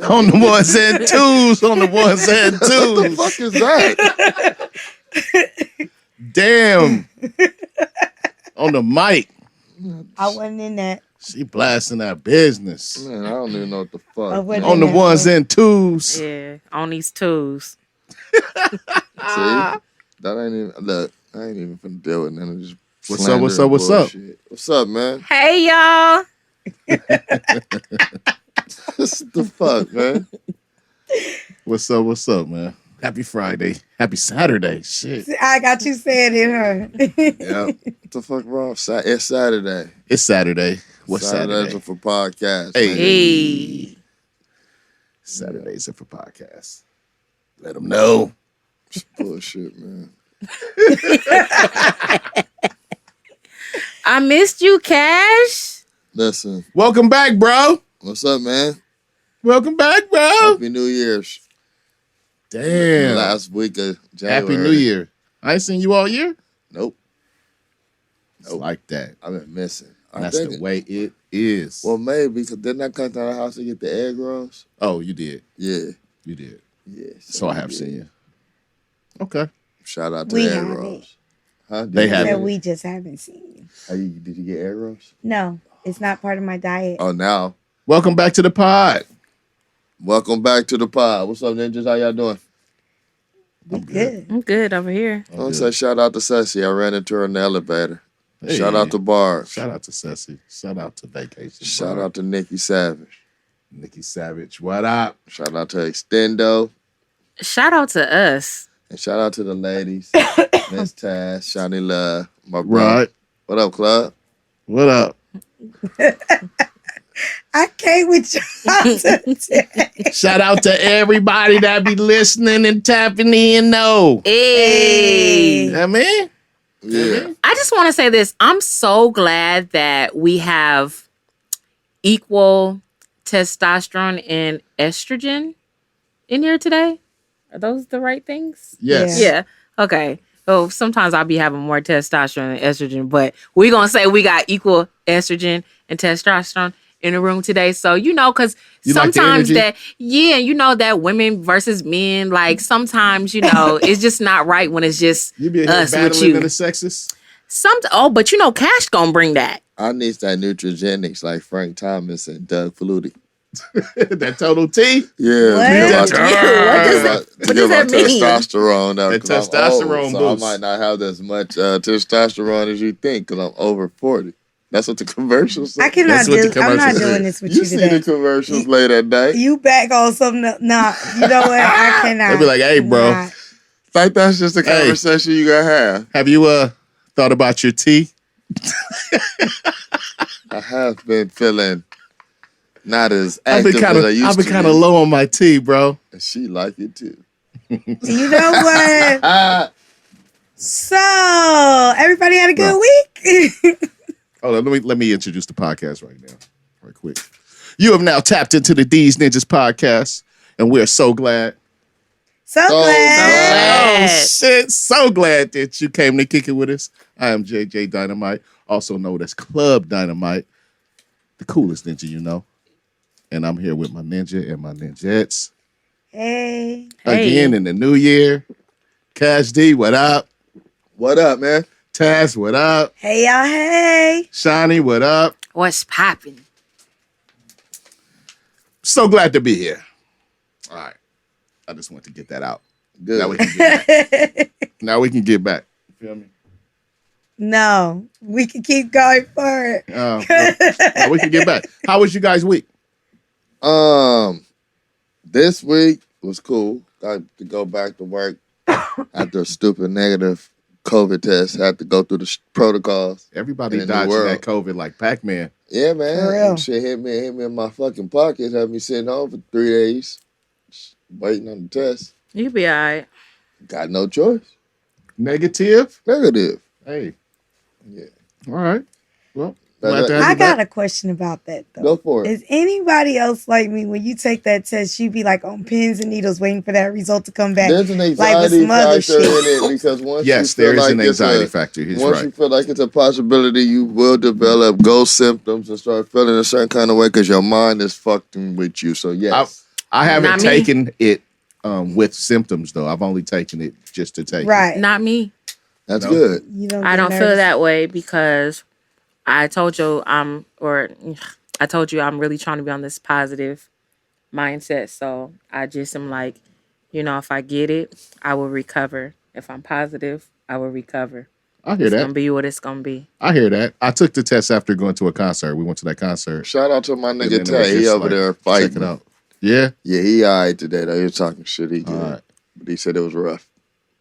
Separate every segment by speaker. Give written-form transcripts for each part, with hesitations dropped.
Speaker 1: On the ones and twos. On the ones and twos.
Speaker 2: What the fuck is that?
Speaker 1: Damn. On the mic.
Speaker 3: I wasn't in that.
Speaker 1: She blasting that business.
Speaker 2: Man, I don't even know what the fuck.
Speaker 1: On the ones and twos.
Speaker 4: Yeah, on these twos.
Speaker 2: See? That ain't even, look, I ain't even finna deal with none of this.
Speaker 1: What's up, what's up, what's up?
Speaker 2: Bullshit. What's up, man?
Speaker 4: Hey, y'all.
Speaker 2: What the fuck, man?
Speaker 1: What's up, man? Happy Friday. Happy Saturday. Shit.
Speaker 3: I got you saying it, huh?
Speaker 1: Yeah.
Speaker 2: What the fuck wrong? It's Saturday.
Speaker 1: It's Saturday. What's
Speaker 2: Saturdays
Speaker 1: Saturday?
Speaker 2: are for podcasts.
Speaker 1: Hey.
Speaker 2: Man.
Speaker 4: Hey.
Speaker 1: Saturdays are for podcasts. Let them know.
Speaker 2: It's bullshit, man.
Speaker 4: I missed you, Cash.
Speaker 2: Listen,
Speaker 1: Welcome back, bro.
Speaker 2: what's up, man?
Speaker 1: Welcome back, bro.
Speaker 2: Happy New Year's.
Speaker 1: Damn.
Speaker 2: Last week of January.
Speaker 1: Happy New Year. I ain't seen you all year.
Speaker 2: Nope.
Speaker 1: It's like that.
Speaker 2: I've been missing.
Speaker 1: That's the way it is.
Speaker 2: Well, maybe, because didn't I come to the house to get the egg rolls?
Speaker 1: Oh, you did.
Speaker 2: Yeah.
Speaker 1: You did.
Speaker 2: Yeah.
Speaker 1: So I have seen you. Okay.
Speaker 2: Shout out to
Speaker 3: We
Speaker 2: egg
Speaker 3: have
Speaker 2: rolls. Huh?
Speaker 1: They have
Speaker 3: So
Speaker 1: it.
Speaker 3: we just haven't seen you.
Speaker 2: Did you get egg rolls?
Speaker 3: No, it's not part of my diet.
Speaker 2: Oh, now.
Speaker 1: Welcome back to the pod.
Speaker 2: Welcome back to the pod. What's up, ninjas? How y'all doing?
Speaker 3: I'm good.
Speaker 4: I'm good over here.
Speaker 2: I want to say shout out to Ceci. I ran into her in the elevator.
Speaker 1: Hey.
Speaker 2: Shout out to Barb.
Speaker 1: Shout out to Ceci. Shout out to Vacation.
Speaker 2: Shout out to Nikki Savage.
Speaker 1: Nikki Savage. What up?
Speaker 2: Shout out to Extendo.
Speaker 4: Shout out to us.
Speaker 2: And shout out to the ladies. Miss Taz, Shanni Love, my bro.
Speaker 1: Right.
Speaker 2: What up, Club?
Speaker 1: What up?
Speaker 3: I came with y'all today.
Speaker 1: Shout out to everybody that be listening and tapping in. No.
Speaker 4: Hey.
Speaker 1: I mean,
Speaker 2: Yeah.
Speaker 4: I just want to say this. I'm so glad that we have equal testosterone and estrogen in here today. Are those the right things?
Speaker 1: yes.
Speaker 4: Yeah. Okay. Oh, sometimes I'll be having more testosterone than estrogen, but we're going to say we got equal estrogen and testosterone in the room today. So, because
Speaker 1: You like the
Speaker 4: sometimes
Speaker 1: energy?
Speaker 4: that women versus men, like sometimes, it's just not right when it's just
Speaker 1: You be in here
Speaker 4: us with
Speaker 1: battling
Speaker 4: you.
Speaker 1: in the sexes?
Speaker 4: But Cash gonna bring that.
Speaker 2: I need that Nutrigenics like Frank Thomas and Doug Flutie.
Speaker 1: That total T?
Speaker 2: Yeah.
Speaker 3: What?
Speaker 4: What does that mean?
Speaker 2: Testosterone.
Speaker 1: That
Speaker 2: 'cause I'm
Speaker 1: testosterone
Speaker 2: old, so
Speaker 1: boost.
Speaker 2: I might not have as much testosterone as you think because I'm over 40. That's what the commercials say.
Speaker 3: I cannot
Speaker 1: That's what the
Speaker 3: do. I'm not
Speaker 1: commercials
Speaker 3: doing
Speaker 1: say.
Speaker 3: this with
Speaker 2: You
Speaker 3: you
Speaker 2: see
Speaker 3: today.
Speaker 2: the commercials late at night.
Speaker 3: You back on something? Nah, you know what? I cannot.
Speaker 1: They be like, hey, bro.
Speaker 3: Nah.
Speaker 2: Like that's just a
Speaker 1: Hey.
Speaker 2: conversation you gotta have.
Speaker 1: Have you thought about your tea?
Speaker 2: I have been feeling not as
Speaker 1: I've
Speaker 2: active as I used
Speaker 1: been
Speaker 2: to.
Speaker 1: kind of low on my tea, bro.
Speaker 2: And she like it too.
Speaker 3: You know what?
Speaker 2: Ah,
Speaker 3: So everybody had a good week.
Speaker 1: Hold on, let me introduce the podcast right now, right quick. You have now tapped into the Deez Ninjas Podcast, and we're so glad.
Speaker 3: So glad.
Speaker 1: Oh shit! So glad that you came to kick it with us. I am JJ Dynamite, also known as Club Dynamite, the coolest ninja you know, and I'm here with my ninja and my ninjettes
Speaker 3: Hey.
Speaker 1: again in the new year. Cash D, what up?
Speaker 2: what up, man?
Speaker 1: Taz, what up?
Speaker 3: Hey y'all. Hey.
Speaker 1: Shani, what up?
Speaker 4: What's popping?
Speaker 1: So glad to be here. All right, I just want to get that out.
Speaker 2: Good.
Speaker 1: Now we can get back. Now we can get back. You feel me?
Speaker 3: No, we can keep going for it.
Speaker 1: Now we can get back. How was you guys' week?
Speaker 2: This week was cool. Got to go back to work after a stupid negative COVID test. Had to go through the protocols.
Speaker 1: Everybody
Speaker 2: In the
Speaker 1: dodged
Speaker 2: world.
Speaker 1: that COVID like Pac-Man.
Speaker 2: Yeah, man.
Speaker 3: For real.
Speaker 2: Shit hit me in my fucking pocket. Had me sitting home for 3 days, waiting on the test.
Speaker 4: You be all right.
Speaker 2: Got no choice.
Speaker 1: Negative?
Speaker 2: Negative.
Speaker 1: Hey.
Speaker 2: Yeah.
Speaker 1: All right. Well,
Speaker 2: That-
Speaker 1: glad to have
Speaker 3: I
Speaker 1: you
Speaker 3: got
Speaker 1: back.
Speaker 3: a question about that though.
Speaker 2: Go for it.
Speaker 3: Is anybody else like me when you take that test? You be like on pins and needles waiting for that result to come back.
Speaker 2: There's an
Speaker 3: with
Speaker 2: anxiety
Speaker 3: some other
Speaker 2: factor in
Speaker 3: shit.
Speaker 2: it because once
Speaker 1: Yes,
Speaker 2: you feel
Speaker 1: there is
Speaker 2: like
Speaker 1: an
Speaker 2: it's
Speaker 1: anxiety
Speaker 2: a,
Speaker 1: factor. He's
Speaker 2: once
Speaker 1: right.
Speaker 2: you feel like it's a possibility, you will develop ghost symptoms and start feeling a certain kind of way because your mind is fucking with you. So yes,
Speaker 1: I haven't
Speaker 4: Not me.
Speaker 1: taken it with symptoms though. I've only taken it just to take it.
Speaker 3: Right.
Speaker 4: Not me.
Speaker 2: That's
Speaker 1: No.
Speaker 2: good.
Speaker 3: You don't
Speaker 4: I
Speaker 3: get
Speaker 4: don't feel
Speaker 3: nervous.
Speaker 4: that way because I told you I'm really trying to be on this positive mindset. So I just am like, if I get it, I will recover. If I'm positive, I will recover.
Speaker 1: I hear
Speaker 4: It's
Speaker 1: that.
Speaker 4: gonna be what it's gonna be.
Speaker 1: I hear that. I took the test after going to a concert. We went to that concert.
Speaker 2: Shout out to my
Speaker 1: And
Speaker 2: nigga
Speaker 1: then it was
Speaker 2: Tay. He
Speaker 1: just
Speaker 2: over
Speaker 1: like,
Speaker 2: there
Speaker 1: check
Speaker 2: fighting.
Speaker 1: it out. Yeah.
Speaker 2: Yeah, he all right today though. He was talking shit. He good.
Speaker 1: All right.
Speaker 2: But he said it was rough.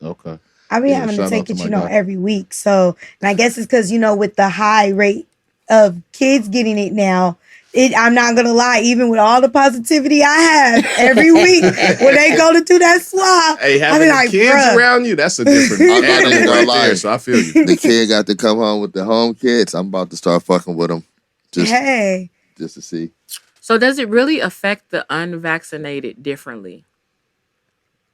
Speaker 1: Okay.
Speaker 3: I be
Speaker 1: Yeah,
Speaker 3: having
Speaker 1: shout
Speaker 3: to
Speaker 1: out
Speaker 3: take
Speaker 1: to
Speaker 3: it,
Speaker 1: my guy.
Speaker 3: every week. So, and I guess it's because, with the high rate of kids getting it now, I'm not going to lie, even with all the positivity I have every week, when they go to do that swab,
Speaker 1: Hey,
Speaker 3: I
Speaker 1: having
Speaker 3: be
Speaker 1: the
Speaker 3: like,
Speaker 1: kids
Speaker 3: bruh.
Speaker 1: around you, that's a different
Speaker 2: I'm not
Speaker 1: animal
Speaker 2: even gonna
Speaker 1: right
Speaker 2: lie.
Speaker 1: there, so I feel you.
Speaker 2: The kid got to come home with the home kids. I'm about to start fucking with them just
Speaker 3: Hey.
Speaker 2: to see.
Speaker 4: So does it really affect the unvaccinated differently?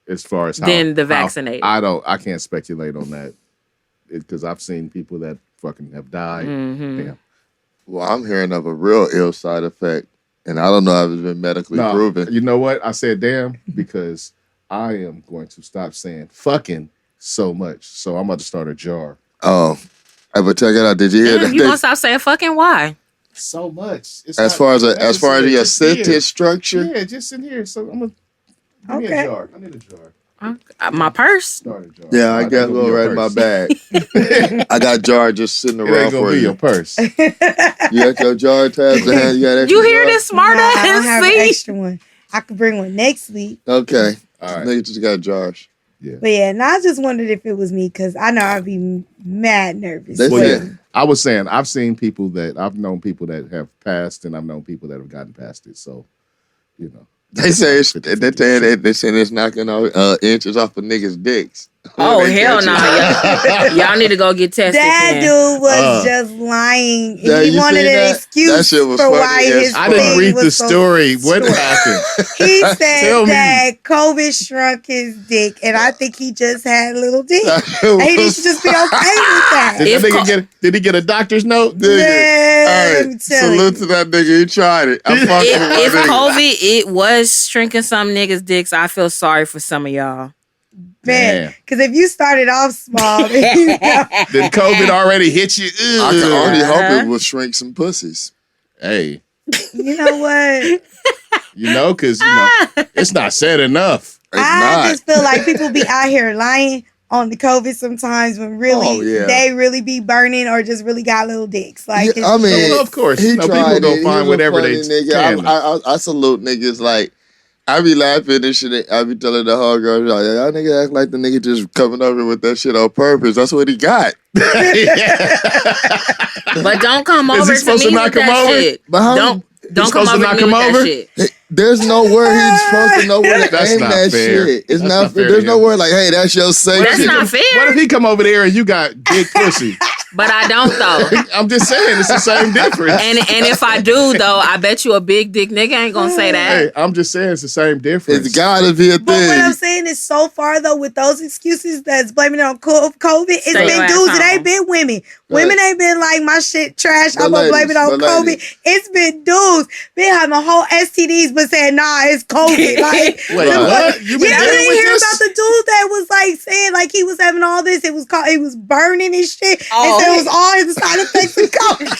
Speaker 1: As far as
Speaker 4: Than the vaccinated.
Speaker 1: I can't speculate on that because I've seen people that fucking have died.
Speaker 4: Mm-hmm.
Speaker 1: Damn.
Speaker 2: Well, I'm hearing of a real ill side effect, and I don't know if it's been medically
Speaker 1: No,
Speaker 2: proven.
Speaker 1: you know what? I said damn because I am going to stop saying fucking so much. So I'm about to start a jar.
Speaker 2: Oh, hey, but check it out. Did you hear that?
Speaker 4: You gonna stop saying fucking why?
Speaker 1: So much. It's
Speaker 2: As
Speaker 1: not-
Speaker 2: far as
Speaker 1: I just
Speaker 2: your
Speaker 1: said just here.
Speaker 2: sentence structure,
Speaker 1: Yeah, just in here. So I'm gonna give me a
Speaker 3: Okay.
Speaker 1: jar. I need a jar.
Speaker 4: My purse.
Speaker 1: Start a jar.
Speaker 2: yeah, I
Speaker 1: It
Speaker 2: got
Speaker 1: ain't gonna be
Speaker 2: one
Speaker 1: your
Speaker 2: right in my
Speaker 1: purse.
Speaker 2: bag. I got jar just sitting
Speaker 1: It
Speaker 2: around
Speaker 1: ain't gonna
Speaker 2: for
Speaker 1: be
Speaker 2: you.
Speaker 1: your purse.
Speaker 2: You got your jar tabs in hand. You got extra
Speaker 4: You hear
Speaker 2: jar?
Speaker 4: this smart
Speaker 3: Nah, I don't have an
Speaker 4: ass?
Speaker 3: extra one. I could bring one next week.
Speaker 2: Okay.
Speaker 1: All right.
Speaker 2: Nigga just got jars.
Speaker 3: But yeah, and I just wondered if it was me because I know I'd be mad nervous.
Speaker 2: They
Speaker 1: Well,
Speaker 2: said-
Speaker 1: yeah, I was saying I've known people that have passed, and I've known people that have gotten past it. So,
Speaker 2: They say they say it's knocking out inches off of niggas' dicks.
Speaker 4: Oh
Speaker 2: They
Speaker 4: hell
Speaker 2: catch
Speaker 4: no!
Speaker 2: it.
Speaker 4: Y'all need to go get tested.
Speaker 3: That
Speaker 4: then.
Speaker 3: dude was just lying.
Speaker 2: Yeah,
Speaker 3: He
Speaker 2: you
Speaker 3: wanted
Speaker 2: seen
Speaker 3: an
Speaker 2: that? That
Speaker 3: excuse
Speaker 2: shit was
Speaker 3: for
Speaker 2: funny
Speaker 3: why
Speaker 2: as
Speaker 3: his
Speaker 2: fuck.
Speaker 1: I didn't
Speaker 3: thing
Speaker 1: read
Speaker 3: was
Speaker 1: the
Speaker 3: so
Speaker 1: story. What
Speaker 3: short.
Speaker 1: happened?
Speaker 3: He
Speaker 1: Tell
Speaker 3: said
Speaker 1: me.
Speaker 3: that COVID shrunk his dick, and I think he just had a little dick.
Speaker 2: That shit
Speaker 3: And he
Speaker 2: was
Speaker 3: should just be okay with that.
Speaker 1: Did
Speaker 4: If
Speaker 1: that nigga
Speaker 4: co-
Speaker 1: did he get a doctor's note?
Speaker 2: Nigga.
Speaker 3: Man, let
Speaker 2: Hey,
Speaker 3: me tell
Speaker 2: salute
Speaker 3: you.
Speaker 2: to that nigga. He tried it. I'm fucking with
Speaker 4: If
Speaker 2: my nigga.
Speaker 4: COVID it was shrinking some niggas' dicks, I feel sorry for some of y'all.
Speaker 3: Man,
Speaker 1: Damn.
Speaker 3: because if you started off small,
Speaker 1: Did COVID already hit you?
Speaker 2: I can only
Speaker 4: Uh-huh.
Speaker 2: hope it will shrink some pussies.
Speaker 1: Hey,
Speaker 3: you know what?
Speaker 1: because it's not said enough.
Speaker 2: It's
Speaker 3: I
Speaker 2: not.
Speaker 3: just feel like people be out here lying on the COVID sometimes when really
Speaker 2: Oh, yeah.
Speaker 3: they really be burning or just really got little dicks. Like,
Speaker 2: Yeah, I
Speaker 3: it's
Speaker 2: mean,
Speaker 1: Well, of course,
Speaker 2: he
Speaker 1: people
Speaker 2: tried
Speaker 1: gonna
Speaker 2: it. He
Speaker 1: find
Speaker 2: was a
Speaker 1: whatever
Speaker 2: funny
Speaker 1: they
Speaker 2: nigga.
Speaker 1: can.
Speaker 2: I salute niggas like. I be laughing and shit. I be telling the whole girl, like, y'all nigga act like the nigga just coming over with that shit on purpose. That's what he got.
Speaker 4: But don't come
Speaker 1: Is
Speaker 4: over
Speaker 1: he
Speaker 4: to
Speaker 1: supposed
Speaker 4: me
Speaker 1: to knock
Speaker 4: with
Speaker 1: him
Speaker 4: that
Speaker 1: over?
Speaker 4: shit.
Speaker 2: But how-
Speaker 4: Don't come
Speaker 1: supposed to
Speaker 4: over to
Speaker 1: knock
Speaker 4: me
Speaker 1: him
Speaker 4: with
Speaker 1: over?
Speaker 4: that shit.
Speaker 2: There's nowhere he's supposed to know where to
Speaker 1: That's
Speaker 2: aim
Speaker 1: not
Speaker 2: that
Speaker 1: fair.
Speaker 2: shit. It's
Speaker 1: That's
Speaker 2: not
Speaker 1: not fair
Speaker 2: fair. There's
Speaker 1: to him.
Speaker 2: nowhere like, hey, that's your safe
Speaker 4: That's
Speaker 2: shit.
Speaker 4: not fair.
Speaker 1: What if he come over there and you got big pussy?
Speaker 4: But I don't though.
Speaker 1: I'm just saying it's the same difference.
Speaker 4: And if I do though, I bet you a big dick nigga ain't gonna say that.
Speaker 1: Hey, I'm just saying it's the same difference.
Speaker 2: It's gotta be a
Speaker 3: but what I'm
Speaker 2: thing.
Speaker 3: saying is so far though with those excuses that's blaming it on COVID, it's
Speaker 4: Stay your
Speaker 3: been
Speaker 4: ass
Speaker 3: dudes. It
Speaker 4: home.
Speaker 3: ain't been women.
Speaker 2: Right.
Speaker 3: Women ain't been like my shit trash.
Speaker 2: But
Speaker 3: I'm gonna blame it on
Speaker 2: ladies, but
Speaker 3: COVID.
Speaker 2: ladies.
Speaker 3: It's been dudes. Been having whole STDs but saying nah, it's COVID. Like
Speaker 1: Wait,
Speaker 2: Right.
Speaker 1: what? You been
Speaker 3: yeah,
Speaker 1: dealing
Speaker 3: didn't
Speaker 1: with
Speaker 3: hear
Speaker 1: this?
Speaker 3: about the dude that was like saying like he was having all this. It was called. It was burning and shit.
Speaker 4: Oh.
Speaker 3: And said it was all his side effects of COVID.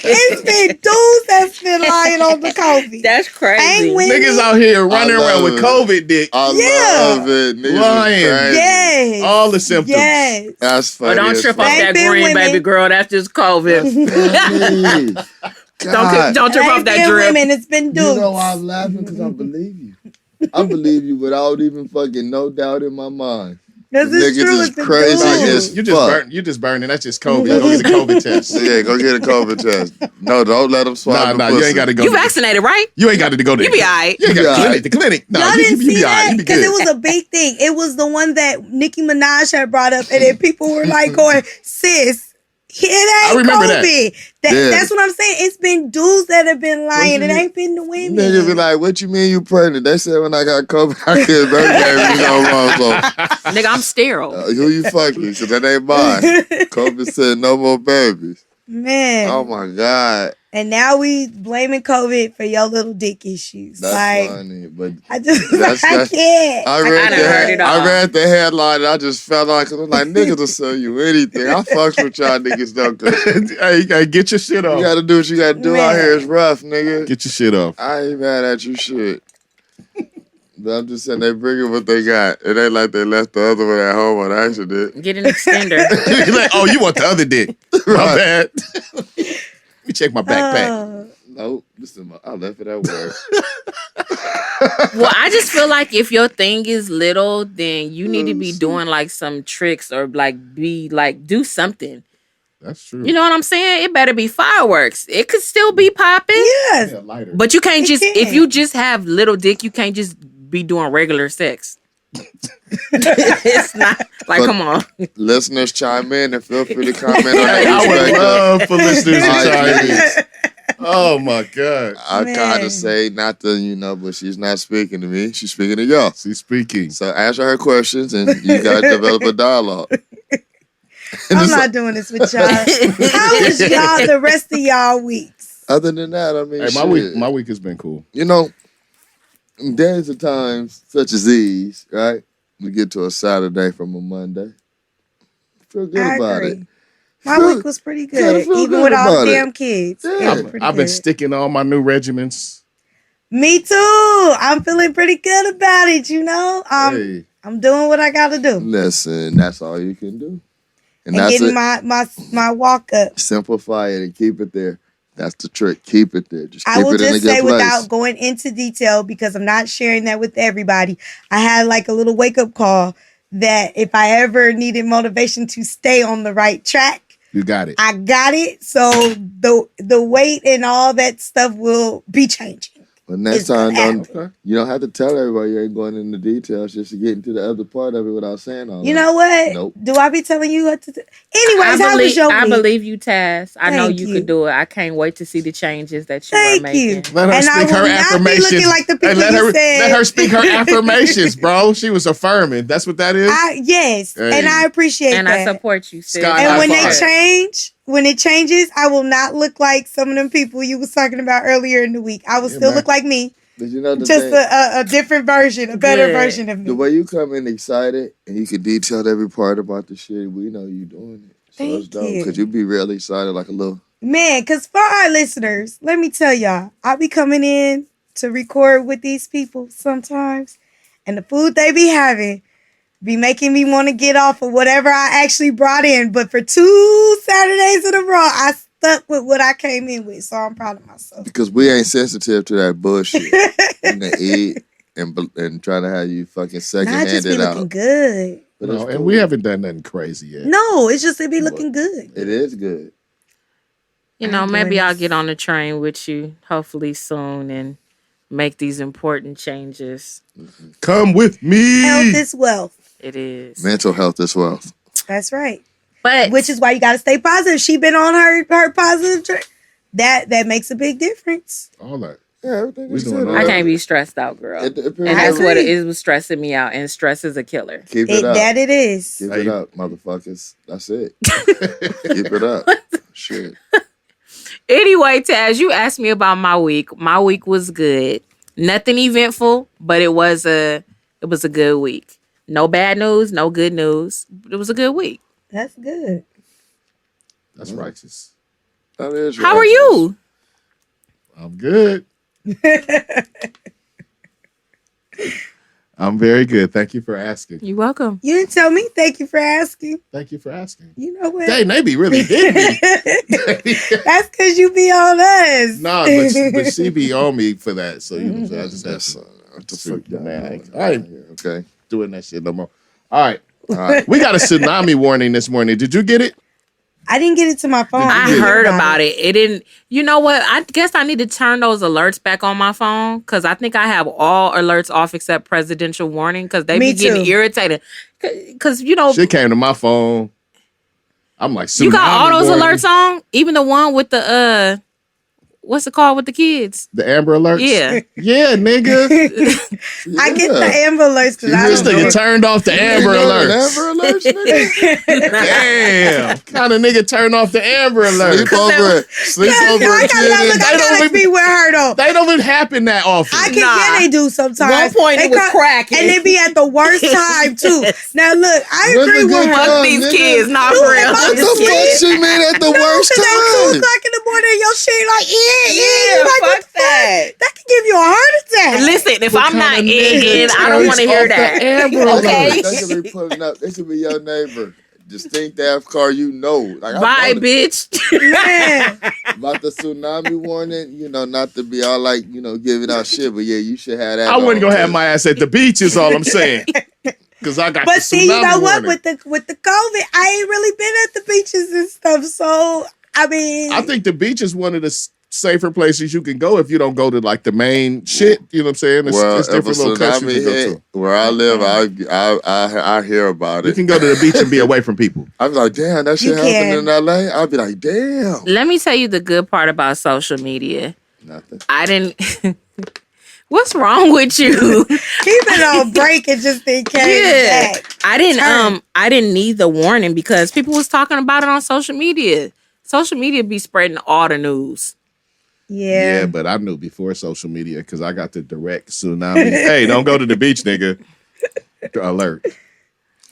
Speaker 3: It's been dudes that's been lying on the COVID.
Speaker 4: That's crazy.
Speaker 3: Ain't women.
Speaker 1: Niggas out here running
Speaker 2: I
Speaker 1: around with
Speaker 2: love
Speaker 1: COVID dick.
Speaker 2: I
Speaker 3: Yeah.
Speaker 2: love it. Niggas is
Speaker 1: Lying.
Speaker 2: crazy.
Speaker 3: Yes.
Speaker 1: All the symptoms.
Speaker 3: Yes.
Speaker 2: That's
Speaker 4: But
Speaker 2: funny.
Speaker 4: don't
Speaker 2: as
Speaker 4: trip
Speaker 2: fuck.
Speaker 4: off
Speaker 3: Ain't
Speaker 4: that
Speaker 3: been
Speaker 4: green,
Speaker 3: women.
Speaker 4: baby girl. That's just COVID.
Speaker 2: Funny. God.
Speaker 4: Don't trip
Speaker 3: It
Speaker 4: off
Speaker 3: ain't
Speaker 4: that
Speaker 3: been
Speaker 4: drip.
Speaker 3: women. It's been
Speaker 2: You
Speaker 3: dudes.
Speaker 2: know why I'm laughing? Because I believe you. I believe you without even fucking no doubt in my mind.
Speaker 3: This is
Speaker 2: Niggas
Speaker 3: true.
Speaker 2: is
Speaker 3: It's been
Speaker 2: crazy
Speaker 1: Nah,
Speaker 3: dudes.
Speaker 2: as
Speaker 1: you just burning. That's just COVID. Go get a COVID test.
Speaker 2: Yeah, go get a COVID test. No, don't let them swab
Speaker 1: Nah,
Speaker 2: the
Speaker 1: you
Speaker 2: pussy.
Speaker 1: ain't got to go.
Speaker 4: You vaccinated, right?
Speaker 1: You ain't got to go there.
Speaker 4: You be alright.
Speaker 1: You ain't got
Speaker 2: You
Speaker 1: to
Speaker 2: be
Speaker 1: clinic. The clinic. No,
Speaker 3: Y'all
Speaker 1: you
Speaker 3: didn't
Speaker 1: be
Speaker 3: see
Speaker 1: all right.
Speaker 3: that
Speaker 1: You be
Speaker 3: because
Speaker 1: good.
Speaker 3: it was a big thing. It was the one that Nicki Minaj had brought up, and then people were like going, "Sis, it ain't
Speaker 1: remember that.
Speaker 3: COVID."
Speaker 2: Yeah.
Speaker 3: That's what I'm saying. It's been dudes that have been lying.
Speaker 2: you
Speaker 3: It
Speaker 2: mean?
Speaker 3: ain't been the women.
Speaker 2: Nigga be like, what you mean you pregnant? They said when I got COVID, I couldn't birth babies no more. So,
Speaker 4: Nigga, I'm sterile.
Speaker 2: who you fucking? Because that ain't mine. COVID said no more babies.
Speaker 3: Man.
Speaker 2: Oh my God.
Speaker 3: And now we blaming COVID for your little dick issues.
Speaker 2: That's
Speaker 3: like,
Speaker 2: funny. But
Speaker 3: I just,
Speaker 2: That's-
Speaker 3: I can't.
Speaker 2: I
Speaker 4: done heard it all.
Speaker 2: I read the headline and I just felt like, I'm like, niggas will sell you anything. I fucks with y'all niggas though, cause
Speaker 1: Hey, you gotta get your shit off.
Speaker 2: you gotta do what you gotta do out
Speaker 3: Man.
Speaker 2: here. It's rough, nigga.
Speaker 1: Get your shit off.
Speaker 2: I ain't mad at you shit. But I'm just saying they bringing what they got. It ain't like they left the other one at home on accident.
Speaker 4: Get an extender.
Speaker 1: You're like, oh, you want the other dick? My
Speaker 2: Right.
Speaker 1: bad. Let me check my backpack.
Speaker 2: Nope. I left it at work.
Speaker 4: Well, I just feel like if your thing is little, then you need to be doing like some tricks or like do something.
Speaker 1: That's true.
Speaker 4: You know what I'm saying? It better be fireworks. It could still be popping.
Speaker 3: Yes.
Speaker 1: Yeah, lighter.
Speaker 4: But you can't
Speaker 3: It
Speaker 4: just,
Speaker 3: can.
Speaker 4: if you just have little dick, you can't just be doing regular sex. It's not like,
Speaker 2: But-
Speaker 4: come on.
Speaker 2: Listeners chime in and feel free to comment on
Speaker 1: Hey, I would
Speaker 2: that.
Speaker 1: love for listeners to
Speaker 2: All right,
Speaker 1: chime in. Oh my God.
Speaker 2: I kind
Speaker 3: Man.
Speaker 2: of say not to, but she's not speaking to me. She's speaking to y'all.
Speaker 1: She's speaking.
Speaker 2: So answer her questions and you got to develop a dialogue.
Speaker 3: I'm not doing this with y'all. How was y'all the rest of y'all weeks?
Speaker 2: Other than that, I mean,
Speaker 1: Hey, my week has been cool.
Speaker 2: Days of times such as these, right? We get to a Saturday from a Monday. Feel good
Speaker 3: I
Speaker 2: about
Speaker 3: agree.
Speaker 2: it.
Speaker 3: My
Speaker 2: Feel-
Speaker 3: week was pretty
Speaker 2: gotta
Speaker 3: good,
Speaker 2: feel
Speaker 3: even
Speaker 2: good
Speaker 3: with all
Speaker 2: about
Speaker 3: the
Speaker 2: it.
Speaker 3: damn kids.
Speaker 2: Yeah.
Speaker 3: It was pretty
Speaker 1: I've been
Speaker 3: good.
Speaker 1: sticking all my new regiments.
Speaker 3: Me too. I'm feeling pretty good about it.
Speaker 1: Hey,
Speaker 3: I'm doing what I got to do
Speaker 2: Listen, that's all you can do. And
Speaker 3: and
Speaker 2: that's
Speaker 3: getting
Speaker 2: it.
Speaker 3: my walk up.
Speaker 2: Simplify it and keep it there. That's the trick. Keep it there. Just keep
Speaker 3: I will
Speaker 2: it in a
Speaker 3: just
Speaker 2: good
Speaker 3: say
Speaker 2: place.
Speaker 3: without going into detail because I'm not sharing that with everybody. I had like a little wake up call that if I ever needed motivation to stay on the right track,
Speaker 1: you got it.
Speaker 3: I got it. So the weight and all that stuff will be changing.
Speaker 2: But next
Speaker 3: It's gonna
Speaker 2: time,
Speaker 1: Okay.
Speaker 2: you don't have to tell everybody you ain't going into details just to get into the other part of it without saying all
Speaker 3: You
Speaker 2: that.
Speaker 3: know what?
Speaker 2: Nope.
Speaker 3: Do I be telling you what to do? Anyways, how was your week?
Speaker 4: I believe you, Taz. I know
Speaker 3: Thank
Speaker 4: you
Speaker 3: you.
Speaker 4: could do it. I can't wait to see the changes that you are
Speaker 3: Thank
Speaker 4: making.
Speaker 3: you.
Speaker 1: Let her
Speaker 3: And I
Speaker 1: speak
Speaker 3: will
Speaker 1: her
Speaker 3: not be
Speaker 1: affirmations.
Speaker 3: looking like the people
Speaker 1: let
Speaker 3: you
Speaker 1: her
Speaker 3: said.
Speaker 1: let her speak her affirmations, bro. She was affirming. That's what that is.
Speaker 3: Yes,
Speaker 1: Hey.
Speaker 3: and I appreciate
Speaker 4: And
Speaker 3: that.
Speaker 4: I support you, sis.
Speaker 1: Sky
Speaker 3: And
Speaker 1: high
Speaker 3: when
Speaker 1: five.
Speaker 3: when it changes, I will not look like some of them people you was talking about earlier in the week. I will
Speaker 1: Yeah,
Speaker 3: still
Speaker 1: man.
Speaker 3: look like me,
Speaker 2: Did you know the
Speaker 3: just
Speaker 2: thing?
Speaker 3: a different version, a better
Speaker 4: Good.
Speaker 3: version of me.
Speaker 2: The way you come in excited and you can detail every part about the shit, we know you doing it. So it's
Speaker 3: Thank
Speaker 2: dope.
Speaker 3: you.
Speaker 2: Because you be real excited like a little.
Speaker 3: Man, because for our listeners, let me tell y'all, I be coming in to record with these people sometimes, and the food they be having be making me want to get off of whatever I actually brought in. But for 2 Saturdays in a row, I stuck with what I came in with, so I'm proud of myself.
Speaker 2: Because we ain't sensitive to that bullshit. We gonna eat and try to have you fucking second
Speaker 3: Nah, I just
Speaker 2: hand
Speaker 3: be
Speaker 2: it
Speaker 3: looking
Speaker 2: out.
Speaker 3: good.
Speaker 2: But
Speaker 1: No,
Speaker 2: it's
Speaker 1: and
Speaker 2: cool.
Speaker 1: we haven't done nothing crazy yet.
Speaker 3: No, it's just it be looking good.
Speaker 2: It is good.
Speaker 4: You know,
Speaker 3: I'm
Speaker 4: maybe
Speaker 3: doing
Speaker 4: I'll
Speaker 3: this.
Speaker 4: get on the train with you, hopefully soon, and make these important changes.
Speaker 1: Come with me.
Speaker 3: Health is wealth.
Speaker 4: It is.
Speaker 2: Mental health as well.
Speaker 3: That's right.
Speaker 4: But
Speaker 3: Which is why you got to stay positive. She been on her positive track. That makes a big difference.
Speaker 1: All that.
Speaker 2: Yeah, everything
Speaker 1: We
Speaker 2: is
Speaker 1: doing
Speaker 2: good.
Speaker 1: all
Speaker 4: I
Speaker 1: right.
Speaker 4: can't be stressed out, girl.
Speaker 2: It depends
Speaker 4: And
Speaker 2: on
Speaker 4: that's
Speaker 3: I
Speaker 4: what
Speaker 3: agree.
Speaker 4: it was stressing me out. And stress is a killer.
Speaker 2: Keep it up.
Speaker 3: That it is.
Speaker 2: Keep
Speaker 1: Hey.
Speaker 2: it up, motherfuckers. That's it. Keep it up. Shit.
Speaker 4: Anyway, Taz, you asked me about my week. My week was good. Nothing eventful, but it was a good week. No bad news, no good news. It was a good week.
Speaker 3: That's good.
Speaker 1: That's righteous.
Speaker 2: That is
Speaker 4: How are
Speaker 2: righteous.
Speaker 4: you?
Speaker 1: I'm good. I'm very good. Thank you for asking.
Speaker 4: You're welcome.
Speaker 3: You didn't tell me. Thank you for asking.
Speaker 1: Thank you for asking.
Speaker 3: You know what?
Speaker 1: Dang, they be really hitting me.
Speaker 3: That's because you be on us.
Speaker 1: Nah, but she be on me for that. So you know what I'm saying? I just have
Speaker 2: Yes,
Speaker 1: to
Speaker 2: what the
Speaker 1: shoot,
Speaker 2: fuck, y'all
Speaker 1: man.
Speaker 2: doing
Speaker 1: I ain't
Speaker 2: out here, okay.
Speaker 1: doing that shit no more. All right.
Speaker 2: All right.
Speaker 1: We got a tsunami warning this morning. Did you get it?
Speaker 3: I didn't get it to my phone.
Speaker 4: I
Speaker 1: Yeah.
Speaker 4: heard about it. It didn't. You know what? I guess I need to turn those alerts back on my phone because I think I have all alerts off except presidential warning because they
Speaker 3: Me
Speaker 4: be getting
Speaker 3: too.
Speaker 4: irritated. Because you know
Speaker 1: Shit came to my phone. I'm like,
Speaker 4: you got all
Speaker 1: tsunami
Speaker 4: those
Speaker 1: warning.
Speaker 4: alerts on, even the one with the what's it called with the kids?
Speaker 1: The Amber Alerts?
Speaker 4: Yeah.
Speaker 1: Yeah, nigga.
Speaker 3: I get the Amber Alerts because I
Speaker 1: This
Speaker 3: don't know.
Speaker 1: nigga turned off the Amber Alerts.
Speaker 2: Amber Alerts, nigga?
Speaker 1: Damn. Kind of nigga turned off the Amber Alerts.
Speaker 2: Sleep
Speaker 3: Yeah,
Speaker 2: over
Speaker 3: I
Speaker 2: a
Speaker 3: gotta,
Speaker 2: kid.
Speaker 3: look, I gotta be with her though.
Speaker 1: They don't even happen that often.
Speaker 3: I can,
Speaker 4: Nah.
Speaker 3: yeah, they do sometimes.
Speaker 5: One point
Speaker 3: They
Speaker 5: it was
Speaker 3: cry-
Speaker 5: cracking.
Speaker 3: and they be at the worst time too. Now look, I
Speaker 2: When's
Speaker 3: agree
Speaker 2: a
Speaker 3: with
Speaker 2: good
Speaker 3: her.
Speaker 2: time?
Speaker 4: Fuck these
Speaker 2: nigga.
Speaker 4: kids, not
Speaker 3: Dude,
Speaker 4: for real.
Speaker 3: if I'm
Speaker 2: What the fuck she mean at the worst
Speaker 3: Cause at 2
Speaker 2: time?
Speaker 3: o'clock in the morning, your shit like,
Speaker 5: Yeah,
Speaker 3: you like, what
Speaker 5: fuck
Speaker 3: the
Speaker 5: that.
Speaker 3: fuck? That can give you a heart attack.
Speaker 4: Listen, if
Speaker 1: What
Speaker 4: I'm not
Speaker 1: kind of
Speaker 4: egging,
Speaker 1: nigga
Speaker 4: I don't want to hear
Speaker 1: turns off
Speaker 4: that.
Speaker 1: the Amber
Speaker 5: Okay.
Speaker 1: Alerts?
Speaker 2: They should be pulling up. They should be your neighbor. Distinct ass car, you know. Like,
Speaker 4: Bye,
Speaker 2: I know
Speaker 4: bitch.
Speaker 3: Man,
Speaker 2: about the tsunami warning, not to be all like, giving out shit, but yeah, you should have that.
Speaker 1: I wouldn't
Speaker 2: on,
Speaker 1: go have
Speaker 2: too.
Speaker 1: my ass at the beach, is all I'm saying. Because I got
Speaker 3: but
Speaker 1: the
Speaker 3: see, you
Speaker 1: tsunami
Speaker 3: know what?
Speaker 1: warning.
Speaker 3: With the COVID, I ain't really been at the beaches and stuff. So I mean,
Speaker 1: I think the beach is one of the safer places you can go if you don't go to like the main shit. You know what I'm saying?
Speaker 2: Well,
Speaker 1: It's
Speaker 2: if a
Speaker 1: different little countries
Speaker 2: tsunami
Speaker 1: you go
Speaker 2: hit
Speaker 1: to.
Speaker 2: where I live, I hear about
Speaker 1: You
Speaker 2: it.
Speaker 1: can go to the beach and be away from people.
Speaker 2: I'm like, damn, that shit
Speaker 3: You
Speaker 2: happened
Speaker 3: can.
Speaker 2: in LA. I'll be like, damn.
Speaker 4: Let me tell you the good part about social media.
Speaker 2: Nothing.
Speaker 4: I didn't. What's wrong with you?
Speaker 3: keep it on break and just in case.
Speaker 4: Yeah.
Speaker 3: Back.
Speaker 4: I didn't need the warning because people was talking about it on social media. Social media be spreading all the news.
Speaker 3: Yeah.
Speaker 1: But I knew before social media because I got the direct tsunami. Hey, don't go to the beach, nigga. Alert.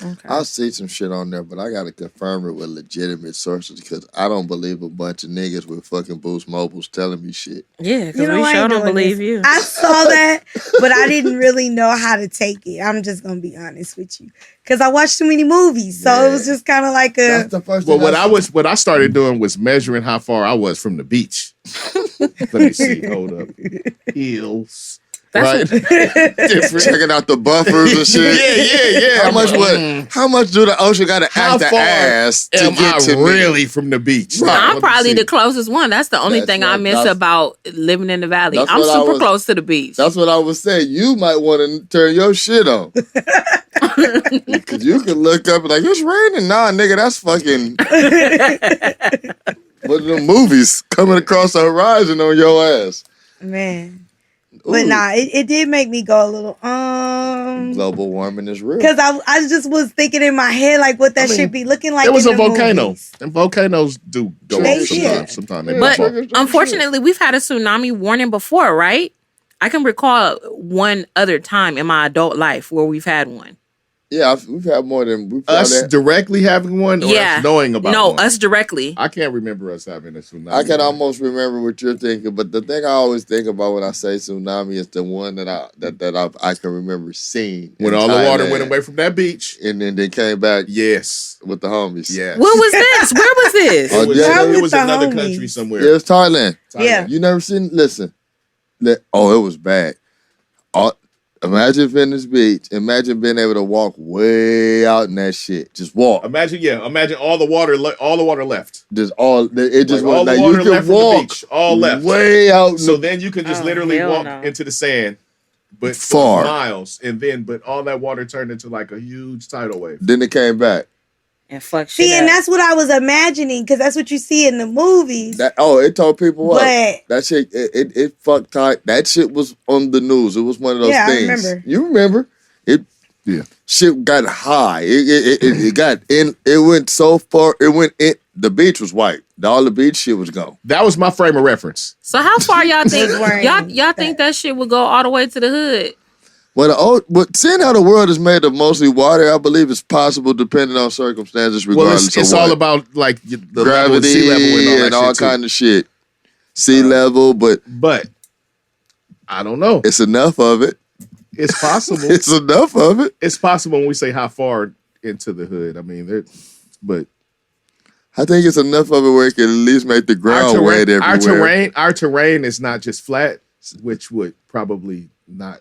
Speaker 4: Okay.
Speaker 2: I'll see some shit on there, but I gotta confirm it with legitimate sources because I don't believe a bunch of niggas with fucking Boost Mobiles telling me shit.
Speaker 4: Yeah, because
Speaker 3: You know,
Speaker 4: we
Speaker 3: I
Speaker 4: sure
Speaker 3: ain't
Speaker 4: don't
Speaker 3: doing
Speaker 4: believe
Speaker 3: this.
Speaker 4: you.
Speaker 3: I saw that, but I didn't really know how to take it. I'm just gonna be honest with you, because I watched too many movies, so it was just kind of like
Speaker 2: That's
Speaker 3: a.
Speaker 2: the first
Speaker 1: Well,
Speaker 2: thing
Speaker 1: what I started doing was measuring how far I was from the beach. Let me see. Hold up. Hills. Right? Different.
Speaker 2: checking out the buffers and shit.
Speaker 1: Yeah.
Speaker 2: How much do the ocean gotta
Speaker 1: How
Speaker 2: act the
Speaker 1: far
Speaker 2: ass to
Speaker 1: am
Speaker 2: get
Speaker 1: I
Speaker 2: to me?
Speaker 1: really from the beach?
Speaker 2: Right.
Speaker 4: I'm
Speaker 1: Let me
Speaker 4: probably
Speaker 1: see.
Speaker 4: the closest one. That's the only
Speaker 2: That's
Speaker 4: thing I
Speaker 2: what-
Speaker 4: miss
Speaker 2: that's-
Speaker 4: about living in the valley.
Speaker 2: that's
Speaker 4: I'm
Speaker 2: what I
Speaker 4: super
Speaker 2: was-
Speaker 4: close to the beach.
Speaker 2: That's what I was saying. You might want to turn your shit on. Because you can look up and like, it's raining. Nah, nigga, that's fucking one of them movies coming across the horizon on your ass.
Speaker 3: Man. But
Speaker 2: Ooh,
Speaker 3: nah, it did make me go a little
Speaker 2: global warming is real.
Speaker 3: because I just was thinking in my head like what that
Speaker 1: I mean,
Speaker 3: should be looking like.
Speaker 1: It was
Speaker 3: in
Speaker 1: a
Speaker 3: the
Speaker 1: volcano.
Speaker 3: movies.
Speaker 1: And volcanoes do go
Speaker 3: They
Speaker 1: off
Speaker 3: should.
Speaker 1: sometimes. They
Speaker 4: But
Speaker 1: pop off.
Speaker 4: unfortunately, we've had a tsunami warning before, right? I can recall one other time in my adult life where we've had one.
Speaker 2: Yeah, we've had more than we've had
Speaker 1: Us
Speaker 2: that.
Speaker 1: directly having one or
Speaker 4: Yeah.
Speaker 1: us knowing about
Speaker 4: No,
Speaker 1: one?
Speaker 4: us directly.
Speaker 1: I can't remember us having a tsunami.
Speaker 2: I can almost remember what you're thinking, but the thing I always think about when I say tsunami is the one that I can remember seeing
Speaker 1: When
Speaker 2: in
Speaker 1: all the water
Speaker 2: Thailand.
Speaker 1: went away from that beach.
Speaker 2: and then they came back
Speaker 1: Yes.
Speaker 2: with the homies.
Speaker 1: Yes.
Speaker 4: What was this? Where was this?
Speaker 2: Oh,
Speaker 1: It was,
Speaker 2: yeah.
Speaker 1: it was
Speaker 3: With the
Speaker 1: another
Speaker 3: homies.
Speaker 1: country somewhere.
Speaker 2: Yeah, it's Thailand.
Speaker 3: Yeah.
Speaker 2: You never seen? Listen, it was bad. Imagine Venice Beach. Imagine being able to walk way out in that shit. Just walk.
Speaker 1: Imagine all the water left.
Speaker 2: Just all. It just
Speaker 1: Like, all
Speaker 2: was
Speaker 1: the
Speaker 2: like
Speaker 1: water
Speaker 2: you
Speaker 1: left
Speaker 2: can
Speaker 1: from the
Speaker 2: walk
Speaker 1: beach, all left.
Speaker 2: way out.
Speaker 1: So then you could just
Speaker 4: Oh,
Speaker 1: literally
Speaker 4: hell
Speaker 1: walk
Speaker 4: no.
Speaker 1: into the sand, but
Speaker 2: Far.
Speaker 1: miles, and then but all that water turned into like a huge tidal wave.
Speaker 2: Then it came back.
Speaker 4: And fuck shit
Speaker 3: See, and
Speaker 4: up.
Speaker 3: that's what I was imagining because that's what you see in the movies.
Speaker 2: It told people what
Speaker 3: But
Speaker 2: that shit. It fucked tight. That shit was on the news. It was one of those
Speaker 3: Yeah, I
Speaker 2: things.
Speaker 3: remember.
Speaker 2: You remember it?
Speaker 1: Yeah.
Speaker 2: Shit got high. It got in. It went so far. It went in. The beach was white. All the beach shit was gone.
Speaker 1: That was my frame of reference.
Speaker 4: So how far y'all think
Speaker 3: wearing
Speaker 4: y'all think that shit would go all the way to the hood?
Speaker 2: But seeing how the world is made of mostly water, I believe it's possible depending on circumstances,
Speaker 1: Well,
Speaker 2: regardless
Speaker 1: it's
Speaker 2: of
Speaker 1: all
Speaker 2: what.
Speaker 1: about like the level,
Speaker 2: Gravity
Speaker 1: sea level, and all that shit too.
Speaker 2: kind of shit. Sea level, but
Speaker 1: But I don't know.
Speaker 2: it's enough of it.
Speaker 1: It's possible.
Speaker 2: It's enough of it.
Speaker 1: It's possible when we say how far into the hood. I mean, but
Speaker 2: I think it's enough of it where it can at least make the ground wet everywhere.
Speaker 1: our terrain is not just flat, which would probably not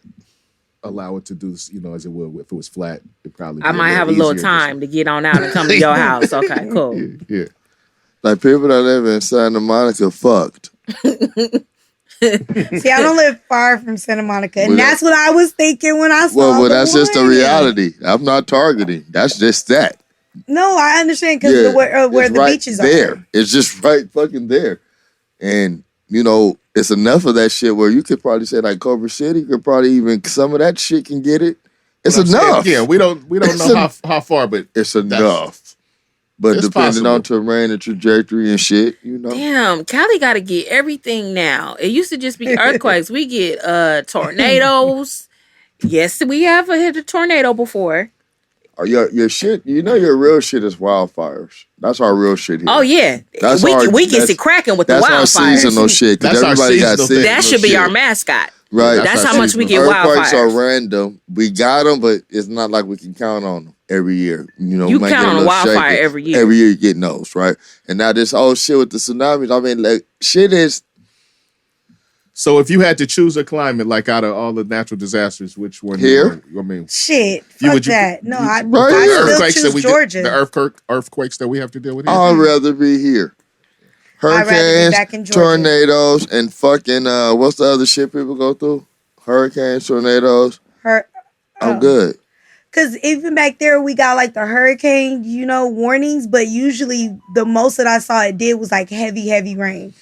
Speaker 1: allow it to do, as it would if it was flat. It probably
Speaker 4: I
Speaker 1: be
Speaker 4: might have a little
Speaker 1: easier.
Speaker 4: time to get on out and come to your house. Okay, cool.
Speaker 1: Yeah.
Speaker 2: Like people that live in Santa Monica fucked.
Speaker 3: see, I don't live far from Santa Monica, and
Speaker 2: Well,
Speaker 3: that's what I was thinking when I saw.
Speaker 2: Well,
Speaker 3: the
Speaker 2: that's just the
Speaker 3: warning.
Speaker 2: reality. I'm not targeting. That's just that.
Speaker 3: No, I understand because where
Speaker 2: it's
Speaker 3: the
Speaker 2: right
Speaker 3: beaches
Speaker 2: there.
Speaker 3: are.
Speaker 2: It's just right fucking there. And it's enough of that shit where you could probably say like Culver City could probably even some of that shit can get it. It's enough.
Speaker 1: Yeah, we don't know how far, but
Speaker 2: it's enough. But
Speaker 1: it's
Speaker 2: depending
Speaker 1: possible.
Speaker 2: on terrain and trajectory and shit,
Speaker 4: Damn, Cali got to get everything now. It used to just be earthquakes. We get tornadoes. Yes, we have hit a tornado before.
Speaker 2: Your shit, your real shit is wildfires. That's our real shit here.
Speaker 4: Oh yeah, we get it cracking with the wildfires.
Speaker 2: That's our seasonal shit.
Speaker 1: That's our seasonal thing.
Speaker 4: That should be our mascot.
Speaker 2: Right.
Speaker 4: That's how much we get
Speaker 2: Earthquakes
Speaker 4: wildfires.
Speaker 2: are random. We got them, but it's not like we can count on them every year.
Speaker 4: You count on a wildfire every year.
Speaker 2: Every year you get those, right? And now this whole shit with the tsunamis, I mean, like, shit is...
Speaker 1: So if you had to choose a climate, like out of all the natural disasters, which one?
Speaker 2: Here?
Speaker 3: Shit, fuck that. No, I still choose Georgia.
Speaker 1: The earthquakes that we have to deal with here?
Speaker 2: I'd rather be here. Hurricanes, tornadoes, and fucking, what's the other shit people go through? Hurricanes, tornadoes. I'm good.
Speaker 3: Because even back there, we got like the hurricane, warnings, but usually the most that I saw it did was like heavy, heavy rain.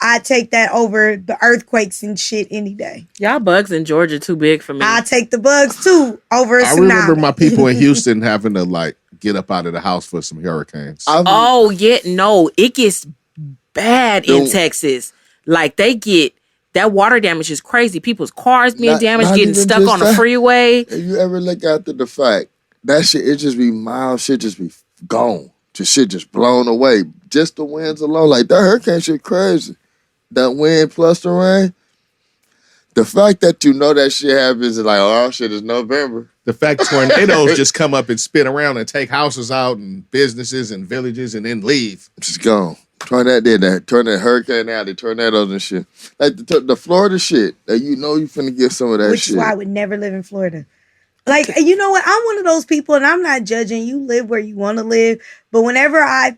Speaker 3: I take that over the earthquakes and shit any day.
Speaker 4: Y'all bugs in Georgia too big for me.
Speaker 3: I take the bugs too over a tsunami.
Speaker 1: I remember my people in Houston having to like get up out of the house for some hurricanes.
Speaker 4: It gets bad in Texas. Like they get that water damage is crazy. People's cars being damaged, getting stuck on the freeway.
Speaker 2: If you ever look after the fact that shit, it just be mild, shit just be gone. Just shit just blown away. Just the winds alone, like that hurricane shit crazy. That wind plus the rain. The fact that that shit happens is like, oh shit, it's November.
Speaker 1: The fact tornadoes just come up and spin around and take houses out and businesses and villages and then leave.
Speaker 2: Just gone. Turn that hurricane out, the tornadoes and shit. Like the Florida shit, that you finna get some of that shit.
Speaker 3: Which is why I would never live in Florida. Like, you know what? I'm one of those people, and I'm not judging. You live where you want to live. But whenever I,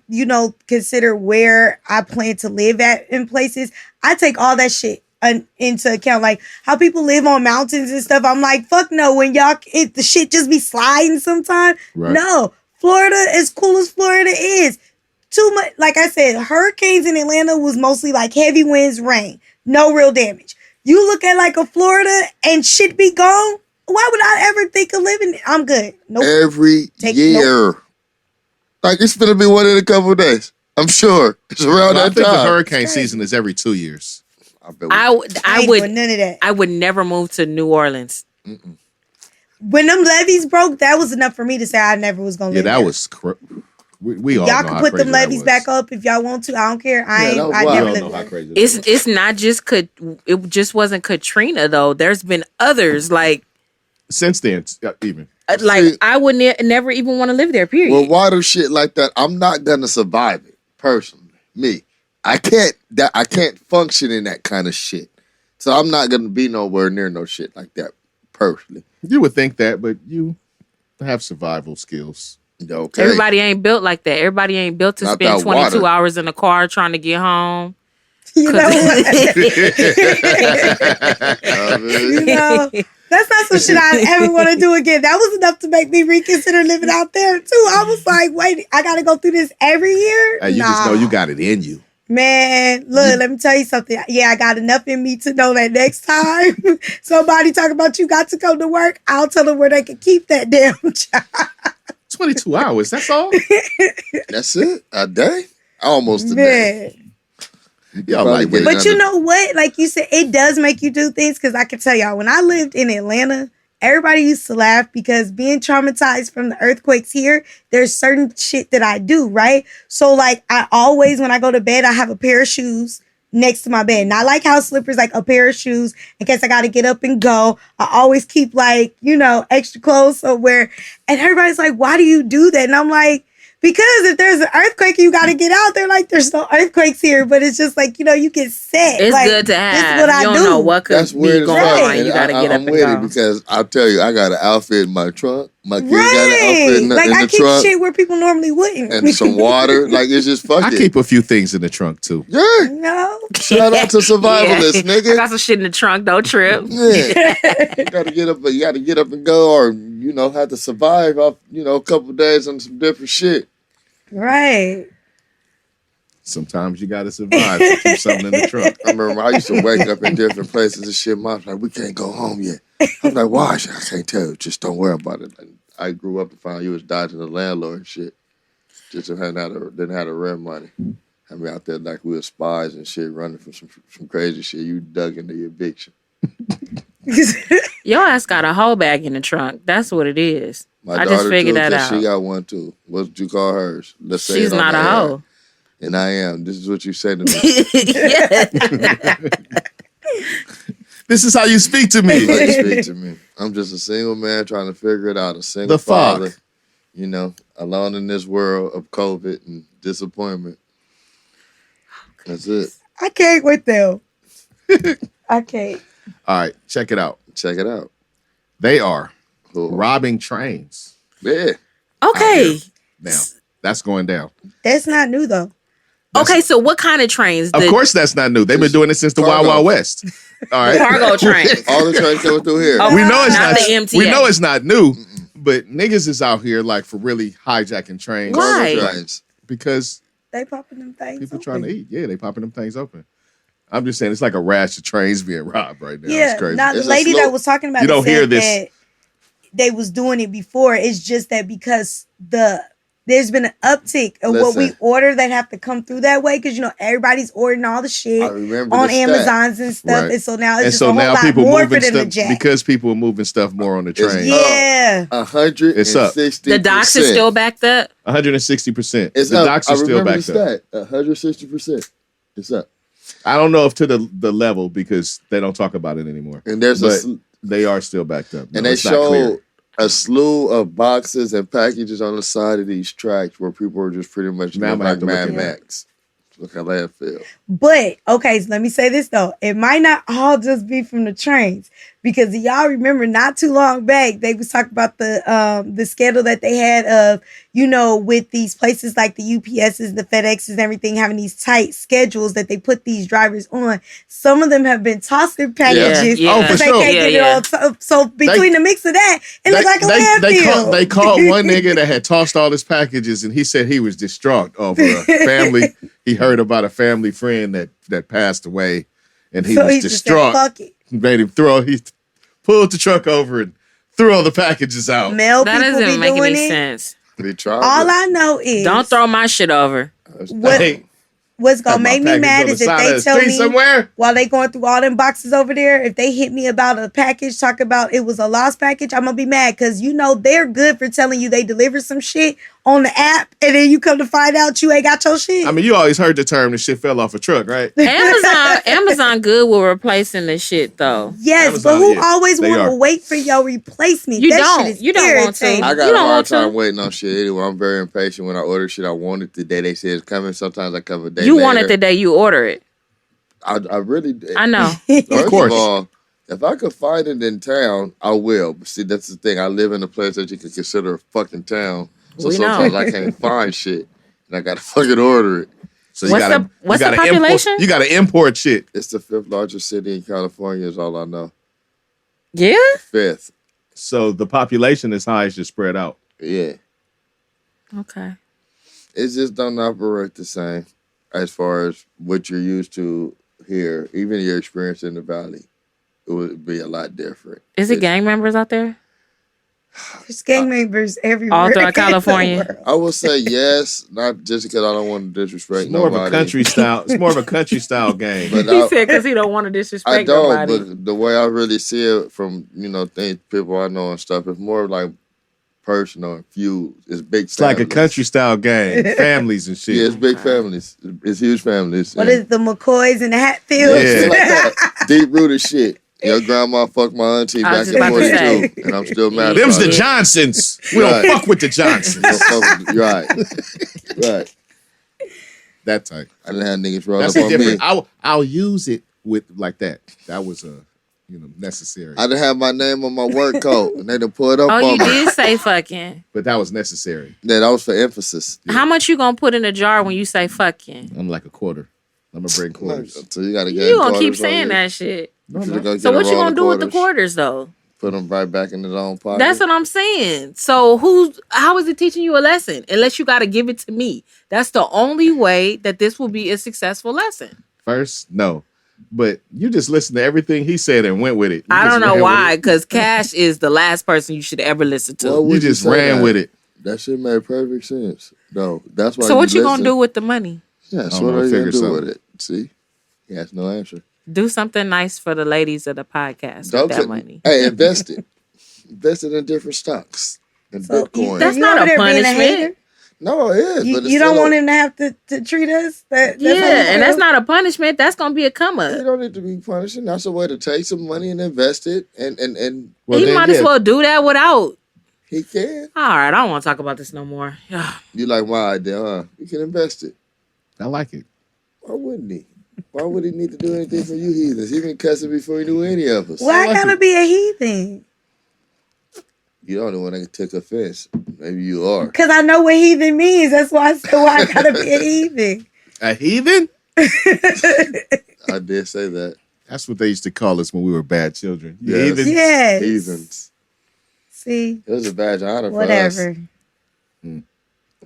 Speaker 3: consider where I plan to live at in places, I take all that shit into account. Like, how people live on mountains and stuff. I'm like, fuck no. When the shit just be sliding sometimes. Right. No. Florida, as cool as Florida is, too much. Like I said, hurricanes in Atlanta was mostly like heavy winds, rain. No real damage. You look at like a Florida and shit be gone. Why would I ever think of living? I'm good. Nope.
Speaker 2: Every year. Nope. Like, it's going to be one in a couple of days. I'm sure. It's around that time. I think
Speaker 1: the hurricane season is every 2 years.
Speaker 4: I would
Speaker 3: none of that.
Speaker 4: I would never move to New Orleans.
Speaker 2: Mm-mm.
Speaker 3: When them levees broke, that was enough for me to say I never was going to live there.
Speaker 1: Yeah, that was... We all
Speaker 3: y'all
Speaker 1: know
Speaker 3: can
Speaker 1: how
Speaker 3: put them
Speaker 1: crazy
Speaker 3: levees back up if y'all want to. I don't care. I never lived there.
Speaker 4: It's not just... It just wasn't Katrina, though. There's been others, like...
Speaker 1: Since then, even
Speaker 4: I would never even want to live there. Period.
Speaker 2: Well, water shit like that, I'm not gonna survive it personally. Me, I can't function in that kind of shit. So I'm not gonna be nowhere near no shit like that personally.
Speaker 1: You would think that, but you have survival skills.
Speaker 2: Okay.
Speaker 4: Everybody ain't built like that. Everybody ain't built to spend 22 hours in a car trying to get home.
Speaker 3: You know that's not some shit I ever want to do again. That was enough to make me reconsider living out there too. I was like, wait, I gotta go through this every year?
Speaker 1: You just know you got it in you.
Speaker 3: Man, look, let me tell you something. Yeah, I got enough in me to know that next time somebody talk about you got to come to work, I'll tell them where they can keep that damn job.
Speaker 1: 22 hours, that's all?
Speaker 2: That's it? A day? Almost a day.
Speaker 3: But you know what? Like you said, it does make you do things, because I can tell y'all, when I lived in Atlanta, everybody used to laugh because being traumatized from the earthquakes here, there's certain shit that I do, right? So like I always, when I go to bed, I have a pair of shoes next to my bed. Not like house slippers, like a pair of shoes in case I got to get up and go. I always keep like, extra clothes somewhere. And everybody's like, why do you do that? And I'm like, because if there's an earthquake, you got to get out there. Like, there's no earthquakes here, but it's just like, you get set.
Speaker 4: It's
Speaker 3: like,
Speaker 4: good to have.
Speaker 3: This is what I
Speaker 4: don't
Speaker 3: do.
Speaker 4: know what could be going on. You got to get up and go.
Speaker 2: I'm with it because I'll tell you, I got an outfit in my trunk. My kids got an outfit in the
Speaker 3: I
Speaker 2: trunk.
Speaker 3: keep shit where people normally wouldn't.
Speaker 2: And some water. Like, it's just fucking.
Speaker 1: I keep a few things in the trunk, too.
Speaker 2: Yeah.
Speaker 3: No.
Speaker 2: Shout out to survivalists, nigga.
Speaker 4: I got some shit in the trunk, don't trip.
Speaker 2: Yeah. You got to get up and go, or, have to survive off, a couple of days on some different shit.
Speaker 3: Right.
Speaker 1: Sometimes you gotta survive to keep something in the trunk.
Speaker 2: I remember I used to wake up in different places and shit. Mom's like, we can't go home yet. I'm like, why? I can't tell you. Just don't worry about it. And I grew up to find you was dodging the landlord and shit. Just didn't have the rent money. I mean, out there like we were spies and shit, running from some crazy shit. You dug into your eviction.
Speaker 4: Your ass got a whole bag in the trunk. That's what it is.
Speaker 2: My
Speaker 4: I
Speaker 2: daughter
Speaker 4: just figured
Speaker 2: too,
Speaker 4: that
Speaker 2: 'cause
Speaker 4: out.
Speaker 2: She got one too. What would you call hers? Let's say
Speaker 4: She's
Speaker 2: it on
Speaker 4: not
Speaker 2: the
Speaker 4: a
Speaker 2: air.
Speaker 4: hoe.
Speaker 2: And I am. This is what you say to me.
Speaker 4: Yeah.
Speaker 1: This is how you speak to me.
Speaker 2: Like you speak to me. I'm just a single man trying to figure it out. A single
Speaker 1: The fuck?
Speaker 2: father, you know, alone in this world of COVID and disappointment. That's it.
Speaker 3: I can't with them. I can't.
Speaker 1: All right, check it out.
Speaker 2: Check it out.
Speaker 1: They are
Speaker 2: Cool.
Speaker 1: robbing trains.
Speaker 2: Yeah.
Speaker 4: Okay.
Speaker 1: Now, that's going down.
Speaker 3: That's not new though.
Speaker 4: Okay, so what kind of trains?
Speaker 1: Of course, that's not new. They've been doing it since the Wild
Speaker 2: Cargo.
Speaker 1: Wild West. All right.
Speaker 4: Cargo trains.
Speaker 2: All the trains coming through here.
Speaker 4: Oh,
Speaker 1: We know it's
Speaker 4: Not
Speaker 1: not.
Speaker 4: the MTA.
Speaker 1: We know it's not new, but niggas is out here like for really hijacking trains.
Speaker 4: Why?
Speaker 2: Cargo trains.
Speaker 1: Because
Speaker 3: They popping them things.
Speaker 1: people
Speaker 3: open.
Speaker 1: trying to eat. Yeah, they popping them things open. I'm just saying it's like a rash of trains being robbed right now.
Speaker 3: Yeah,
Speaker 1: It's crazy.
Speaker 3: now the
Speaker 2: It's a
Speaker 3: lady
Speaker 2: slow-
Speaker 3: that was talking about
Speaker 1: You
Speaker 3: it
Speaker 1: don't hear
Speaker 3: said
Speaker 1: this.
Speaker 3: that they was doing it before. It's just that because there's been an uptick of what we
Speaker 2: Listen.
Speaker 3: order that have to come through that way because everybody's ordering all the shit
Speaker 2: I remember
Speaker 3: on
Speaker 2: the stat.
Speaker 3: Amazons and stuff,
Speaker 1: Right.
Speaker 3: and so now it's
Speaker 1: And
Speaker 3: just
Speaker 1: so
Speaker 3: a whole
Speaker 1: now
Speaker 3: lot
Speaker 1: people
Speaker 3: more for
Speaker 1: moving
Speaker 3: them to
Speaker 1: stuff
Speaker 3: jack.
Speaker 1: because people are moving stuff more on the
Speaker 2: It's-
Speaker 1: train.
Speaker 3: Yeah,
Speaker 2: 160%.
Speaker 1: It's up.
Speaker 4: The docks is still backed up.
Speaker 1: 160%.
Speaker 2: It's
Speaker 1: The
Speaker 2: up.
Speaker 1: docks
Speaker 2: I
Speaker 1: are still
Speaker 2: remember
Speaker 1: backed
Speaker 2: the
Speaker 1: up.
Speaker 2: stat. 160%. It's up.
Speaker 1: I don't know if to the level because they don't talk about it anymore.
Speaker 2: And there's
Speaker 1: But
Speaker 2: a sl-
Speaker 1: they are still backed up. No,
Speaker 2: and they
Speaker 1: it's not clear.
Speaker 2: showed a slew of boxes and packages on the side of these tracks where people were just pretty much
Speaker 1: Now I'm
Speaker 2: living
Speaker 1: gonna
Speaker 2: like
Speaker 1: have to look
Speaker 2: Mad
Speaker 1: at that.
Speaker 2: Max. Look at landfill.
Speaker 3: but okay, so let me say this though: it might not all just be from the trains because y'all remember not too long back they was talking about the scandal that they had of with these places like the UPSs, the FedExes, and everything having these tight schedules that they put these drivers on. Some of them have been tossing packages
Speaker 4: Yeah.
Speaker 1: Oh, for
Speaker 3: because they
Speaker 1: sure.
Speaker 3: can't get
Speaker 4: Yeah,
Speaker 3: it all. So between the mix of that, it looked like a landfill.
Speaker 1: They called one nigga that had tossed all his packages, and he said he was distraught over a family. He heard about a family friend that passed away, and he
Speaker 3: So
Speaker 1: was
Speaker 3: he just said,
Speaker 1: distraught.
Speaker 3: "Fuck it."
Speaker 1: Made him he pulled the truck over and threw all the packages out.
Speaker 3: Male
Speaker 4: That
Speaker 3: people
Speaker 4: doesn't
Speaker 3: be
Speaker 4: make
Speaker 3: doing
Speaker 4: any
Speaker 3: it.
Speaker 4: sense.
Speaker 2: They tried
Speaker 3: All
Speaker 2: it.
Speaker 3: I know is
Speaker 4: Don't throw my shit over.
Speaker 3: what,
Speaker 1: Hey,
Speaker 3: what's gonna
Speaker 1: have my
Speaker 3: make me
Speaker 1: package
Speaker 3: mad
Speaker 1: on the
Speaker 3: is if
Speaker 1: side of
Speaker 3: they
Speaker 1: the
Speaker 3: tell
Speaker 1: street
Speaker 3: me
Speaker 1: somewhere.
Speaker 3: while they going through all them boxes over there, if they hit me about a package, talk about it was a lost package, I'm gonna be mad because they're good for telling you they delivered some shit on the app, and then you come to find out you ain't got your shit.
Speaker 1: I mean, you always heard the term "the shit fell off a truck," right?
Speaker 4: Amazon good with replacing the shit though.
Speaker 3: yes,
Speaker 1: Amazon,
Speaker 3: but who
Speaker 1: yeah,
Speaker 3: always
Speaker 1: they
Speaker 3: want to
Speaker 1: are.
Speaker 3: wait for your replacement?
Speaker 4: You
Speaker 3: That
Speaker 4: don't.
Speaker 3: shit is
Speaker 4: You don't want to.
Speaker 3: irritating.
Speaker 2: I
Speaker 4: You
Speaker 2: got a
Speaker 4: don't
Speaker 2: hard
Speaker 4: want to.
Speaker 2: time waiting on shit anyway. I'm very impatient when I order shit. I want it the day they say it's coming. Sometimes I come a day
Speaker 4: You
Speaker 2: later.
Speaker 4: want it the day you order it.
Speaker 2: I really
Speaker 4: I know.
Speaker 2: First
Speaker 1: course.
Speaker 2: of all, if I could find it in town, I will. But see, that's the thing. I live in a place that you can consider a fucking town. So
Speaker 4: We
Speaker 2: sometimes
Speaker 4: know.
Speaker 2: I can't find shit. And I gotta fucking order it.
Speaker 1: So
Speaker 4: What's the population?
Speaker 1: You got to import shit.
Speaker 2: It's the 5th largest city in California is all I know.
Speaker 4: Yeah?
Speaker 2: 5th.
Speaker 1: So the population is high, it's just spread out.
Speaker 2: Yeah.
Speaker 4: Okay.
Speaker 2: It just don't operate the same as far as what you're used to here. Even your experience in the valley, it would be a lot different.
Speaker 4: Is it gang members out there?
Speaker 3: There's gang members everywhere.
Speaker 4: All throughout
Speaker 3: in the
Speaker 4: California.
Speaker 3: world.
Speaker 2: I would say yes, not just because I don't want to disrespect
Speaker 1: It's more
Speaker 2: nobody.
Speaker 1: of a country style. It's more of a country style game.
Speaker 2: But
Speaker 4: He said because he don't want to disrespect
Speaker 2: I don't,
Speaker 4: nobody.
Speaker 2: but the way I really see it from, things, people I know and stuff, it's more like personal and feud. It's big
Speaker 1: It's like a
Speaker 2: families.
Speaker 1: country style game. Families and shit.
Speaker 2: Yeah, it's big families. It's huge families.
Speaker 3: What
Speaker 2: And
Speaker 3: is the McCoys and the Hatfields?
Speaker 1: Yeah.
Speaker 2: shit like that. Deep rooted shit. Your grandma fucked my auntie
Speaker 4: I
Speaker 2: back
Speaker 4: was
Speaker 2: in
Speaker 4: about to say.
Speaker 2: 42, and I'm still mad
Speaker 1: Them's
Speaker 2: about
Speaker 1: the
Speaker 2: it.
Speaker 1: Johnsons. We don't
Speaker 2: Right.
Speaker 1: fuck with the Johnsons.
Speaker 2: Don't fuck with- right.
Speaker 1: That type.
Speaker 2: I didn't have niggas roll
Speaker 1: That's
Speaker 2: up
Speaker 1: a
Speaker 2: on
Speaker 1: different.
Speaker 2: me.
Speaker 1: I'll use it with like that. That was necessary.
Speaker 2: I didn't have my name on my work coat, and they done pull it up
Speaker 4: Oh,
Speaker 2: on
Speaker 4: you
Speaker 2: me.
Speaker 4: did say fucking.
Speaker 1: But that was necessary.
Speaker 2: Yeah, that was for emphasis.
Speaker 4: How much you gonna put in a jar when you say fucking?
Speaker 1: I'm like a quarter. I'm gonna bring quarters.
Speaker 2: So you gotta get
Speaker 4: You gonna keep
Speaker 2: quarters on
Speaker 4: saying
Speaker 2: you.
Speaker 4: that shit.
Speaker 1: No,
Speaker 2: You
Speaker 1: no.
Speaker 2: gotta
Speaker 4: So
Speaker 2: get
Speaker 4: what
Speaker 2: a
Speaker 4: you
Speaker 2: roll
Speaker 4: gonna
Speaker 2: of
Speaker 4: do with the
Speaker 2: quarters.
Speaker 4: quarters though?
Speaker 2: Put them right back in his own pocket.
Speaker 4: That's what I'm saying. So how is it teaching you a lesson? Unless you got to give it to me. That's the only way that this will be a successful lesson.
Speaker 1: First, no. But you just listened to everything he said and went with it.
Speaker 4: I don't know why, because Cash is the last person you should ever listen to.
Speaker 2: Well,
Speaker 1: You just ran with it.
Speaker 2: That shit made perfect sense. No, that's why.
Speaker 4: So what you going to do with the money?
Speaker 2: Yeah, so what are you going to do with it? See? He has no answer.
Speaker 4: Do something nice for the ladies of the podcast with that money.
Speaker 2: Hey, invest it. Invest it in different stocks. And Bitcoin.
Speaker 4: That's not a punishment.
Speaker 2: No, it is.
Speaker 3: You,
Speaker 2: but
Speaker 3: you don't want him to have to treat us? That's
Speaker 4: and that's not a punishment. That's going to be a come up.
Speaker 2: You don't need to be punishing. That's a way to take some money and invest it. And
Speaker 4: he might as well do that without.
Speaker 2: He can.
Speaker 4: All right, I don't want to talk about this no more.
Speaker 2: You like my idea, huh? You can invest it.
Speaker 1: I like it.
Speaker 2: Why wouldn't he? Why would he need to do anything for you heathens? He been cussing before he knew any of us.
Speaker 3: Why gotta be a heathen?
Speaker 2: You don't know when I took offense. Maybe you are.
Speaker 3: Because I know what heathen means. That's why I said why I gotta be a heathen.
Speaker 1: A heathen?
Speaker 2: I did say that.
Speaker 1: That's what they used to call us when we were bad children.
Speaker 2: Yes.
Speaker 1: Heathens.
Speaker 3: Yes.
Speaker 2: Heathens.
Speaker 3: See?
Speaker 2: It was a badge of honor
Speaker 3: Whatever.
Speaker 2: for us.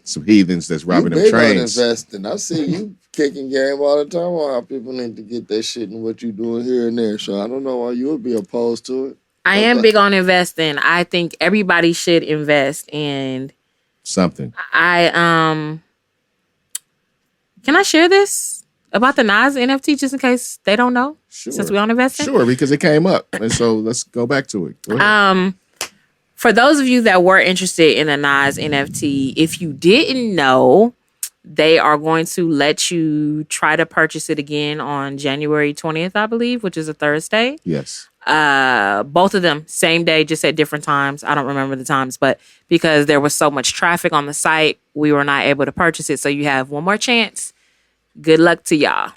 Speaker 1: Some heathens that's robbing them
Speaker 2: big on
Speaker 1: trains.
Speaker 2: investing. I see you kicking game all the time on how people need to get their shit and what you doing here and there. So I don't know why you would be opposed to it.
Speaker 4: I am big on investing. I think everybody should invest in
Speaker 1: something.
Speaker 4: Can I share this about the Nas NFT just in case they don't know?
Speaker 1: Sure.
Speaker 4: Since we on investing?
Speaker 1: Sure, because it came up. And so let's go back to it. Go ahead.
Speaker 4: For those of you that were interested in the Nas NFT, if you didn't know, they are going to let you try to purchase it again on January 20th, I believe, which is a Thursday.
Speaker 1: Yes.
Speaker 4: Both of them, same day, just at different times. I don't remember the times, but because there was so much traffic on the site, we were not able to purchase it. So you have one more chance. Good luck to y'all.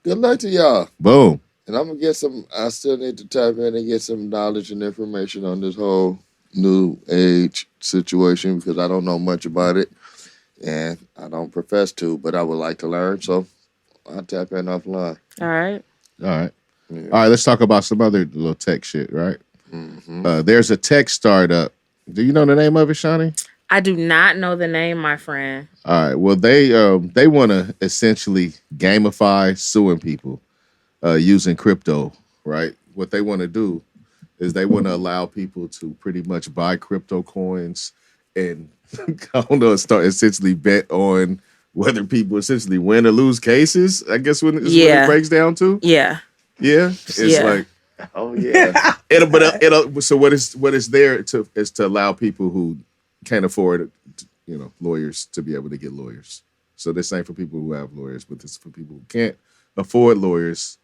Speaker 2: Good luck to y'all.
Speaker 1: Boom.
Speaker 2: And I'm going to get some, I still need to type in and get some knowledge and information on this whole new age situation because I don't know much about it. And I don't profess to, but I would like to learn. So I'll tap in offline.
Speaker 4: All right.
Speaker 1: Yeah. All right, let's talk about some other little tech shit, right? Mm-hmm. There's a tech startup. Do you know the name of it, Shanni?
Speaker 4: I do not know the name, my friend.
Speaker 1: All right. Well, they want to essentially gamify suing people using crypto, right? What they want to do is they want to allow people to pretty much buy crypto coins and I don't know, start essentially bet on whether people essentially win or lose cases. I guess what it breaks down to.
Speaker 4: Yeah.
Speaker 1: Yeah. It's like, oh yeah. So what is there is to allow people who can't afford, lawyers to be able to get lawyers. So this ain't for people who have lawyers, but this is for people who can't afford lawyers,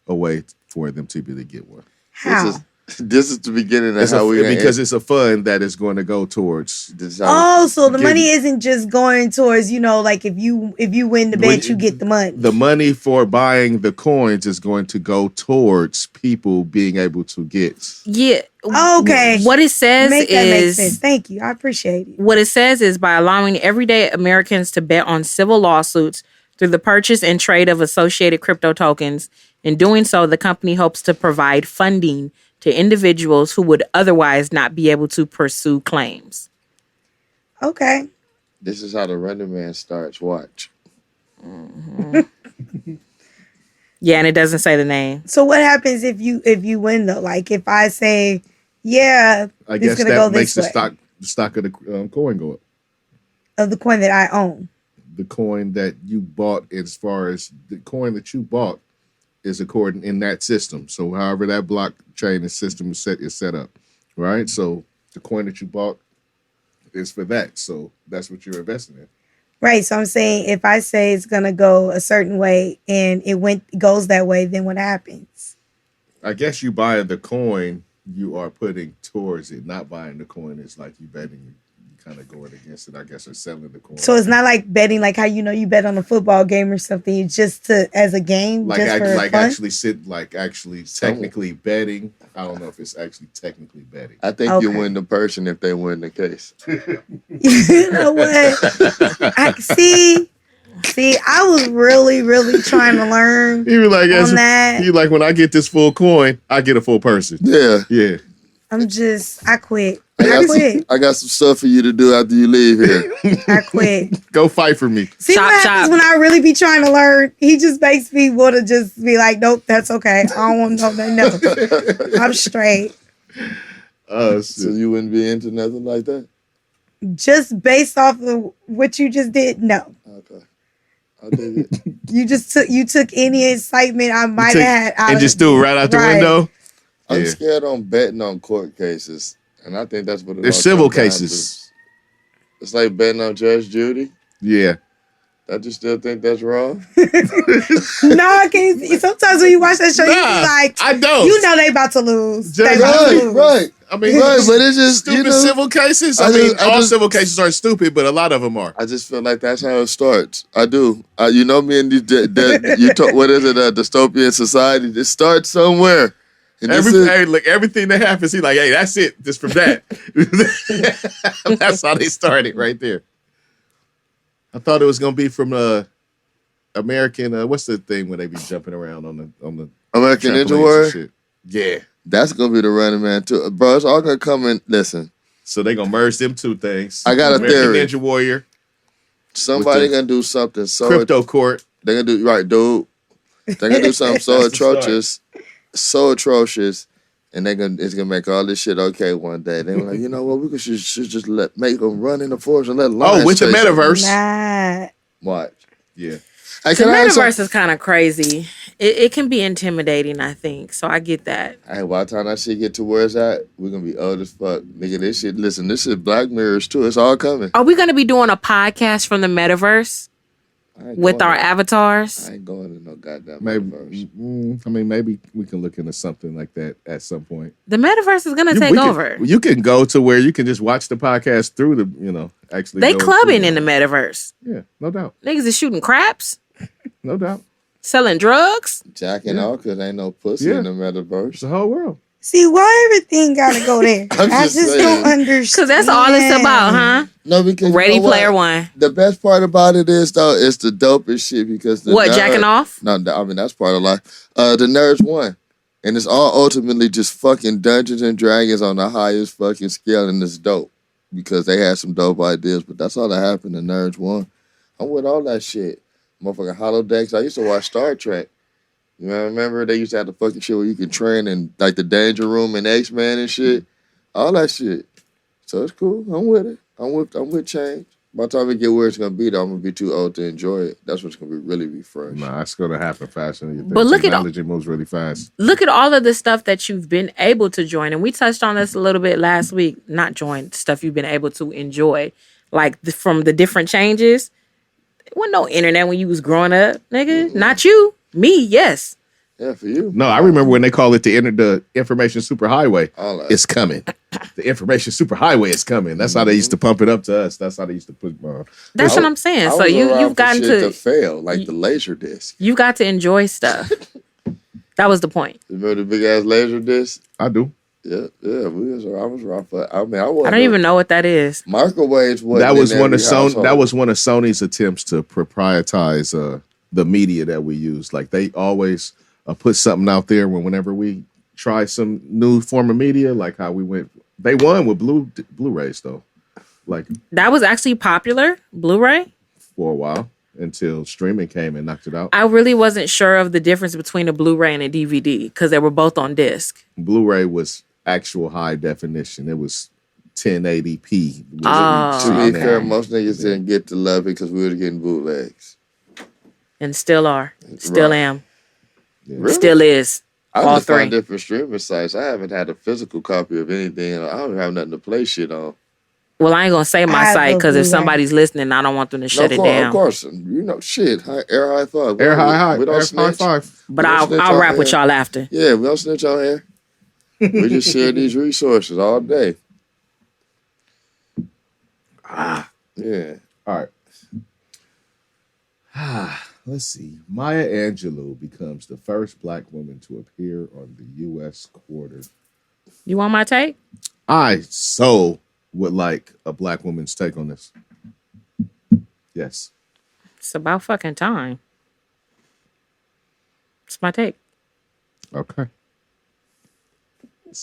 Speaker 1: a way for them to be able to get one.
Speaker 3: How?
Speaker 2: This is the beginning of how
Speaker 1: because it's a fund that is going to go towards.
Speaker 3: So the money isn't just going towards, like if you win the bet, you get the money.
Speaker 1: The money for buying the coins is going to go towards people being able to get.
Speaker 4: Yeah.
Speaker 3: Okay.
Speaker 4: What it says
Speaker 3: make sense. Thank you. I appreciate it.
Speaker 4: What it says is by allowing everyday Americans to bet on civil lawsuits through the purchase and trade of associated crypto tokens. In doing so, the company hopes to provide funding to individuals who would otherwise not be able to pursue claims.
Speaker 3: Okay.
Speaker 2: This is how the Render Man starts. Watch.
Speaker 4: Mm-hmm. Yeah, and it doesn't say the name.
Speaker 3: So what happens if you win though? Like if I say, I
Speaker 1: guess that makes the stock of the coin go up.
Speaker 3: Of the coin that I own.
Speaker 1: The coin that you bought, as far as the coin that you bought, is according in that system. So however that blockchain system is set up, right? So the coin that you bought is for that. So that's what you're investing in.
Speaker 3: Right. So I'm saying if I say it's gonna go a certain way and it goes that way, then what happens?
Speaker 1: I guess you buy the coin you are putting towards it. Not buying the coin is like you betting. Kind of going against it, I guess, or selling the coin.
Speaker 3: So it's not like betting, like how you bet on a football game or something. It's just as a game,
Speaker 1: like
Speaker 3: just for fun?
Speaker 1: actually technically betting. I don't know if it's actually technically betting.
Speaker 2: I think you win the person if they win the case.
Speaker 3: You know what? I see. See, I was really, really trying to learn
Speaker 1: He was like,
Speaker 3: on that.
Speaker 1: he like, when I get this full coin, I get a full person.
Speaker 2: Yeah.
Speaker 1: Yeah.
Speaker 3: I quit. I quit.
Speaker 2: I got some stuff for you to do after you leave here.
Speaker 3: I quit.
Speaker 1: Go fight for me.
Speaker 3: See what happens when I really be trying to learn? He just makes me want to just be like, nope, that's okay. I don't want to know nothing. No. I'm straight.
Speaker 1: Oh,
Speaker 2: So you wouldn't be into nothing like that?
Speaker 3: Just based off of what you just did, no.
Speaker 2: Okay. I dig it.
Speaker 3: You took any excitement I might have had out
Speaker 1: and just threw it right out the window.
Speaker 2: I'm
Speaker 1: Yeah.
Speaker 2: scared on betting on court cases. And I think that's what it
Speaker 1: There's
Speaker 2: all
Speaker 1: civil
Speaker 2: comes down
Speaker 1: cases.
Speaker 2: to. It's like betting on Judge Judy.
Speaker 1: Yeah.
Speaker 2: Don't you still think that's wrong?
Speaker 3: No, sometimes when you watch that show, you be like,
Speaker 1: I don't.
Speaker 3: you know they about to lose. They
Speaker 1: Right,
Speaker 3: about to lose.
Speaker 2: Right.
Speaker 1: I mean,
Speaker 2: Right, but it's just,
Speaker 1: stupid civil cases. I mean, all civil cases are stupid, but a lot of them are.
Speaker 2: I just feel like that's how it starts. I do. You know me and you talk. What is it? A dystopian society. It starts somewhere. And
Speaker 1: Everything that happens, he like, hey, that's it. Just from that. That's how they started right there. I thought it was gonna be from American. What's the thing where they be jumping around on the
Speaker 2: American
Speaker 1: trampolines
Speaker 2: Ninja
Speaker 1: and
Speaker 2: Warrior.
Speaker 1: shit? Yeah.
Speaker 2: That's gonna be the Running Man too, bro. It's all gonna come in. Listen,
Speaker 1: So they gonna merge them two things.
Speaker 2: I got a
Speaker 1: American
Speaker 2: theory.
Speaker 1: Ninja Warrior,
Speaker 2: somebody
Speaker 1: With the
Speaker 2: gonna do something so
Speaker 1: Crypto Court.
Speaker 2: they're gonna do right, dude. They're gonna do something so
Speaker 1: That's the start.
Speaker 2: atrocious, and it's gonna make all this shit okay one day. They were like, you know what? We should just make them run in the forest and let lions
Speaker 1: With the
Speaker 2: chase them.
Speaker 1: metaverse.
Speaker 3: Nah.
Speaker 2: Watch.
Speaker 1: Yeah.
Speaker 2: Hey,
Speaker 4: The
Speaker 2: can I ask
Speaker 4: metaverse is kind of crazy. It can be intimidating, I think. So I get that.
Speaker 2: Hey, by the time that shit get to where it's at, we're gonna be old as fuck. Nigga, this shit Black Mirrors too. It's all coming.
Speaker 4: Are we going to be doing a podcast from the metaverse
Speaker 2: I ain't
Speaker 4: with
Speaker 2: going
Speaker 4: our
Speaker 2: to-
Speaker 4: avatars?
Speaker 2: I ain't going to no goddamn
Speaker 1: Maybe.
Speaker 2: metaverse.
Speaker 1: Maybe we can look into something like that at some point.
Speaker 4: The metaverse is going to take over.
Speaker 1: You can go to where you can just watch the podcast through the, actually.
Speaker 4: They
Speaker 1: go
Speaker 4: clubbing
Speaker 1: through
Speaker 4: in the metaverse.
Speaker 1: Yeah, no doubt.
Speaker 4: Niggas is shooting craps,
Speaker 1: No doubt.
Speaker 4: selling drugs.
Speaker 2: Jacking off because ain't no pussy
Speaker 1: Yeah.
Speaker 2: in the metaverse.
Speaker 1: It's the whole world.
Speaker 3: See, why everything gotta go there?
Speaker 2: I'm
Speaker 3: I
Speaker 2: just
Speaker 3: just
Speaker 2: saying.
Speaker 3: don't understand.
Speaker 4: Because that's all it's about, huh?
Speaker 2: No, because
Speaker 4: Ready
Speaker 2: you know what?
Speaker 4: Player One.
Speaker 2: The best part about it is though, it's the dopest shit because
Speaker 4: What, jacking off?
Speaker 2: No, I mean that's part of life. The nerds won, and it's all ultimately just fucking Dungeons and Dragons on the highest fucking scale, and it's dope because they had some dope ideas. But that's all that happened. The nerds won. I'm with all that shit, motherfucking holodecks. I used to watch Star Trek. You know, remember they used to have the fucking shit where you could train in like the Danger Room and X-Men and shit, all that shit. So it's cool. I'm with it. I'm with change. By the time we get where it's gonna be, though, I'm gonna be too old to enjoy it. That's what's gonna really be fresh.
Speaker 1: Nah, it's gonna happen faster than you think.
Speaker 4: But look at all-
Speaker 1: Technology moves really fast.
Speaker 4: Look at all of the stuff that you've been able to join. And we touched on this a little bit last week. Not join, stuff you've been able to enjoy. Like from the different changes. There wasn't no internet when you was growing up, nigga. Not you. Me, yes.
Speaker 2: Yeah, for you.
Speaker 1: No, I remember when they call it the information superhighway.
Speaker 2: All that.
Speaker 1: It's coming. The information superhighway is coming. That's how they used to pump it up to us. That's how they used to put.
Speaker 4: That's what I'm saying.
Speaker 2: I
Speaker 4: So
Speaker 2: was around
Speaker 4: you've
Speaker 2: for
Speaker 4: gotten
Speaker 2: shit
Speaker 4: to
Speaker 2: fail, like the laser disc.
Speaker 4: you got to enjoy stuff. That was the point.
Speaker 2: Remember the big ass laser disc?
Speaker 1: I do.
Speaker 2: Yeah. I was around for. I mean, I wasn't.
Speaker 4: I don't even know what that is.
Speaker 2: Microwaves.
Speaker 1: That was one of
Speaker 2: Sony.
Speaker 1: That was one of Sony's attempts to proprietize the media that we use. Like they always put something out there whenever we try some new form of media, like how we went. They won with Blu-rays though, like
Speaker 4: That was actually popular, Blu-ray.
Speaker 1: for a while until streaming came and knocked it out.
Speaker 4: I really wasn't sure of the difference between a Blu-ray and a DVD because they were both on disc.
Speaker 1: Blu-ray was actual high definition. It was 1080p.
Speaker 4: Oh.
Speaker 2: To be fair, most niggas didn't get to love it because we were getting bootlegs.
Speaker 4: And still are. Still
Speaker 2: Right.
Speaker 4: am.
Speaker 2: Really?
Speaker 4: Still is.
Speaker 2: I
Speaker 4: all
Speaker 2: just
Speaker 4: three.
Speaker 2: find different streaming sites. I haven't had a physical copy of anything. And I don't have nothing to play shit on.
Speaker 4: Well, I ain't going to say my
Speaker 3: I
Speaker 4: site
Speaker 3: love
Speaker 4: because if
Speaker 3: Blu-ray.
Speaker 4: somebody's listening, I don't want them to shut it
Speaker 2: Of
Speaker 4: down.
Speaker 2: course, you know, shit. Air high five.
Speaker 1: Air high,
Speaker 2: We don't
Speaker 1: air high
Speaker 2: snitch.
Speaker 1: five.
Speaker 4: But
Speaker 2: We don't snitch
Speaker 4: I'll
Speaker 2: on
Speaker 4: rap with
Speaker 2: air.
Speaker 4: y'all after.
Speaker 2: Yeah, we don't snitch on here. We just share these resources all day. Yeah.
Speaker 1: All right. Let's see. Maya Angelou becomes the first black woman to appear on the U.S. quarter.
Speaker 4: You want my take?
Speaker 1: I so would like a black woman's take on this. Yes.
Speaker 4: It's about fucking time. It's my take.
Speaker 1: Okay.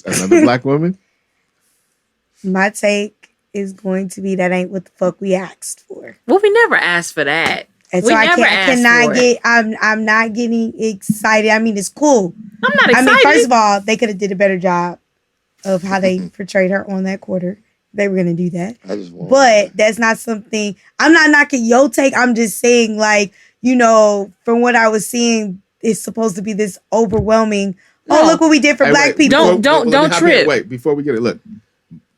Speaker 1: Another black woman?
Speaker 3: My take is going to be that ain't what the fuck we asked for.
Speaker 4: Well, we never asked for that.
Speaker 3: And
Speaker 4: we
Speaker 3: so I
Speaker 4: never asked
Speaker 3: cannot
Speaker 4: for
Speaker 3: get. I'm not getting excited. I mean, it's cool.
Speaker 4: I'm not excited.
Speaker 3: I mean, first of all, they could have did a better job of how they portrayed her on that quarter. They were gonna do that, but that's not something. I'm not knocking your take. I'm just saying, like, you know, from what I was seeing, it's supposed to be this overwhelming.
Speaker 4: No.
Speaker 3: Oh, look what we did for black people.
Speaker 4: Don't trip.
Speaker 1: Wait, before we get it, look.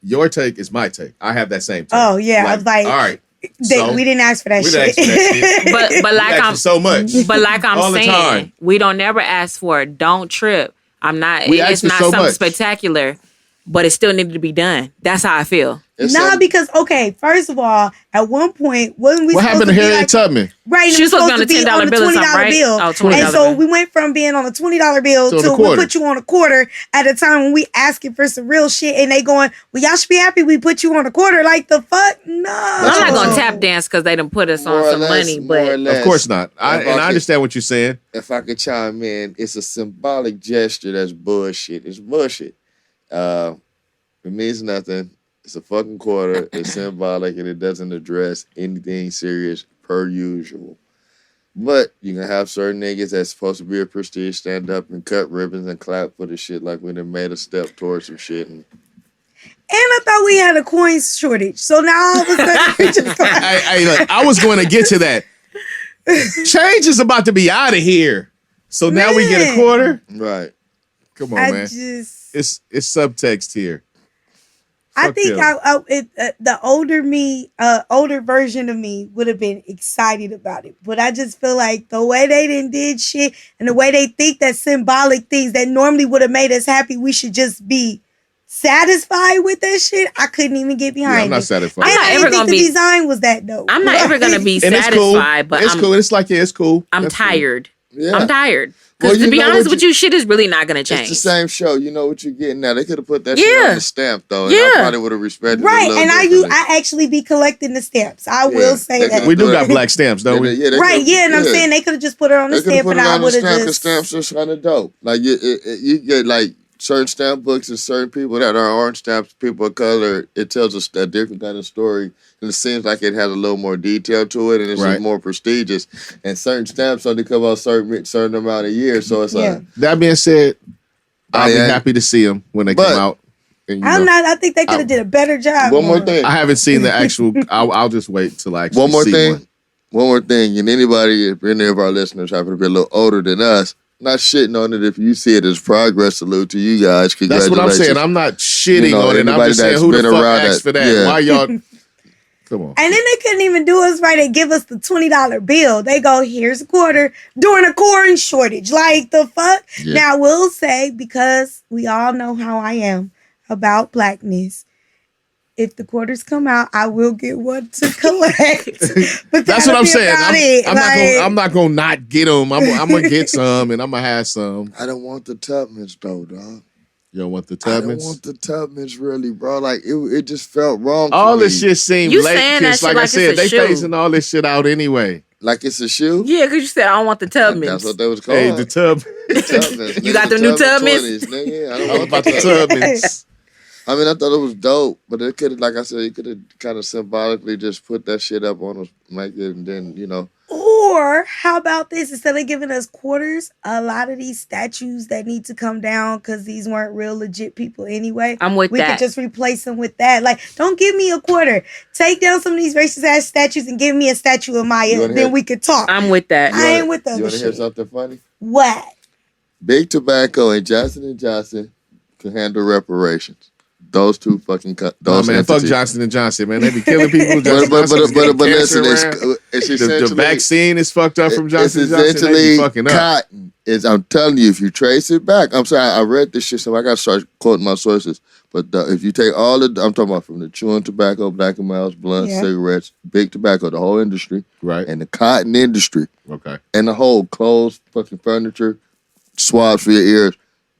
Speaker 1: Your take is my take. I have that same take.
Speaker 3: Oh yeah, I was like,
Speaker 1: all right. So,
Speaker 3: we didn't ask for that shit.
Speaker 4: But like I'm
Speaker 1: so much.
Speaker 4: But like I'm
Speaker 1: all
Speaker 4: saying,
Speaker 1: the time.
Speaker 4: we don't never ask for it. Don't trip. I'm not.
Speaker 1: It's not
Speaker 4: so something
Speaker 1: much.
Speaker 4: spectacular, but it still needed to be done. That's how I feel.
Speaker 3: Because first of all, at one point, wasn't we?
Speaker 1: What happened to Harriet Tubman?
Speaker 3: Right,
Speaker 4: she was supposed to be on the $10 bill or something, right?
Speaker 3: bill.
Speaker 4: Oh, $20
Speaker 3: and so we went from being on a $20 bill to we put you on a quarter at a time when we asking for some real shit, and they going, well, y'all should be happy we put you on a quarter. Like, the fuck? No.
Speaker 4: I'm not going to tap dance because they done put us on some money, but...
Speaker 1: Of course not. I understand what you're saying.
Speaker 2: If I could chime in, it's a symbolic gesture that's bullshit. It's bullshit. It means nothing. It's a fucking quarter. It's symbolic, and it doesn't address anything serious per usual. But you can have certain niggas that's supposed to be a prestige stand up and cut ribbons and clap for the shit like we done made a step towards some shit. And
Speaker 3: I thought we had a coin shortage. So now all of a sudden we just
Speaker 1: I was going to get to that. Change is about to be out of here. So now we get a quarter?
Speaker 2: Right.
Speaker 1: Come on, man. It's subtext here.
Speaker 3: I think the older version of me would have been excited about it. But I just feel like the way they did shit and the way they think that symbolic things that normally would have made us happy, we should just be satisfied with that shit. I couldn't even get behind it.
Speaker 1: I'm not satisfied.
Speaker 3: I didn't think the design was that dope.
Speaker 4: I'm not ever going to be satisfied. But
Speaker 1: it's cool. It's like, it's cool.
Speaker 4: I'm tired.
Speaker 2: Cool. Yeah.
Speaker 4: I'm tired. Because to be honest with you, shit is really not going to change.
Speaker 2: It's the same show. You know what you're getting now. They could have put that shit on the stamp, though. And I probably would have respected it.
Speaker 3: Right, and I actually be collecting the stamps. I will say that.
Speaker 1: We do got black stamps, don't we?
Speaker 3: And I'm saying they could have just put it on the stamp and I would have just...
Speaker 2: Stamps are kind of dope. Like, you get, like, certain stamp books and certain people that are orange stamps, people of color, it tells a different kind of story. And it seems like it has a little more detail to it, and it's just more prestigious. And certain stamps only come out certain amount of years, so it's like...
Speaker 1: That being said, I'll be happy to see them when they come out. And,
Speaker 3: I think they could have did a better job.
Speaker 2: One more thing.
Speaker 1: I haven't seen the actual... I'll just wait till I actually see one.
Speaker 2: One more thing, and anybody, if any of our listeners happen to be a little older than us, not shitting on it if you see it as progress. Salute to you guys.
Speaker 1: That's what I'm saying. I'm not shitting on it. I'm just saying, who the fuck asked for that? Yeah. Why y'all... Come on.
Speaker 3: And then they couldn't even do us right and give us the $20 bill. They go, here's a quarter during a corn shortage. Like, the fuck? Yeah. Now, I will say, because we all know how I am about blackness, if the quarters come out, I will get one to collect. But
Speaker 1: that's what I'm saying. I'm not gonna not get them. I'm gonna get some, and I'm gonna have some.
Speaker 2: I don't want the Tubmans though, dog.
Speaker 1: You don't want the Tubmans?
Speaker 2: I don't want the Tubmans, really, bro. Like, it just felt wrong.
Speaker 1: All this shit seems late. Like I said, they phasing all this shit out anyway.
Speaker 2: Like it's a shoe?
Speaker 4: Yeah, because you said I don't want the Tubmans.
Speaker 2: That's what they was called.
Speaker 1: Hey, the
Speaker 2: Tubmans.
Speaker 4: You got the new Tubmans?
Speaker 2: I don't want
Speaker 1: about the Tubmans.
Speaker 2: I mean, I thought it was dope, but it could have, like I said, you could have kind of symbolically just put that shit up on us, like it, and then, you know.
Speaker 3: Or how about this? Instead of giving us quarters, a lot of these statues that need to come down because these weren't real legit people anyway.
Speaker 4: I'm with
Speaker 3: we
Speaker 4: that.
Speaker 3: We could just replace them with that. Like, don't give me a quarter. Take down some of these racist ass statues and give me a statue of Maya. Then we could talk.
Speaker 4: I'm with that.
Speaker 3: I ain't with them.
Speaker 2: You want to hear something funny?
Speaker 3: What?
Speaker 2: Big Tobacco and Johnson & Johnson can handle reparations. Those two fucking those
Speaker 1: man, fuck Johnson & Johnson, man. They be killing people. But listen, it's essentially... The vaccine is fucked up from Johnson & Johnson. They be fucking up.
Speaker 2: Cotton is, I'm telling you, if you trace it back, I'm sorry, I read this shit, so I got to start quoting my sources. But if you take all the, I'm talking about from the chewing tobacco, Black & Milds, blunts, cigarettes, Big Tobacco, the whole industry,
Speaker 1: right,
Speaker 2: and the cotton industry,
Speaker 1: okay,
Speaker 2: and the whole clothes, fucking furniture, swabs for your ears,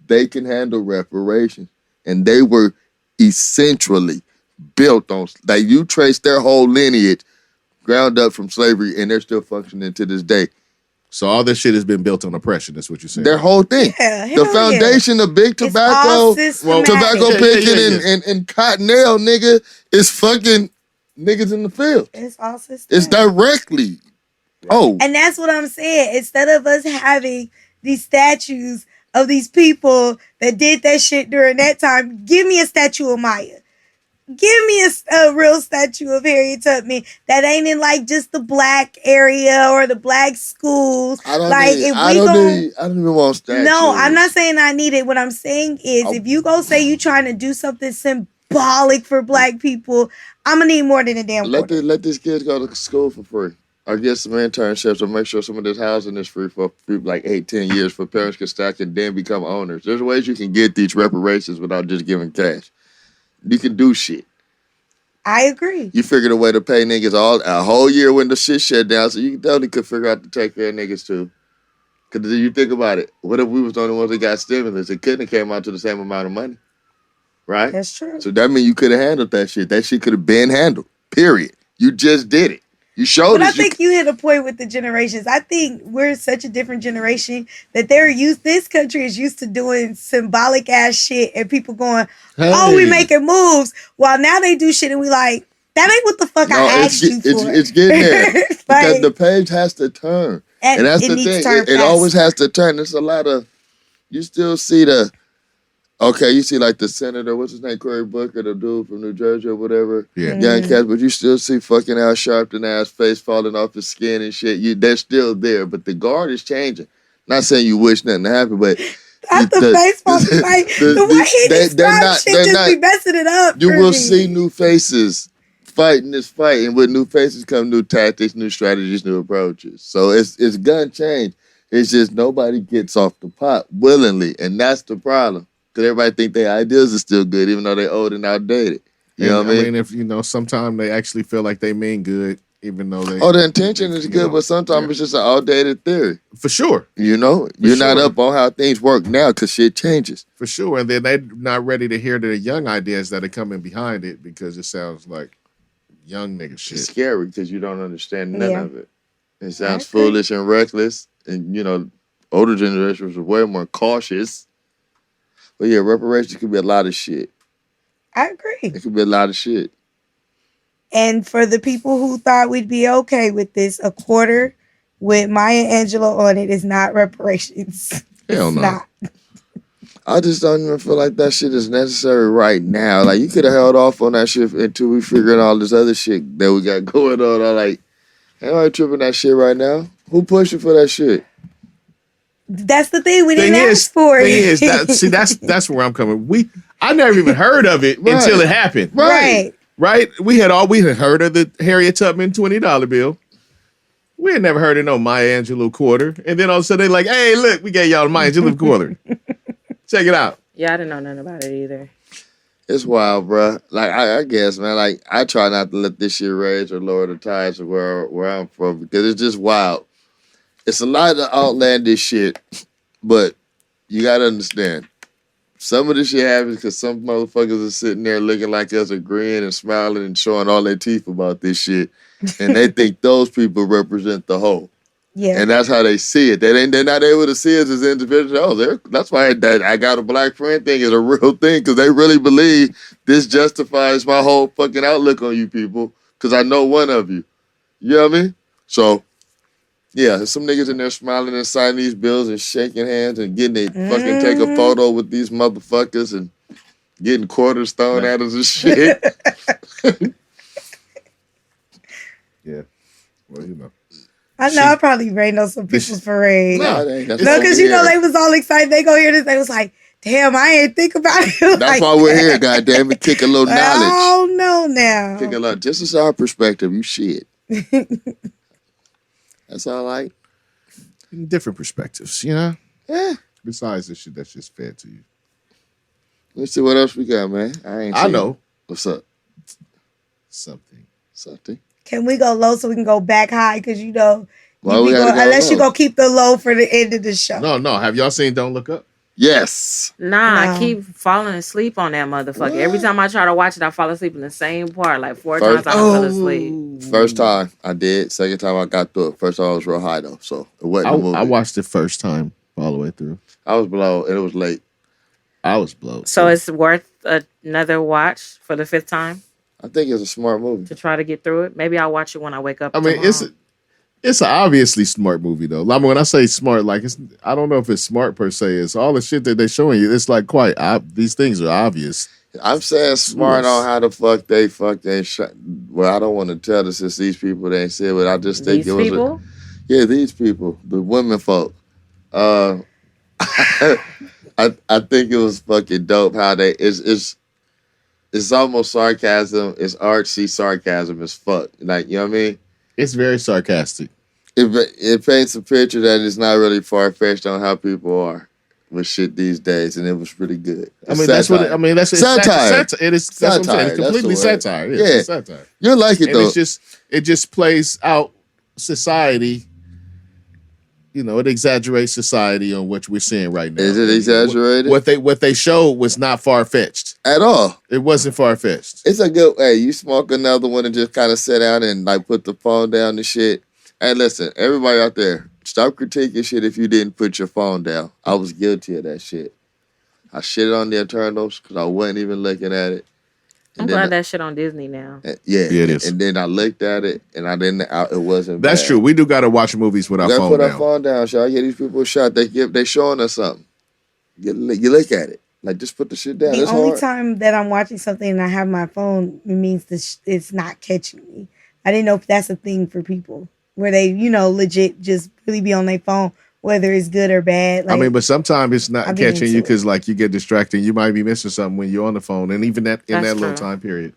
Speaker 2: they can handle reparations. And they were essentially built on, like, you trace their whole lineage ground up from slavery, and they're still functioning to this day.
Speaker 1: So all this shit has been built on oppression. That's what you're saying.
Speaker 2: Their whole thing.
Speaker 3: Yeah,
Speaker 2: The foundation of big
Speaker 3: It's all
Speaker 2: tobacco,
Speaker 3: systematic.
Speaker 2: tobacco
Speaker 1: Yeah,
Speaker 2: picking, and cottonelle, nigga, is fucking niggas in the field.
Speaker 3: It's all systematic.
Speaker 2: It's directly. Oh.
Speaker 3: And that's what I'm saying. Instead of us having these statues of these people that did that shit during that time, give me a statue of Maya. Give me a real statue of Harriet Tubman that ain't in like just the black area or the black schools.
Speaker 2: I don't even want statues.
Speaker 3: No, I'm not saying I need it. What I'm saying is if you go say you trying to do something symbolic for black people, I'm gonna need more than a damn quarter.
Speaker 2: Let these kids go to school for free. Or get some internships or make sure some of this housing is free for like 8-10 years for parents can stack and then become owners. There's ways you can get these reparations without just giving cash. You can do shit.
Speaker 3: I agree.
Speaker 2: You figured a way to pay niggas a whole year when the shit shut down, so you definitely could figure out to take care of niggas too. Because you think about it, what if we was the only ones that got stimulus? It couldn't have came out to the same amount of money, right?
Speaker 3: That's true.
Speaker 2: So that means you could have handled that shit. That shit could have been handled, period. You just did it. You showed
Speaker 3: But
Speaker 2: us.
Speaker 3: I think you hit a point with the generations. I think we're such a different generation that this country is used to doing symbolic ass shit and people going, oh, we making moves. While now they do shit and we like, that ain't what the fuck I asked you for.
Speaker 2: It's getting there. Because the page has to turn. And that's the thing. It always has to turn. There's a lot of, you still see you see like the senator, what's his name, Cory Booker, the dude from New Jersey or whatever.
Speaker 1: Yeah.
Speaker 2: Young cats, but you still see fucking Al Sharpton ass face falling off his skin and shit. They're still there, but the guard is changing. Not saying you wish nothing to happen, but
Speaker 3: Not the face falling, like the way he describes shit just be messing it up.
Speaker 2: You will see new faces fighting this fight, and with new faces come new tactics, new strategies, new approaches. So it's gonna change. It's just nobody gets off the pot willingly, and that's the problem. Because everybody think their ideas are still good, even though they're old and outdated. You know what I mean?
Speaker 1: If sometimes they actually feel like they mean good, even though they.
Speaker 2: Oh, the intention is good, but sometimes it's just an outdated theory.
Speaker 1: For sure.
Speaker 2: You're not up on how things work now because shit changes.
Speaker 1: For sure, and then they're not ready to hear the young ideas that are coming behind it because it sounds like young nigga shit.
Speaker 2: It's scary because you don't understand none of it. It sounds foolish and reckless, and older generations were way more cautious. But yeah, reparations could be a lot of shit.
Speaker 3: I agree.
Speaker 2: It could be a lot of shit.
Speaker 3: And for the people who thought we'd be okay with this, a quarter with Maya Angelou on it is not reparations.
Speaker 1: Hell no.
Speaker 3: Not.
Speaker 2: I just don't even feel like that shit is necessary right now. Like, you could have held off on that shit until we figured all this other shit that we got going on. I'm like, ain't nobody tripping that shit right now. Who pushing for that shit?
Speaker 3: That's the thing. We didn't ask for it.
Speaker 1: That's where I'm coming. I never even heard of it until it happened.
Speaker 3: Right.
Speaker 1: We had heard of the Harriet Tubman $20 bill. We had never heard of no Maya Angelou quarter. And then all of a sudden they're like, hey, look, we gave y'all the Maya Angelou quarter. Check it out.
Speaker 4: Yeah, I didn't know nothing about it either.
Speaker 2: It's wild, bro. Like, I guess, man, like, I try not to let this shit raise or lower the tides of where I'm from because it's just wild. It's a lot of outlandish shit, but you got to understand. Some of this shit happens because some motherfuckers are sitting there looking like us, agreeing and smiling and showing all their teeth about this shit. And they think those people represent the whole.
Speaker 3: Yeah.
Speaker 2: And that's how they see it. They're not able to see us as individuals. That's why that I got a black friend thing is a real thing because they really believe this justifies my whole fucking outlook on you people because I know one of you. You know what I mean? So, yeah, some niggas in there smiling and signing these bills and shaking hands and getting they fucking take a photo with these motherfuckers and getting quarters thrown at us and shit.
Speaker 1: Yeah. Well,
Speaker 3: I know I probably rained on some people's parade.
Speaker 2: No, it ain't.
Speaker 3: No, because they was all excited. They go hear this. They was like, damn, I ain't think about it.
Speaker 2: That's why we're here, goddamn it. Kick a little knowledge.
Speaker 3: Oh, no, now.
Speaker 2: Kick a little. Just as our perspective, you shit. That's all right.
Speaker 1: different perspectives, Yeah.
Speaker 2: Besides
Speaker 1: the shit that's just fed to you.
Speaker 2: Let's see what else we got, man. I
Speaker 1: know.
Speaker 2: What's up?
Speaker 1: Something.
Speaker 3: Can we go low so we can go back high? Because
Speaker 2: unless
Speaker 3: you go keep the low for the end of the show.
Speaker 1: No. Have y'all seen Don't Look Up?
Speaker 2: Yes.
Speaker 4: Nah,
Speaker 3: No.
Speaker 4: I keep falling asleep on that motherfucker. Every time I try to watch it, I fall asleep in the same part. Like 4
Speaker 2: First-
Speaker 4: times I fell asleep.
Speaker 2: First time I did. Second time I got through it. First time I was real high though, so it wasn't a movie.
Speaker 1: I watched it first time all the way through.
Speaker 2: I was below and it was late.
Speaker 1: I was blown.
Speaker 4: So it's worth another watch for the 5th time
Speaker 2: I think it's a smart movie.
Speaker 4: to try to get through it. Maybe I'll watch it when I wake up.
Speaker 1: I mean,
Speaker 4: tomorrow.
Speaker 1: it's an obviously smart movie though. I mean, when I say smart, like I don't know if it's smart per se. It's all the shit that they're showing you. It's like these things are obvious.
Speaker 2: I'm saying smart on how the fuck they shot. Well, I don't want to tell this since these people they ain't said, but I just think
Speaker 4: These
Speaker 2: it was
Speaker 4: people?
Speaker 2: these people, the women folk. I think it was fucking dope how they it's almost sarcasm. It's artsy sarcasm as fuck. Like, you know what I mean?
Speaker 1: It's very sarcastic.
Speaker 2: It paints a picture that is not really far fetched on how people are with shit these days, and it was really good.
Speaker 1: I mean, that's what. It's
Speaker 2: satire.
Speaker 1: It is. That's what I'm saying.
Speaker 2: Satire,
Speaker 1: It's completely
Speaker 2: that's the word.
Speaker 1: satire.
Speaker 2: Yeah.
Speaker 1: It's satire.
Speaker 2: You'll like it
Speaker 1: And
Speaker 2: though.
Speaker 1: it just plays out society. You know, it exaggerates society on what we're seeing right now.
Speaker 2: Is it exaggerated?
Speaker 1: What they showed was not far fetched.
Speaker 2: At all.
Speaker 1: It wasn't far fetched.
Speaker 2: It's a good way. You smoke another one and just kind of sit down and like put the phone down and shit. Hey, listen, everybody out there, stop critiquing shit if you didn't put your phone down. I was guilty of that shit. I shitted on the Eternals because I wasn't even looking at it.
Speaker 4: I'm glad that shit on Disney now.
Speaker 2: Yeah,
Speaker 1: it is.
Speaker 2: And then I looked at it and it wasn't
Speaker 1: That's
Speaker 2: bad.
Speaker 1: true. We do got to watch movies with our
Speaker 2: You gotta
Speaker 1: phone
Speaker 2: put
Speaker 1: down.
Speaker 2: our phone down, Shaw. Yeah, these people shot. They showing us something. You look at it. Like, just put the shit down.
Speaker 3: The
Speaker 2: It's
Speaker 3: only
Speaker 2: hard.
Speaker 3: time that I'm watching something and I have my phone, it means it's not catching me. I didn't know if that's a thing for people where they, legit just really be on their phone, whether it's good or bad. Like,
Speaker 1: I mean, but sometimes it's not
Speaker 3: I'll get
Speaker 1: catching you
Speaker 3: into
Speaker 1: because, like, you get distracted. You might be missing something when you're on the phone, and even that in
Speaker 4: That's
Speaker 1: that little
Speaker 4: true.
Speaker 1: time period.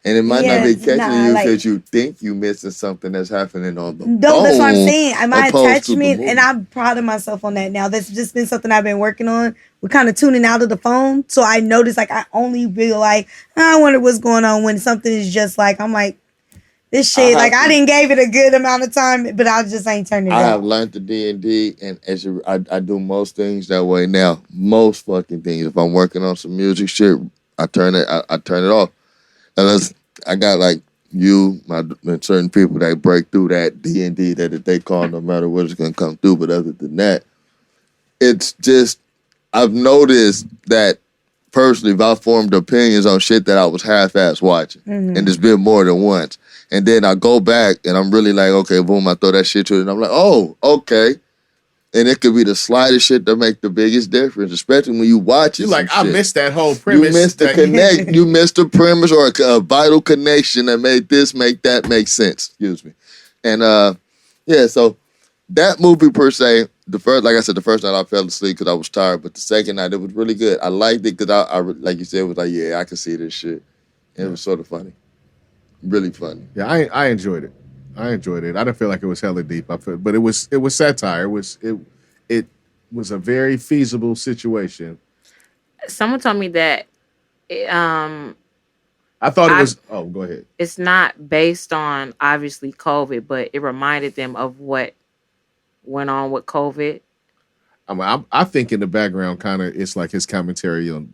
Speaker 2: And it might not be
Speaker 3: Yes,
Speaker 2: catching you
Speaker 3: like-
Speaker 2: because you think you missing something that's happening on the
Speaker 3: No, that's what I'm
Speaker 2: phone,
Speaker 3: saying. My
Speaker 2: opposed to the
Speaker 3: attachment,
Speaker 2: movie.
Speaker 3: and I'm proud of myself on that now. That's just been something I've been working on. We're kind of tuning out of the phone. So I noticed, like, I only feel like, I wonder what's going on when something is just like, I'm like, this shit, like, I didn't gave it a good amount of time, but I just ain't turning it
Speaker 2: I have
Speaker 3: off.
Speaker 2: learned the D&D, and I do most things that way now. Most fucking things. If I'm working on some music shit, I turn it off. Unless I got like and certain people that break through that D&D that they call no matter what it's gonna come through. But other than that, it's just I've noticed that personally, if I formed opinions on shit that I was half-ass watching, and it's been more than once, and then I go back and I'm really like, okay, boom, I throw that shit to it, and I'm like, oh, okay. And it could be the slightest shit that make the biggest difference, especially when you watch it.
Speaker 1: You're like, I missed that whole
Speaker 2: You
Speaker 1: premise.
Speaker 2: missed the connect. You missed the premise or a vital connection that made this make that make sense. Excuse me. And yeah, so that movie per se, the first night I fell asleep because I was tired, but the second night it was really good. I liked it because I like you said, it was like, yeah, I can see this shit. And it was sort of funny, really funny.
Speaker 1: Yeah, I enjoyed it. I didn't feel like it was hella deep. But it was satire. It was a very feasible situation.
Speaker 4: Someone told me that
Speaker 1: I thought it was. Oh, go ahead.
Speaker 4: it's not based on obviously COVID, but it reminded them of what went on with COVID.
Speaker 1: I mean, I think in the background, kind of, it's like his commentary on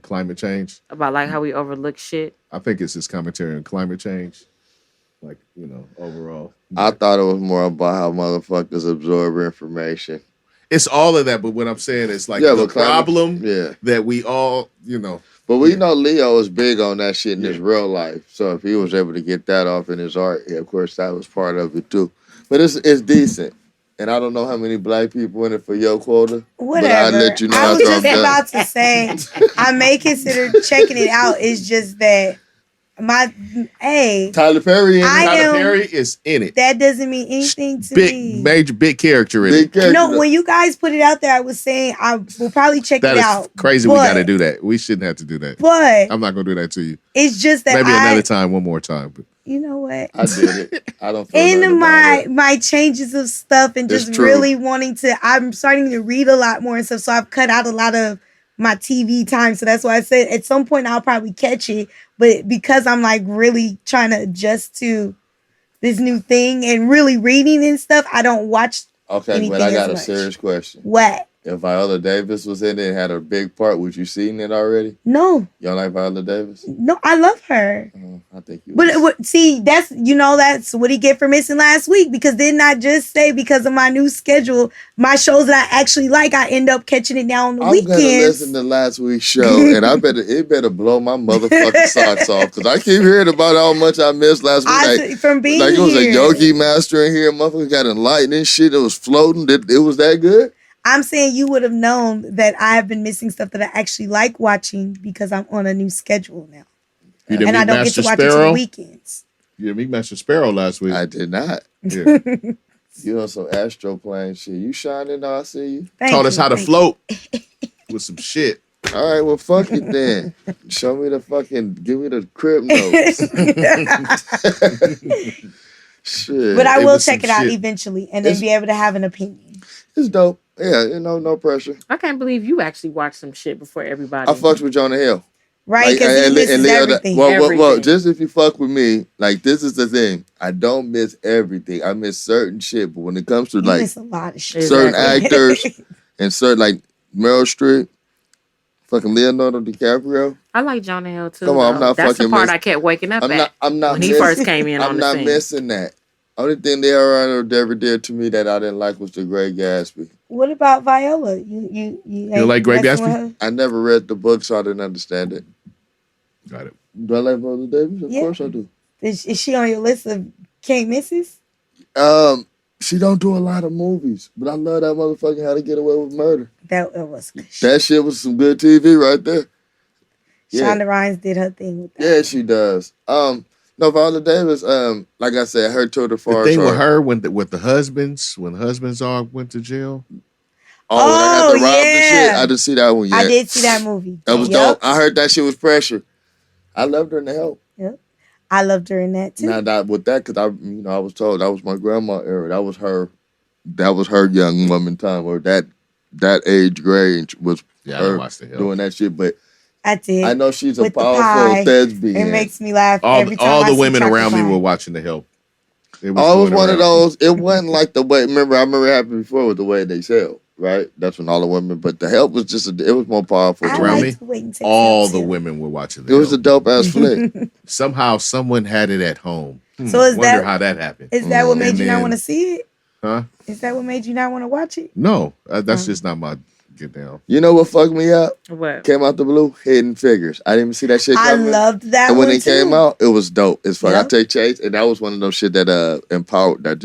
Speaker 1: climate change.
Speaker 4: About like how we overlook shit.
Speaker 1: I think it's his commentary on climate change, like, overall.
Speaker 2: I thought it was more about how motherfuckers absorb information.
Speaker 1: It's all of that, but what I'm saying is like
Speaker 2: Yeah,
Speaker 1: the
Speaker 2: but climate-
Speaker 1: problem
Speaker 2: Yeah.
Speaker 1: that we all,
Speaker 2: But we know Leo is big on that shit in his real life. So if he was able to get that off in his art, yeah, of course that was part of it too. But it's decent. And I don't know how many black people in it for your quota.
Speaker 3: Whatever.
Speaker 2: But I'll let you know
Speaker 3: I was
Speaker 2: after I'm
Speaker 3: just
Speaker 2: done.
Speaker 3: about to say, I may consider checking it out. It's just that
Speaker 2: Tyler Perry in it.
Speaker 1: Tyler Perry is in it.
Speaker 3: that doesn't mean anything to me.
Speaker 1: Big character in
Speaker 2: Big
Speaker 1: it.
Speaker 2: character.
Speaker 3: No, when you guys put it out there, I was saying I will probably check
Speaker 1: That
Speaker 3: it
Speaker 1: is
Speaker 3: out.
Speaker 1: crazy.
Speaker 3: But,
Speaker 1: We got to do that. We shouldn't have to do that.
Speaker 3: But
Speaker 1: I'm not gonna do that to you.
Speaker 3: it's just that
Speaker 1: Maybe another time, one more time. But
Speaker 3: you know what?
Speaker 2: I did it. I don't feel nothing
Speaker 3: In
Speaker 2: about it.
Speaker 3: my changes of stuff and
Speaker 2: It's
Speaker 3: just
Speaker 2: true.
Speaker 3: really wanting to, I'm starting to read a lot more and stuff. So I've cut out a lot of my TV time. So that's why I said at some point I'll probably catch it. But because I'm like really trying to adjust to this new thing and really reading and stuff, I don't watch
Speaker 2: Okay,
Speaker 3: anything
Speaker 2: but I
Speaker 3: as
Speaker 2: got a
Speaker 3: much.
Speaker 2: serious question.
Speaker 3: What?
Speaker 2: If Viola Davis was in it and had a big part, would you seen it already?
Speaker 3: No,
Speaker 2: You don't like Viola Davis?
Speaker 3: no, I love her.
Speaker 2: I think you.
Speaker 3: But see, that's what he get for missing last week, because didn't I just say because of my new schedule, my shows that I actually like, I end up catching it now on the weekends.
Speaker 2: I'm gonna listen to last week's show, and it better blow my motherfucking socks off, because I keep hearing about how much I missed last week.
Speaker 3: From being
Speaker 2: like it was
Speaker 3: here.
Speaker 2: a Yogi Master in here, motherfucker got enlightened shit. It was floating. It was that good.
Speaker 3: I'm saying you would have known that I have been missing stuff that I actually like watching because I'm on a new schedule now.
Speaker 1: You didn't
Speaker 3: And I
Speaker 1: meet
Speaker 3: don't
Speaker 1: Master
Speaker 3: get to watch it
Speaker 1: Sparrow?
Speaker 3: on the weekends.
Speaker 1: You didn't meet Master Sparrow last week.
Speaker 2: I did not.
Speaker 1: Yeah.
Speaker 2: You on some astro plane shit. You shining though, I see you.
Speaker 1: Taught us how to float with some shit.
Speaker 2: All right, well, fuck it then. Show me give me the crib notes. Shit.
Speaker 3: But I
Speaker 1: It
Speaker 3: will
Speaker 1: was
Speaker 3: check
Speaker 1: some
Speaker 3: it out
Speaker 1: shit.
Speaker 3: eventually and then be able to have an opinion.
Speaker 2: It's dope. Yeah, no pressure.
Speaker 4: I can't believe you actually watched some shit before everybody.
Speaker 2: I fucks with Jonah Hill.
Speaker 3: Right? Because he misses everything.
Speaker 2: Well,
Speaker 4: Everything.
Speaker 2: just if you fuck with me, like, this is the thing. I don't miss everything. I miss certain shit, but when it comes to
Speaker 3: You
Speaker 2: like
Speaker 3: miss a lot of shit.
Speaker 2: certain
Speaker 4: Exactly.
Speaker 2: actors and certain, like Meryl Streep, fucking Leonardo DiCaprio.
Speaker 4: I like Jonah Hill too.
Speaker 2: Come on, I'm
Speaker 4: though.
Speaker 2: not
Speaker 4: That's the
Speaker 2: fucking
Speaker 4: part
Speaker 2: miss-
Speaker 4: I kept waking up at
Speaker 2: I'm not
Speaker 4: when he
Speaker 2: missing-
Speaker 4: first came in on
Speaker 2: I'm
Speaker 4: the
Speaker 2: not
Speaker 4: scene.
Speaker 2: missing that. Only thing Leonardo ever did to me that I didn't like was The Great Gatsby.
Speaker 3: What about Viola? You
Speaker 1: You like Great
Speaker 3: messing
Speaker 1: Gatsby?
Speaker 3: with her?
Speaker 2: I never read the book, so I didn't understand it.
Speaker 1: Got it.
Speaker 2: Do I like Viola Davis? Of
Speaker 3: Yeah.
Speaker 2: course I do.
Speaker 3: Is she on your list of can't misses?
Speaker 2: She don't do a lot of movies, but I love that motherfucker How to Get Away with Murder.
Speaker 3: That was good shit.
Speaker 2: That shit was some good TV right there. Yeah,
Speaker 3: Shonda Rhimes did her thing with that.
Speaker 2: yeah, she does. No, Viola Davis. Like I said, her tour de
Speaker 1: The
Speaker 2: force.
Speaker 1: thing with her when the husbands, when husbands all went to jail.
Speaker 2: Oh, when I got to rob the
Speaker 3: yeah.
Speaker 2: shit. I didn't see that one yet.
Speaker 3: I did see that movie.
Speaker 2: That was
Speaker 3: Yup.
Speaker 2: dope. I heard that shit was pressure. I loved her in The Help.
Speaker 3: Yep. I loved her in that too.
Speaker 2: Now that with that, because I was told that was my grandma era. That was her young woman time, or that age range was
Speaker 1: Yeah, I
Speaker 2: her
Speaker 1: didn't watch The Help.
Speaker 2: doing that shit. But
Speaker 3: I did.
Speaker 2: I know she's a
Speaker 3: With the
Speaker 2: powerful
Speaker 3: pie.
Speaker 2: thespian.
Speaker 3: It makes me laugh every time
Speaker 1: All
Speaker 3: I
Speaker 1: the
Speaker 3: see
Speaker 1: women
Speaker 3: chocolate
Speaker 1: around me
Speaker 3: pie.
Speaker 1: were watching The Help. It
Speaker 2: Oh, it was
Speaker 1: going
Speaker 2: one of
Speaker 1: around.
Speaker 2: those. It wasn't like the way. I remember it happened before with The Way They Sell, right? That's when all the women. But The Help was it was more powerful.
Speaker 3: I
Speaker 2: to
Speaker 1: Around
Speaker 2: me.
Speaker 3: like
Speaker 1: me,
Speaker 3: to wait and take
Speaker 1: All
Speaker 3: some
Speaker 1: the
Speaker 3: too.
Speaker 1: women were watching
Speaker 2: It
Speaker 1: The
Speaker 2: was a
Speaker 1: Help.
Speaker 2: dope ass flick.
Speaker 1: Somehow someone had it at home.
Speaker 3: So is
Speaker 1: Wonder
Speaker 3: that-
Speaker 1: how that happened.
Speaker 3: Is that what
Speaker 2: Mm.
Speaker 3: made
Speaker 1: And
Speaker 3: you not
Speaker 1: then-
Speaker 3: want to see it?
Speaker 1: Huh?
Speaker 3: Is that what made you not want to watch it?
Speaker 1: No, that's just not my get down.
Speaker 2: You know what fucked me up?
Speaker 4: What?
Speaker 2: Came out the blue, Hidden Figures. I didn't even see that shit
Speaker 3: I
Speaker 2: coming.
Speaker 3: loved that
Speaker 2: And when
Speaker 3: one
Speaker 2: it came
Speaker 3: too.
Speaker 2: out, it was dope as fuck. I
Speaker 3: Yep.
Speaker 2: take Chase, and that was one of those shit that empowered. That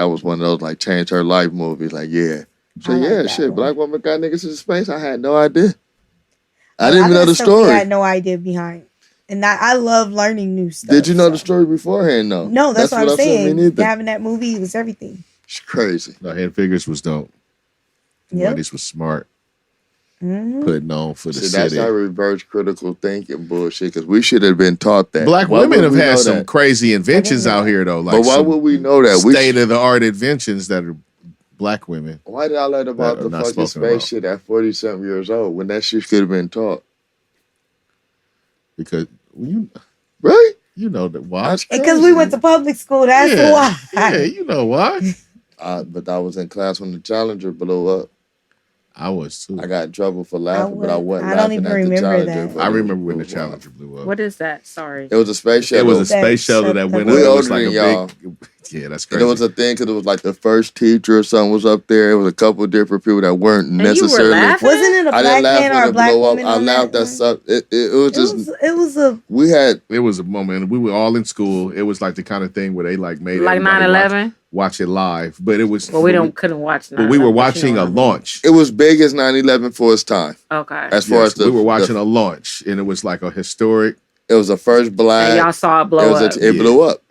Speaker 2: was one of those like changed her life movies. Like so
Speaker 3: I like
Speaker 2: yeah,
Speaker 3: that
Speaker 2: shit.
Speaker 3: one.
Speaker 2: Black woman got niggas in space. I had no idea. I
Speaker 3: A
Speaker 2: didn't
Speaker 3: lot
Speaker 2: even know
Speaker 3: of
Speaker 2: the
Speaker 3: stuff we
Speaker 2: story.
Speaker 3: had no idea behind, and I love learning new stuff.
Speaker 2: Did you know
Speaker 3: so.
Speaker 2: the story beforehand? though?
Speaker 3: No, that's what I'm
Speaker 2: I said.
Speaker 3: saying.
Speaker 2: Me neither.
Speaker 3: Having that movie was everything.
Speaker 2: It's crazy.
Speaker 1: No, Hidden Figures was dope.
Speaker 3: Yep.
Speaker 1: Ladies was smart,
Speaker 3: Mhm.
Speaker 1: putting on for the
Speaker 2: See, that's
Speaker 1: city.
Speaker 2: how reverse critical thinking bullshit. Because we should have been taught that.
Speaker 1: Black
Speaker 2: Why
Speaker 1: women
Speaker 2: would
Speaker 1: have
Speaker 2: we
Speaker 1: had
Speaker 2: know
Speaker 1: some
Speaker 2: that?
Speaker 1: crazy inventions
Speaker 3: know
Speaker 1: out
Speaker 3: that.
Speaker 1: here though. Like
Speaker 2: But why
Speaker 1: some
Speaker 2: would we know that?
Speaker 1: state of the art inventions that are black women?
Speaker 2: Why did I learn about
Speaker 1: That are
Speaker 2: the
Speaker 1: not
Speaker 2: fucking
Speaker 1: spoken
Speaker 2: space shit at 40-something years old when that shit could have been taught?
Speaker 1: Because
Speaker 2: Right?
Speaker 1: you know that why?
Speaker 2: That's
Speaker 3: Because we
Speaker 2: crazy.
Speaker 3: went to public school. That's
Speaker 1: yeah,
Speaker 3: why.
Speaker 1: yeah, you know why?
Speaker 2: But I was in class when the Challenger blew up.
Speaker 1: I was too.
Speaker 2: I got in trouble for laughing, but I wasn't
Speaker 3: I don't
Speaker 2: laughing
Speaker 3: even
Speaker 2: at the
Speaker 3: remember
Speaker 2: Challenger.
Speaker 3: that.
Speaker 2: but
Speaker 1: I
Speaker 2: it
Speaker 1: remember when the
Speaker 2: blew up.
Speaker 1: Challenger blew up.
Speaker 4: What is that? Sorry.
Speaker 2: It was a space
Speaker 1: It
Speaker 2: shuttle.
Speaker 1: was a
Speaker 3: That
Speaker 1: space shuttle
Speaker 3: shut
Speaker 1: that
Speaker 3: the
Speaker 1: went
Speaker 3: fuck
Speaker 1: up.
Speaker 2: We
Speaker 1: It was
Speaker 2: older
Speaker 1: like a
Speaker 2: than y'all.
Speaker 1: big. Yeah, that's
Speaker 2: And
Speaker 1: crazy.
Speaker 2: it was a thing because it was like the first teacher or something was up there. It was a couple of different people that weren't
Speaker 4: And you were
Speaker 2: necessarily.
Speaker 4: laughing?
Speaker 3: Wasn't it a
Speaker 2: I
Speaker 3: black
Speaker 2: didn't laugh
Speaker 3: man or
Speaker 2: when
Speaker 3: a
Speaker 2: it
Speaker 3: black
Speaker 2: blew up.
Speaker 3: woman?
Speaker 2: I
Speaker 3: on
Speaker 2: laughed
Speaker 3: that
Speaker 2: at something. It was just
Speaker 3: It was a.
Speaker 2: we had.
Speaker 1: It was a moment. We were all in school. It was like the kind of thing where they like made
Speaker 4: Like
Speaker 1: everybody
Speaker 4: 9/11?
Speaker 1: watch it live. But it was.
Speaker 4: Well, couldn't watch.
Speaker 1: But we were
Speaker 4: 9/11,
Speaker 1: watching
Speaker 4: you know
Speaker 1: a
Speaker 4: what I mean.
Speaker 1: launch.
Speaker 2: It was big as 9/11 for its time.
Speaker 4: Okay.
Speaker 2: As far
Speaker 1: Yes,
Speaker 2: as the
Speaker 1: we were watching a launch, and it was like a historic.
Speaker 2: it was the first black.
Speaker 4: And y'all saw it blow up.
Speaker 2: It
Speaker 1: Yeah.
Speaker 2: blew up.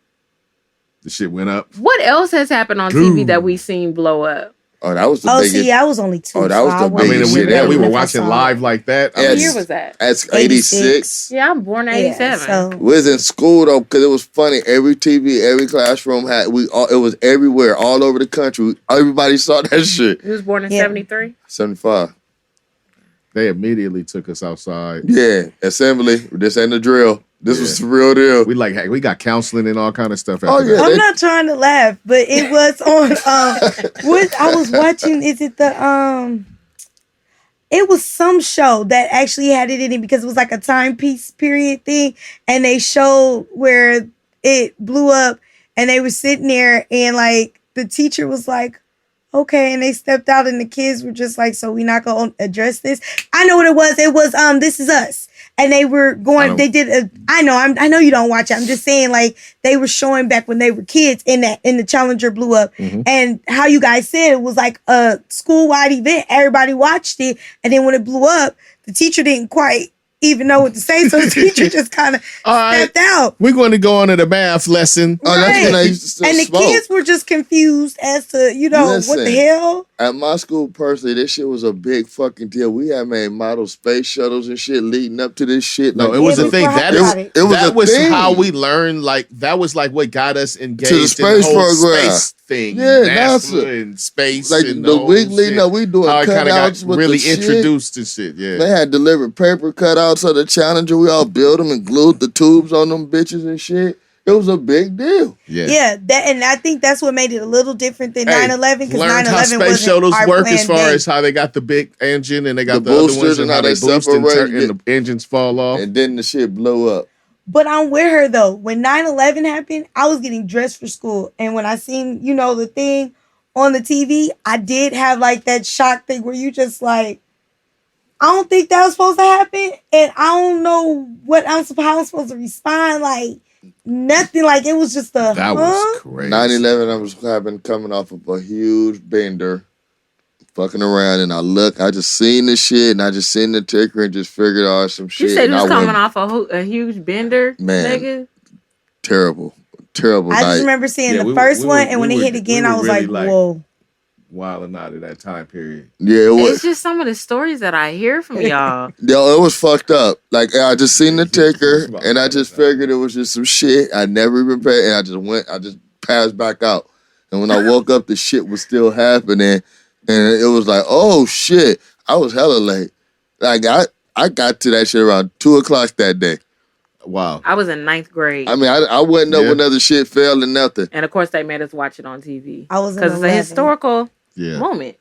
Speaker 1: The shit went up.
Speaker 4: What else has happened on
Speaker 1: Dude.
Speaker 4: TV that we seen blow up?
Speaker 2: Oh, that was the
Speaker 3: Oh,
Speaker 2: biggest.
Speaker 3: see, I was only 2.
Speaker 2: Oh, that was
Speaker 3: so
Speaker 2: the
Speaker 3: I
Speaker 1: I
Speaker 3: wasn't
Speaker 1: mean,
Speaker 2: biggest
Speaker 1: we,
Speaker 2: shit
Speaker 3: there
Speaker 2: ever.
Speaker 1: we were
Speaker 3: if I
Speaker 1: watching
Speaker 3: saw it.
Speaker 1: live like that. I
Speaker 2: Yes.
Speaker 4: What
Speaker 1: mean,
Speaker 4: year was that?
Speaker 2: That's
Speaker 3: 86.
Speaker 2: 86.
Speaker 4: Yeah, I'm born in
Speaker 3: Yeah,
Speaker 4: 87.
Speaker 3: so
Speaker 2: We was in school though, because it was funny. Every TV, every classroom had it was everywhere, all over the country. Everybody saw that shit.
Speaker 4: You was born in
Speaker 3: Yeah.
Speaker 4: 73?
Speaker 2: 75.
Speaker 1: They immediately took us outside.
Speaker 2: Yeah, assembly. This ain't a drill. This was the real deal.
Speaker 1: We got counseling and all kind of stuff.
Speaker 2: Oh,
Speaker 1: After
Speaker 2: yeah.
Speaker 1: that.
Speaker 3: I'm not trying to laugh, but it was on what I was watching. Is it the it was some show that actually had it in it because it was like a timepiece period thing, and they showed where it blew up, and they were sitting there, and like the teacher was like, okay, and they stepped out, and the kids were just like, so we're not gonna address this. I know what it was. It was This Is Us. And they were going, they did I know you don't watch it. I'm just saying, like, they were showing back when they were kids in the Challenger blew up. Mm-hmm. And how you guys said it was like a school-wide event. Everybody watched it. And then when it blew up, the teacher didn't quite even know what to say. So the teacher just kind of stepped out.
Speaker 1: We're going to go on to the math lesson.
Speaker 2: Oh, that's when I used to
Speaker 3: And the
Speaker 2: smoke.
Speaker 3: kids were just confused as to,
Speaker 2: Listen,
Speaker 3: what the hell?
Speaker 2: At my school, personally, this shit was a big fucking deal. We had made model space shuttles and shit leading up to this shit.
Speaker 1: No,
Speaker 2: like,
Speaker 1: it was a thing. That was
Speaker 2: thing.
Speaker 1: how we learned. Like that was like what got us engaged
Speaker 2: to the space
Speaker 1: in the whole
Speaker 2: program.
Speaker 1: space thing.
Speaker 2: Yeah,
Speaker 1: NASA and space.
Speaker 2: Like
Speaker 1: and
Speaker 2: the week leading up, we doing
Speaker 1: how
Speaker 2: cutouts with
Speaker 1: really
Speaker 2: the
Speaker 1: introduced to shit. Yeah,
Speaker 2: they had delivered paper cutouts of the Challenger. We all built them and glued the tubes on them bitches and shit. It was a big deal.
Speaker 3: Yeah. And I think that's what made it a little different than 9/11 because 9/11
Speaker 1: how space
Speaker 3: wasn't
Speaker 1: shuttles
Speaker 3: our
Speaker 1: work as far
Speaker 3: planned
Speaker 1: as how they got the big engine and they got
Speaker 2: The
Speaker 1: the other
Speaker 2: boosters
Speaker 1: ones and how they boost and the engines fall off.
Speaker 2: And then the shit blew up.
Speaker 3: But I'm with her though. When 9/11 happened, I was getting dressed for school, and when I seen the thing on the TV, I did have like that shock thing where you just like, I don't think that was supposed to happen, and I don't know how I'm supposed to respond. Like nothing. Like it was just
Speaker 1: that was crazy.
Speaker 2: 9/11, I was coming off of a huge bender, fucking around, and I just seen the shit, and I just seen the ticker, and just figured out some shit.
Speaker 4: You said you was coming off a huge bender,
Speaker 2: man.
Speaker 4: Nigga.
Speaker 2: Terrible.
Speaker 3: I just remember seeing the first one, and when it hit again, I was really like, whoa.
Speaker 1: Wilding out of that time period.
Speaker 2: Yeah, it was.
Speaker 4: It's just some of the stories that I hear from y'all.
Speaker 2: Yo, it was fucked up. Like I just seen the ticker, and I just figured it was just some shit. I never even paid, and I just passed back out. And when I woke up, the shit was still happening, and it was like, oh shit, I was hella late. Like I got to that shit around 2:00 that day.
Speaker 1: Wow.
Speaker 4: I was in 9th grade.
Speaker 2: I mean, I wouldn't know when other shit fell and nothing.
Speaker 4: And of course, they made us watch it on TV.
Speaker 3: I was
Speaker 4: because it's a historical moment.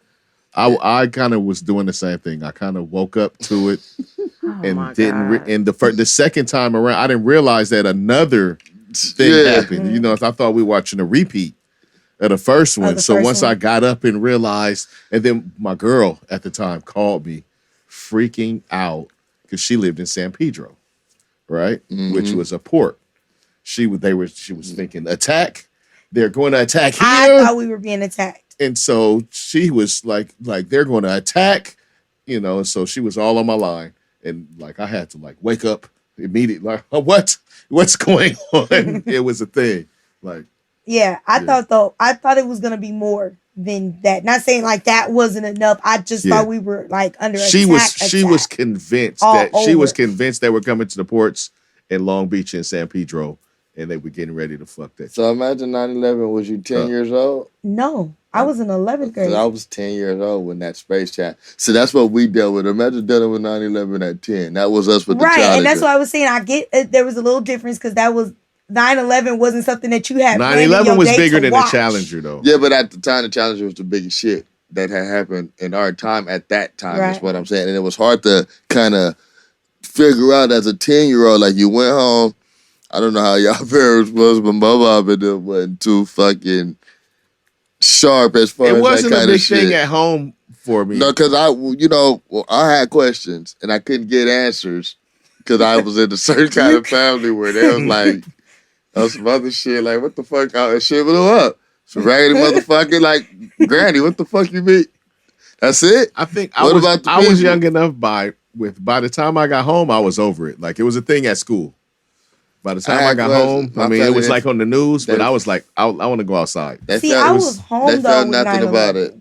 Speaker 1: I kind of was doing the same thing. I kind of woke up to it and didn't. And the second time around, I didn't realize that another thing happened. Mm-hmm. I thought we were watching a repeat of the first one. Once I got up and realized, and then my girl at the time called me, freaking out because she lived in San Pedro. Right, which was a port. She was thinking attack. They're going to attack here.
Speaker 3: I thought we were being attacked,
Speaker 1: and so she was like they're going to attack, And so she was all on my line, and like I had to like wake up immediately. Like, what's going on? It was a thing. Like,
Speaker 3: I thought it was gonna be more than that. Not saying like that wasn't enough. I just thought we were like under attack.
Speaker 1: She was convinced they were coming to the ports in Long Beach and San Pedro, and they were getting ready to fuck that.
Speaker 2: So imagine 9/11. Was you 10 years old?
Speaker 3: No, I was in 11th grade.
Speaker 2: I was 10 years old when that space chat. So that's what we dealt with. Imagine dealing with 9/11 at 10. That was us with the Challenger.
Speaker 3: And that's what I was saying. I get there was a little difference because that was 9/11 wasn't something that you had.
Speaker 1: 9/11 was bigger than the Challenger, though.
Speaker 2: Yeah, but at the time, the Challenger was the biggest shit that had happened in our time at that time, is what I'm saying. And it was hard to kind of figure out as a 10-year-old. Like, you went home. I don't know how y'all parents was, but my mom and them wasn't too fucking sharp as far as that kind of shit. It wasn't a big thing
Speaker 1: at home for me.
Speaker 2: No, because I had questions, and I couldn't get answers because I was in a certain kind of family where they was like, some other shit, like, what the fuck? That shit blew up. Some raggedy motherfucker, like, Granny, what the fuck you mean? That's it?
Speaker 1: I think I was young enough by the time I got home, I was over it. Like, it was a thing at school. By the time I got home, it was like on the news, but I was like, I want to go outside.
Speaker 3: I was home, though, with
Speaker 2: nothing
Speaker 3: 9/11.
Speaker 2: About it.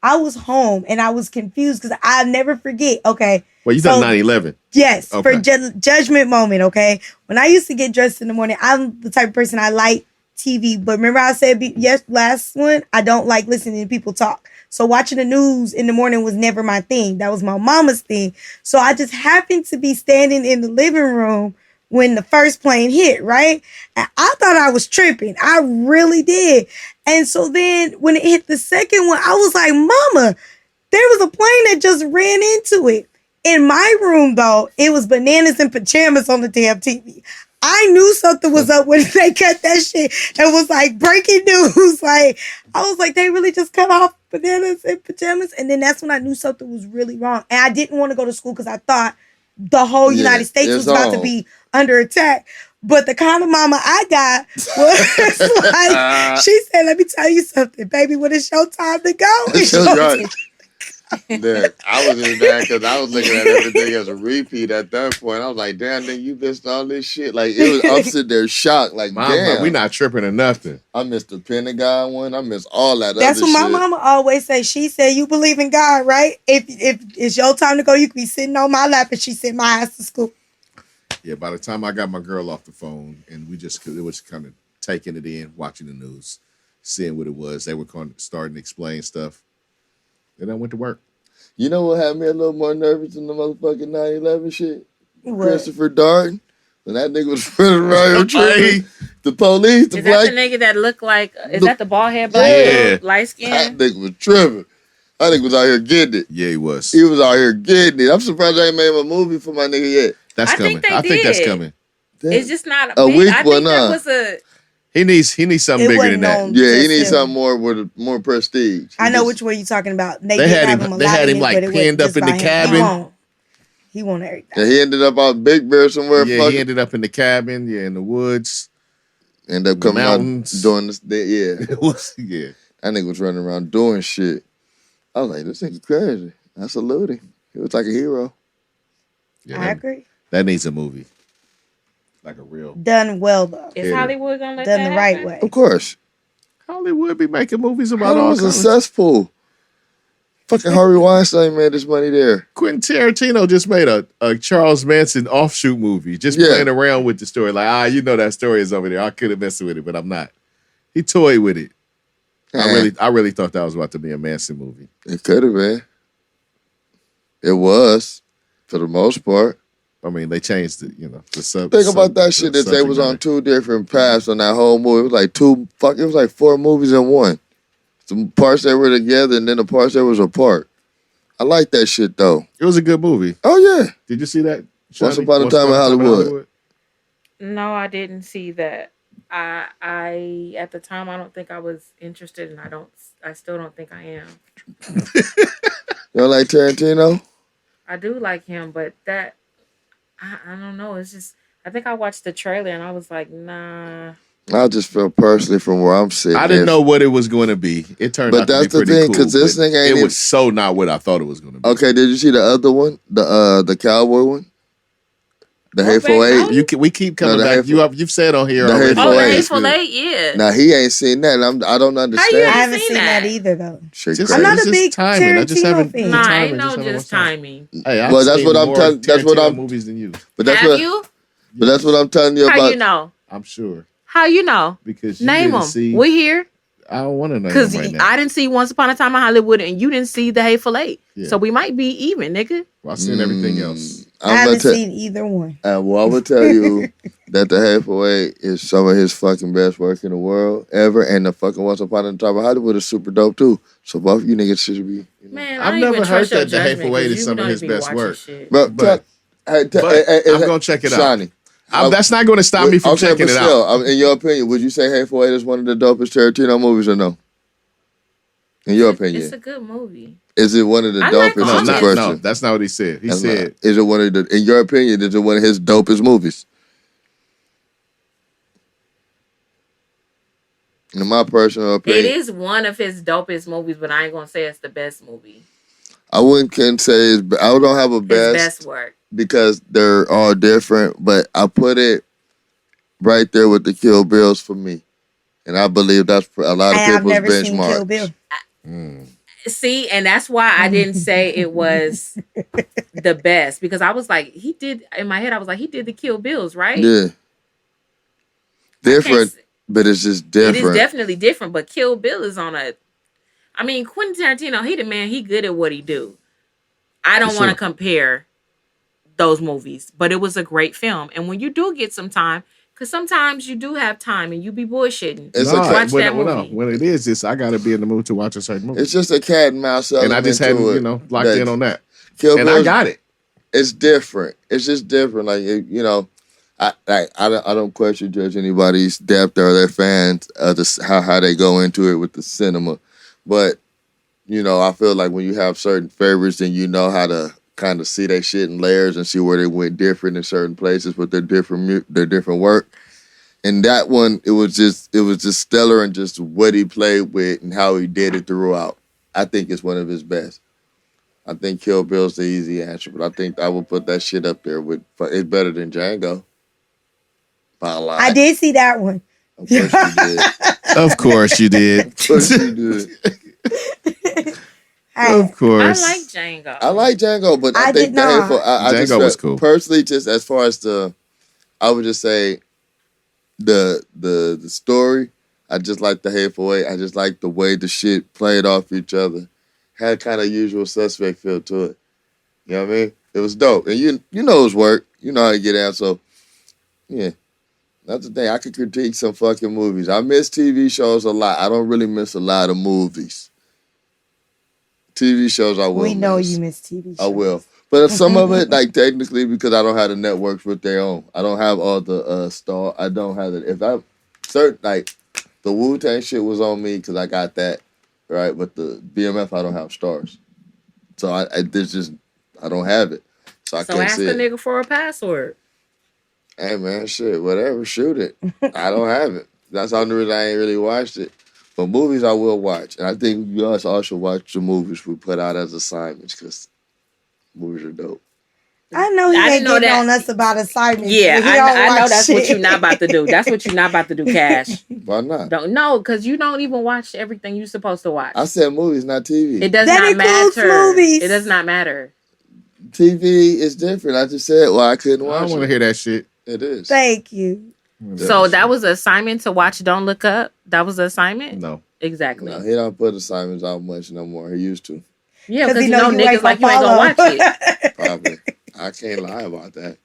Speaker 3: I was home, and I was confused because I never forget, okay.
Speaker 1: Well, you thought 9/11.
Speaker 3: Yes, okay. For judgment moment, okay? When I used to get dressed in the morning, I'm the type of person I like TV. But remember I said last one, I don't like listening to people talk. So watching the news in the morning was never my thing. That was my mama's thing. So I just happened to be standing in the living room when the first plane hit, right? And I thought I was tripping. I really did. And so then when it hit the second one, I was like, Mama, there was a plane that just ran into it. In my room, though, it was bananas and pajamas on the damn TV. I knew something was up when they cut that shit. It was like breaking news. Like, I was like, they really just cut off bananas and pajamas. And then that's when I knew something was really wrong. And I didn't want to go to school because I thought the whole United States was about to be under attack. But the kind of mama I got was like, she said, let me tell you something, baby, when it's your time to go, it's your time.
Speaker 2: That I was just mad because I was looking at everything as a repeat at that point. I was like, damn, nigga, you missed all this shit. Like, it was up to their shock. Like, damn.
Speaker 1: We not tripping or nothing.
Speaker 2: I missed the Pentagon one. I missed all that
Speaker 3: That's
Speaker 2: other
Speaker 3: what my
Speaker 2: shit.
Speaker 3: mama always say. She said, you believe in God, right? If it's your time to go, you can be sitting on my lap, and she sent my ass to school.
Speaker 1: Yeah, by the time I got my girl off the phone, and it was kind of taking it in, watching the news, seeing what it was. They were starting to explain stuff. Then I went to work.
Speaker 2: You know what had me a little more nervous than the motherfucking 9/11 shit?
Speaker 3: What?
Speaker 2: Christopher Darden. When that nigga was running around here tripping. The police, the
Speaker 4: Is
Speaker 2: black.
Speaker 4: that the nigga that looked like, that the bald head black dude, light skin?
Speaker 2: That nigga was tripping. That nigga was out here getting it.
Speaker 1: Yeah, he was.
Speaker 2: He was out here getting it. I'm surprised they ain't made a movie for my nigga yet.
Speaker 1: That's
Speaker 4: I
Speaker 1: coming.
Speaker 4: think
Speaker 1: I think that's
Speaker 4: did.
Speaker 1: coming.
Speaker 4: It's just not
Speaker 2: A
Speaker 4: big.
Speaker 2: weak
Speaker 4: I
Speaker 2: one,
Speaker 4: think that
Speaker 2: huh?
Speaker 4: was a...
Speaker 1: He needs something
Speaker 3: It
Speaker 1: bigger
Speaker 3: wasn't
Speaker 1: than that.
Speaker 3: known.
Speaker 2: Yeah, he
Speaker 3: Just
Speaker 2: needs
Speaker 3: him.
Speaker 2: something more with more prestige.
Speaker 3: I know which one you're talking about. They
Speaker 1: had
Speaker 3: did have
Speaker 1: him-
Speaker 3: a
Speaker 1: they
Speaker 3: lot
Speaker 1: had
Speaker 3: in
Speaker 1: him,
Speaker 3: it,
Speaker 1: like,
Speaker 3: but it wasn't
Speaker 1: pinned up
Speaker 3: just
Speaker 1: in the
Speaker 3: by him.
Speaker 1: cabin.
Speaker 3: He won't everything.
Speaker 2: And he ended up out Big Bear somewhere.
Speaker 1: Yeah,
Speaker 2: fucking,
Speaker 1: he ended up in the cabin. Yeah, in the woods.
Speaker 2: ended up coming
Speaker 1: mountains.
Speaker 2: out doing this. Yeah,
Speaker 1: It was, yeah.
Speaker 2: that nigga was running around doing shit. I was like, this nigga crazy. I salute him. He was like a hero.
Speaker 1: Yeah,
Speaker 3: I
Speaker 1: that,
Speaker 3: agree.
Speaker 1: that needs a movie. Like a real.
Speaker 3: Done well, though.
Speaker 4: Is
Speaker 1: Yeah.
Speaker 4: Hollywood gonna let
Speaker 3: Done
Speaker 4: that
Speaker 3: the right
Speaker 4: happen?
Speaker 3: way.
Speaker 2: Of course.
Speaker 1: Hollywood be making movies about
Speaker 2: Hollywood
Speaker 1: all
Speaker 2: was a
Speaker 1: kinds of
Speaker 2: cesspool. Fucking Harvey Weinstein made his money there.
Speaker 1: Quentin Tarantino just made a Charles Manson offshoot movie, just
Speaker 2: Yeah.
Speaker 1: playing around with the story. Like, you know that story is over there. I could have messed with it, but I'm not. He toyed with it. I really thought that was about to be a Manson movie.
Speaker 2: It could have been. It was, for the most part.
Speaker 1: I mean, they changed it, the sub.
Speaker 2: Think about that shit that they was on two different paths on that whole movie. It was like 4 movies in one. Some parts that were together and then the parts that was apart. I like that shit though.
Speaker 1: It was a good movie.
Speaker 2: Oh yeah.
Speaker 1: Did you see that?
Speaker 2: Once
Speaker 1: Shanni?
Speaker 2: Upon a Time in Hollywood.
Speaker 4: No, I didn't see that. I at the time I don't think I was interested, and I still don't think I am.
Speaker 2: You don't like Tarantino?
Speaker 4: I do like him, but that I don't know. It's just I think I watched the trailer and I was like, nah.
Speaker 2: I just feel personally from where I'm sitting.
Speaker 1: I didn't know what it was going to be. It turned out to be pretty cool.
Speaker 2: But that's the thing, because this
Speaker 1: but
Speaker 2: nigga ain't
Speaker 1: it
Speaker 2: even...
Speaker 1: was so not what I thought it was going to be.
Speaker 2: Okay, did you see the other one? The cowboy one? The Hateful Eight?
Speaker 1: We keep coming
Speaker 2: No, the
Speaker 1: back.
Speaker 2: Hateful-
Speaker 1: You've said on here
Speaker 2: the
Speaker 1: already.
Speaker 2: Hateful
Speaker 4: Oh, the
Speaker 2: Eight.
Speaker 4: Hateful Eight, yeah.
Speaker 2: Now, he ain't seen that. And I don't understand.
Speaker 4: you
Speaker 3: I haven't
Speaker 4: seen
Speaker 3: seen
Speaker 4: that?
Speaker 3: that either, though.
Speaker 2: Shit
Speaker 1: Just-
Speaker 2: crazy.
Speaker 3: I'm not
Speaker 1: it's
Speaker 3: a
Speaker 1: just
Speaker 3: big
Speaker 1: timing. I just
Speaker 3: Tarantino
Speaker 1: haven't-
Speaker 3: fan.
Speaker 4: Nah,
Speaker 1: timing,
Speaker 4: ain't no
Speaker 1: haven't
Speaker 4: just
Speaker 1: watched
Speaker 4: timing.
Speaker 1: Hey, I've
Speaker 2: Well, that's
Speaker 1: seen
Speaker 2: what I'm
Speaker 1: more
Speaker 2: telling- that's what
Speaker 1: Tarantino
Speaker 2: I'm-
Speaker 1: movies than you.
Speaker 2: But that's
Speaker 4: Have
Speaker 2: what,
Speaker 4: you?
Speaker 2: But that's what I'm telling you about.
Speaker 4: How you know?
Speaker 1: I'm sure.
Speaker 4: How you know?
Speaker 1: Because you
Speaker 4: Name
Speaker 1: didn't
Speaker 4: them.
Speaker 1: see.
Speaker 4: We here.
Speaker 1: I don't want to name
Speaker 4: Because
Speaker 1: them right now.
Speaker 4: I didn't see Once Upon a Time in Hollywood and you didn't see The Hateful Eight.
Speaker 1: Yeah.
Speaker 4: So we might be even, nigga.
Speaker 1: Well, I've seen everything else.
Speaker 3: I haven't seen either one.
Speaker 2: Well, I would tell you that the Hateful Eight is some of his fucking best work in the world ever, and the fucking Once Upon a Time in Hollywood is super dope too. So both you niggas should be.
Speaker 4: Man,
Speaker 1: I've
Speaker 4: I don't
Speaker 1: never
Speaker 4: even
Speaker 1: heard
Speaker 4: trust your
Speaker 1: that The Hateful
Speaker 4: judgment,
Speaker 1: Eight
Speaker 4: 'cause
Speaker 1: is
Speaker 4: you
Speaker 1: some of
Speaker 4: don't
Speaker 1: his
Speaker 4: even be
Speaker 1: best
Speaker 4: watching
Speaker 1: work.
Speaker 4: shit.
Speaker 2: But
Speaker 1: But I'm gonna check it out.
Speaker 2: Shani.
Speaker 1: That's not going to stop me from checking
Speaker 2: but
Speaker 1: it
Speaker 2: still,
Speaker 1: out.
Speaker 2: In your opinion, would you say Hateful Eight is one of the dopest Tarantino movies or no? In your opinion,
Speaker 4: It's a good movie.
Speaker 2: is it one of the
Speaker 4: I like
Speaker 2: dopest?
Speaker 4: all
Speaker 2: Is the
Speaker 4: of it.
Speaker 2: question.
Speaker 1: No, that's not what he said. He
Speaker 2: That's
Speaker 1: said,
Speaker 2: not- is it one of the? In your opinion, is it one of his dopest movies? In my personal opinion,
Speaker 4: It is one of his dopest movies, but I ain't gonna say it's the best movie.
Speaker 2: I wouldn't can say I don't have a
Speaker 4: His
Speaker 2: best
Speaker 4: best work.
Speaker 2: because they're all different, but I put it right there with the Kill Bills for me, and I believe that's for a lot of
Speaker 3: I've
Speaker 2: people's
Speaker 3: never seen Kill
Speaker 2: benchmarks.
Speaker 3: Bill.
Speaker 4: See, and that's why I didn't say it was the best, because I was like, he did in my head. I was like, he did the Kill Bills, right?
Speaker 2: Yeah, different. But it's just
Speaker 4: It
Speaker 2: different.
Speaker 4: is definitely different, but Kill Bill is on a... I mean, Quentin Tarantino, he the man. He good at what he do. I don't want to compare those movies, but it was a great film. And when you do get some time, because sometimes you do have time and you be bullshitting. Watch that movie.
Speaker 1: When it is this, I got to be in the mood to watch a certain movie.
Speaker 2: It's just a cat and mouse element.
Speaker 1: And I just hadn't, locked in on that.
Speaker 2: Kill
Speaker 1: and
Speaker 2: Bill's,
Speaker 1: I got it.
Speaker 2: It's different. It's just different. Like, I don't question judge anybody's depth or their fans how they go into it with the cinema, but I feel like when you have certain favorites, then you know how to kind of see their shit in layers and see where they went different in certain places with their different work. And that one, it was just stellar and just what he played with and how he did it throughout. I think it's one of his best. I think Kill Bill's the easy answer, but I think I would put that shit up there with. It's better than Django.
Speaker 3: I did see that one.
Speaker 2: Of course you did.
Speaker 1: Of course you did.
Speaker 2: Of course you did.
Speaker 1: Of course.
Speaker 4: I like Django.
Speaker 2: I like Django, but I think
Speaker 1: Django was cool.
Speaker 2: Personally, just as far as I would just say the story. I just like the Hateful Eight. I just like the way the shit played off each other. Had kind of Usual Suspect feel to it. You know what I mean? It was dope, and you know his work. You know how to get out. So yeah. That's the thing. I could critique some fucking movies. I miss TV shows a lot. I don't really miss a lot of movies. TV shows I will.
Speaker 3: We know
Speaker 2: miss.
Speaker 3: you miss TV shows.
Speaker 2: I will. But some of it, like technically, because I don't have the networks with their own. I don't have all the star. I don't have it. If I like the Wu-Tang shit was on me because I got that, right? But the BMF, I don't have stars. So I don't have it. So I can't
Speaker 4: ask
Speaker 2: see
Speaker 4: the
Speaker 2: it.
Speaker 4: nigga for a password.
Speaker 2: Hey man, shit, whatever, shoot it. I don't have it. That's the only reason I ain't really watched it. But movies I will watch. And I think you guys all should watch the movies we put out as assignments because movies are dope.
Speaker 3: I know he ain't getting on us about assignments.
Speaker 4: Yeah, I know that's what you're not about to do. That's what you're not about to do, Cash.
Speaker 2: Why not?
Speaker 4: Because you don't even watch everything you're supposed to watch.
Speaker 2: I said movies, not TV.
Speaker 4: It does
Speaker 3: That
Speaker 4: not
Speaker 3: includes
Speaker 4: matter.
Speaker 3: movies.
Speaker 4: It does not matter.
Speaker 2: TV is different. I just said, I couldn't watch it.
Speaker 1: I don't want to hear that shit.
Speaker 2: It is.
Speaker 3: Thank you.
Speaker 4: So that was an assignment to watch Don't Look Up? That was an assignment?
Speaker 1: No.
Speaker 4: Exactly.
Speaker 2: No, he don't put assignments out much no more. He used to.
Speaker 4: Yeah, because
Speaker 3: he
Speaker 4: you know niggas like you ain't gonna watch it.
Speaker 2: Probably. I can't lie about that.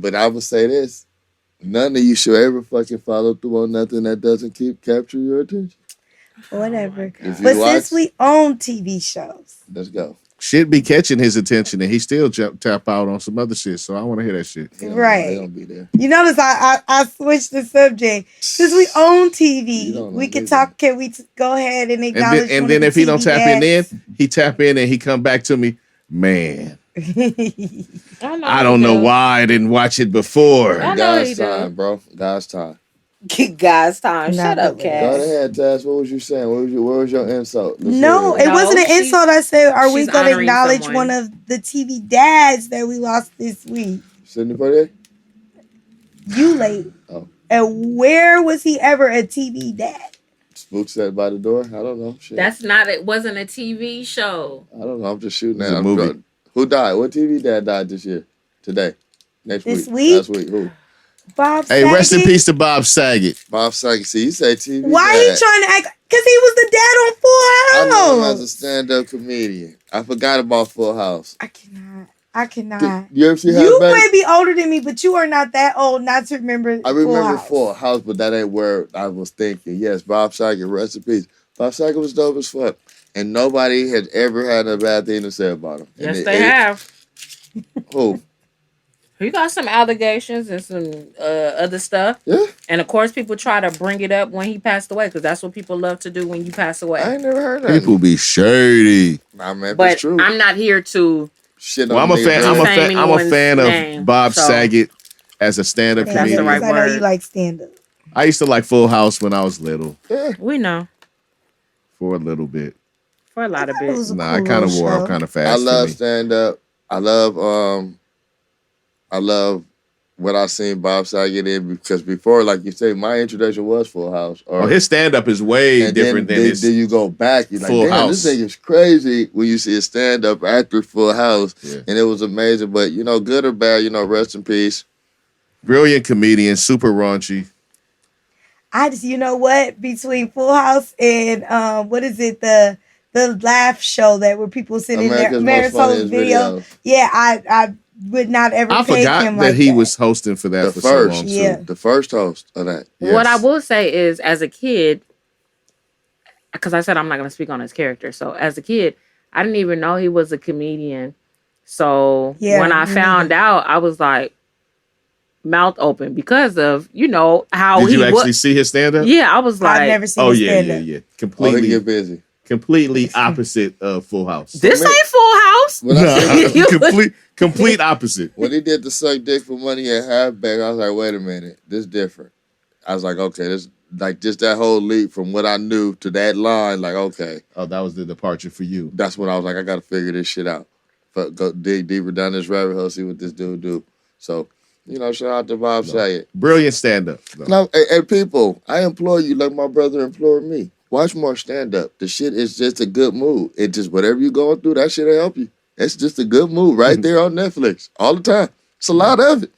Speaker 2: But I would say this. None of you should ever fucking follow through on nothing that doesn't capture your attention.
Speaker 3: Whatever.
Speaker 2: But
Speaker 3: since we own TV shows.
Speaker 2: Let's go.
Speaker 1: Shit be catching his attention and he still tap out on some other shit. So I want to hear that shit.
Speaker 3: Right.
Speaker 2: He don't be there.
Speaker 3: You notice I switched the subject. Since we own TV, we can talk. Can we go ahead and acknowledge?
Speaker 1: And then if he don't tap in, then he tap in and he come back to me. Man, I don't know why I didn't watch it before.
Speaker 2: God's time, bro. God's time.
Speaker 4: God's time. Shut up, Cass.
Speaker 2: Go ahead, Taz. What was you saying? Where was your insult?
Speaker 3: No, it wasn't an insult. I said, are we going to acknowledge one of the TV dads that we lost this week?
Speaker 2: Sidney Poitier?
Speaker 3: You late.
Speaker 2: Oh.
Speaker 3: And where was he ever a TV dad?
Speaker 2: Spook set by the door? I don't know. Shit.
Speaker 4: It wasn't a TV show.
Speaker 2: I don't know. I'm just shooting
Speaker 1: at
Speaker 2: a movie. Who died? What TV dad died this year? Today? Next week?
Speaker 3: This week?
Speaker 2: Last week? Who?
Speaker 3: Bob Saget.
Speaker 1: Hey, rest in peace to Bob Saget.
Speaker 2: Bob Saget. See, you say TV
Speaker 3: Why
Speaker 2: dad.
Speaker 3: are you trying to act? Because he was the dad on Full
Speaker 2: I know him
Speaker 3: House.
Speaker 2: as a stand-up comedian. I forgot about Full House.
Speaker 3: I cannot.
Speaker 2: You ever see her
Speaker 3: You
Speaker 2: back?
Speaker 3: may be older than me, but you are not that old not to remember
Speaker 2: I remember
Speaker 3: Full House.
Speaker 2: Full House, but that ain't where I was thinking. Yes, Bob Saget, rest in peace. Bob Saget was dope as fuck. And nobody had ever had a bad thing to say about him.
Speaker 4: Yes, they have.
Speaker 2: Who?
Speaker 4: He got some allegations and some other stuff.
Speaker 2: Yeah.
Speaker 4: And of course, people try to bring it up when he passed away because that's what people love to do when you pass away.
Speaker 2: I ain't never heard that.
Speaker 1: People be shady.
Speaker 2: Nah, man,
Speaker 4: but
Speaker 2: it's true.
Speaker 4: I'm not here to.
Speaker 2: Shit
Speaker 1: Well, I'm a fan of Bob Saget as a stand-up
Speaker 4: That's
Speaker 1: comedian.
Speaker 4: the right
Speaker 3: I know
Speaker 4: word.
Speaker 3: you like stand-up.
Speaker 1: I used to like Full House when I was little
Speaker 4: We know.
Speaker 1: for a little bit.
Speaker 4: For a lot of
Speaker 3: It was
Speaker 4: bits.
Speaker 3: a
Speaker 1: Nah, I
Speaker 3: cool
Speaker 1: kind of
Speaker 3: little
Speaker 1: wore
Speaker 3: show.
Speaker 1: out kind of fast.
Speaker 2: I love
Speaker 1: to me.
Speaker 2: stand-up. I love what I seen Bob Saget in because before, like you say, my introduction was Full House.
Speaker 1: Oh, his stand-up is way different than his.
Speaker 2: Then you go back, you're like,
Speaker 1: Full
Speaker 2: damn,
Speaker 1: House.
Speaker 2: this thing is crazy when you see a stand-up after Full House.
Speaker 1: Yeah.
Speaker 2: And it was amazing. But, good or bad, rest in peace.
Speaker 1: Brilliant comedian, super raunchy.
Speaker 3: I just, you know what? Between Full House and what is it? The laugh show that where people sit in there.
Speaker 2: America's Most Funniest
Speaker 3: Video.
Speaker 2: Videos.
Speaker 3: Yeah, I would not ever
Speaker 1: I
Speaker 3: peg
Speaker 1: forgot
Speaker 3: him
Speaker 1: that
Speaker 3: like
Speaker 1: he
Speaker 3: that.
Speaker 1: was hosting for that
Speaker 2: The
Speaker 1: for
Speaker 2: first,
Speaker 1: so long, too.
Speaker 3: Yeah.
Speaker 2: the first host of that.
Speaker 1: Yes.
Speaker 4: What I will say is, as a kid, because I said I'm not going to speak on his character. So as a kid, I didn't even know he was a comedian. So
Speaker 3: Yeah,
Speaker 4: when I
Speaker 3: me
Speaker 4: found out, I was like, mouth open because of, you know, how
Speaker 1: Did
Speaker 4: he
Speaker 1: you actually
Speaker 4: was.
Speaker 1: see his stand-up?
Speaker 4: Yeah, I was like,
Speaker 3: I've never seen
Speaker 1: Oh,
Speaker 3: his
Speaker 1: yeah.
Speaker 3: stand-up.
Speaker 2: Oh, he
Speaker 1: Completely,
Speaker 2: get busy.
Speaker 1: completely opposite of Full House.
Speaker 4: this
Speaker 2: For me-
Speaker 4: ain't Full House.
Speaker 2: When I seen
Speaker 1: complete opposite.
Speaker 2: when he did the suck dick for money at halfback, I was like, wait a minute, this is different. I was like, okay, this like just that whole leap from what I knew to that line, like, okay,
Speaker 1: Oh, that was the departure for you.
Speaker 2: that's when I was like, I gotta figure this shit out. Go dig deeper down this rabbit hole, see what this dude do. So, you know, shout out to Bob Saget.
Speaker 1: Brilliant stand-up.
Speaker 2: No, and people, I implore you, like my brother implored me, watch more stand-up. The shit is just a good mood. It just, whatever you're going through, that shit'll help you. It's just a good mood right there on Netflix all the time. It's a lot of it.